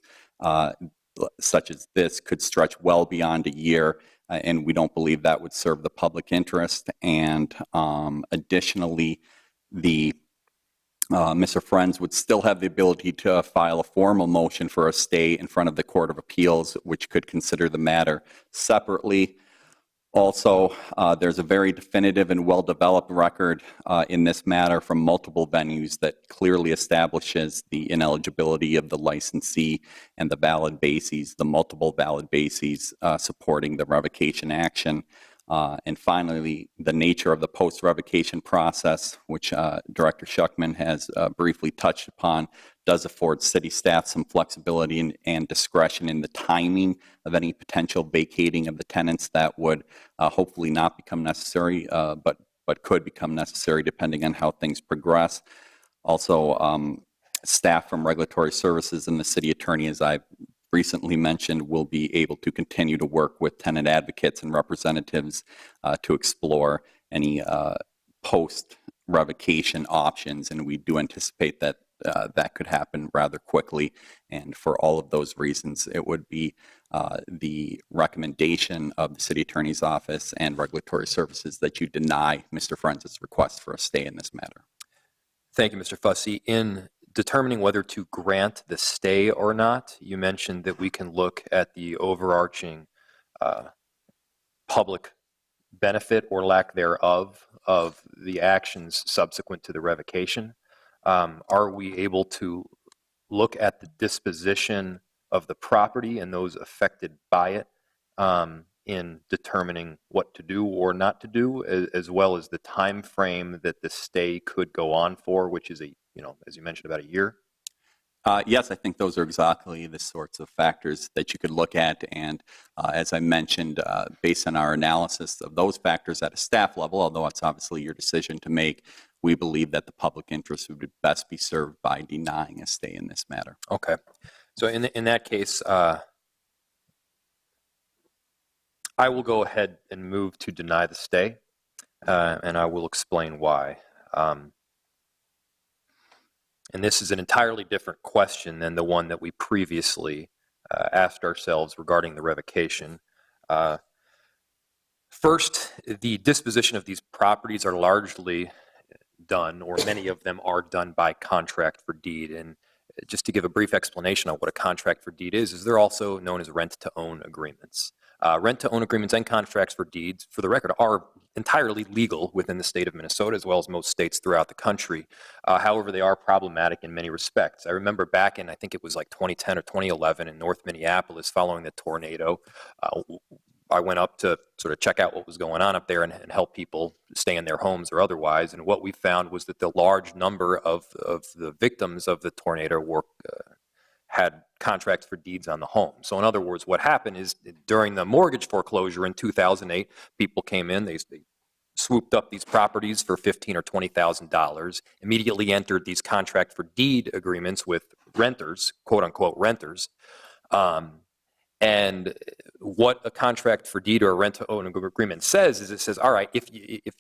such as this, could stretch well beyond a year, and we don't believe that would serve the public interest. And additionally, Mr. Friends would still have the ability to file a formal motion for a stay in front of the Court of Appeals, which could consider the matter separately. Also, there's a very definitive and well-developed record in this matter from multiple venues that clearly establishes the ineligibility of the licensee and the valid bases, the multiple valid bases supporting the revocation action. And finally, the nature of the post-revocation process, which Director Schuckman has briefly touched upon, does afford city staff some flexibility and discretion in the timing of any potential vacating of the tenants that would hopefully not become necessary, but could become necessary depending on how things progress. Also, staff from Regulatory Services and the City Attorney, as I've recently mentioned, will be able to continue to work with tenant advocates and representatives to explore any post-revocation options, and we do anticipate that that could happen rather quickly. And for all of those reasons, it would be the recommendation of the City Attorney's Office and Regulatory Services that you deny Mr. Friends' request for a stay in this matter. Thank you, Mr. Fussy. In determining whether to grant the stay or not, you mentioned that we can look at the overarching public benefit or lack thereof of the actions subsequent to the revocation. Are we able to look at the disposition of the property and those affected by it in determining what to do or not to do, as well as the time frame that the stay could go on for, which is as you mentioned, about a year? Yes, I think those are exactly the sorts of factors that you could look at. And as I mentioned, based on our analysis of those factors at a staff level, although it's obviously your decision to make, we believe that the public interest would best be served by denying a stay in this matter. Okay. So in that case, I will go ahead and move to deny the stay, and I will explain why. And this is an entirely different question than the one that we previously asked ourselves regarding the revocation. First, the disposition of these properties are largely done, or many of them are done by contract for deed. And just to give a brief explanation on what a contract for deed is they're also known as rent-to-own agreements. Rent-to-own agreements and contracts for deeds, for the record, are entirely legal within the state of Minnesota, as well as most states throughout the country. However, they are problematic in many respects. I remember back in, I think it was like 2010 or 2011 in North Minneapolis following the tornado, I went up to sort of check out what was going on up there and help people stay in their homes or otherwise. And what we found was that the large number of the victims of the tornado had contracts for deeds on the home. So in other words, what happened is during the mortgage foreclosure in 2008, people came in, they swooped up these properties for $15,000 or $20,000, immediately entered these contract for deed agreements with renters, quote unquote renters. And what a contract for deed or a rent-to-own agreement says is it says, all right, if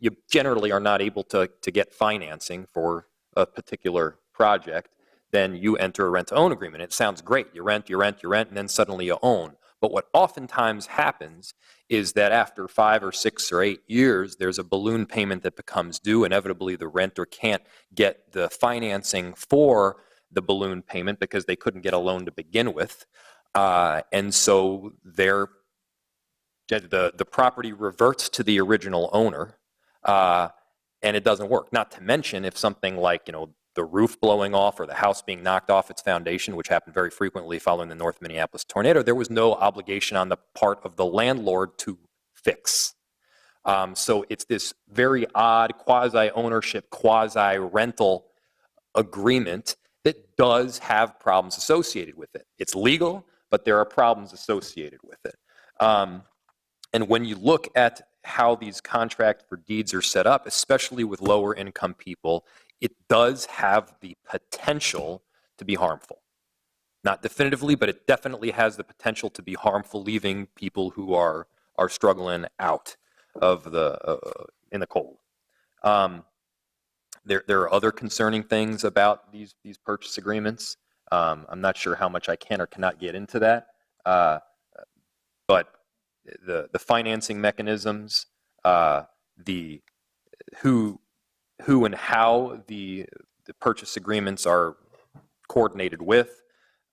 you generally are not able to get financing for a particular project, then you enter a rent-to-own agreement. It sounds great. You rent, and then suddenly you own. But what oftentimes happens is that after 5 or 6 or 8 years, there's a balloon payment that becomes due. Inevitably, the renter can't get the financing for the balloon payment because they couldn't get a loan to begin with. And so the property reverts to the original owner, and it doesn't work. Not to mention if something like, the roof blowing off or the house being knocked off its foundation, which happened very frequently following the North Minneapolis tornado, there was no obligation on the part of the landlord to fix. So it's this very odd quasi-ownership, quasi-rental agreement that does have problems associated with it. It's legal, but there are problems associated with it. And when you look at how these contract for deeds are set up, especially with lower income people, it does have the potential to be harmful. Not definitively, but it definitely has the potential to be harmful, leaving people who are struggling out of in the cold. There are other concerning things about these purchase agreements. I'm not sure how much I can or cannot get into that, but the financing mechanisms, who and how the purchase agreements are coordinated with,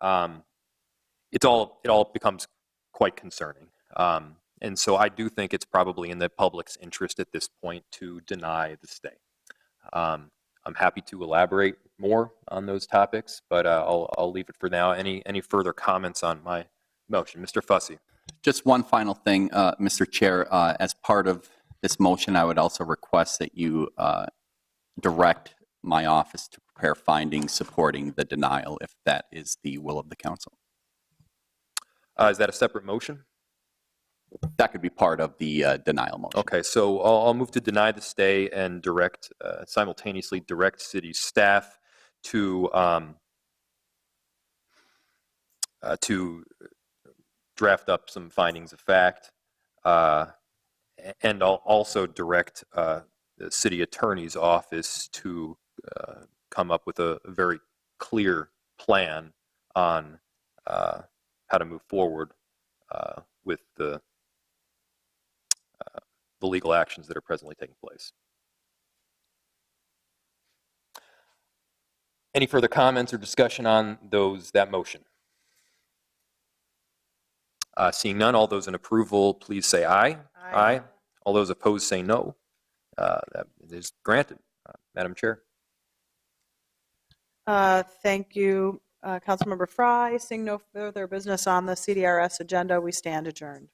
it all becomes quite concerning. And so I do think it's probably in the public's interest at this point to deny the stay. I'm happy to elaborate more on those topics, but I'll leave it for now. Any further comments on my motion? Mr. Fussy. Just one final thing, Mr. Chair. As part of this motion, I would also request that you direct my office to prepare findings supporting the denial, if that is the will of the council. Is that a separate motion? That could be part of the denial motion. Okay, so I'll move to deny the stay and simultaneously direct city staff to draft up some findings of fact, and I'll also direct the city attorney's office to come up with a very clear plan on how to move forward with the legal actions that are presently taking place. Any further comments or discussion on that motion? Seeing none, all those in approval, please say aye. Aye. All those opposed say no. That is granted. Madam Chair. Thank you, Councilmember Fry. Seeing no further business on the CDRS agenda, we stand adjourned.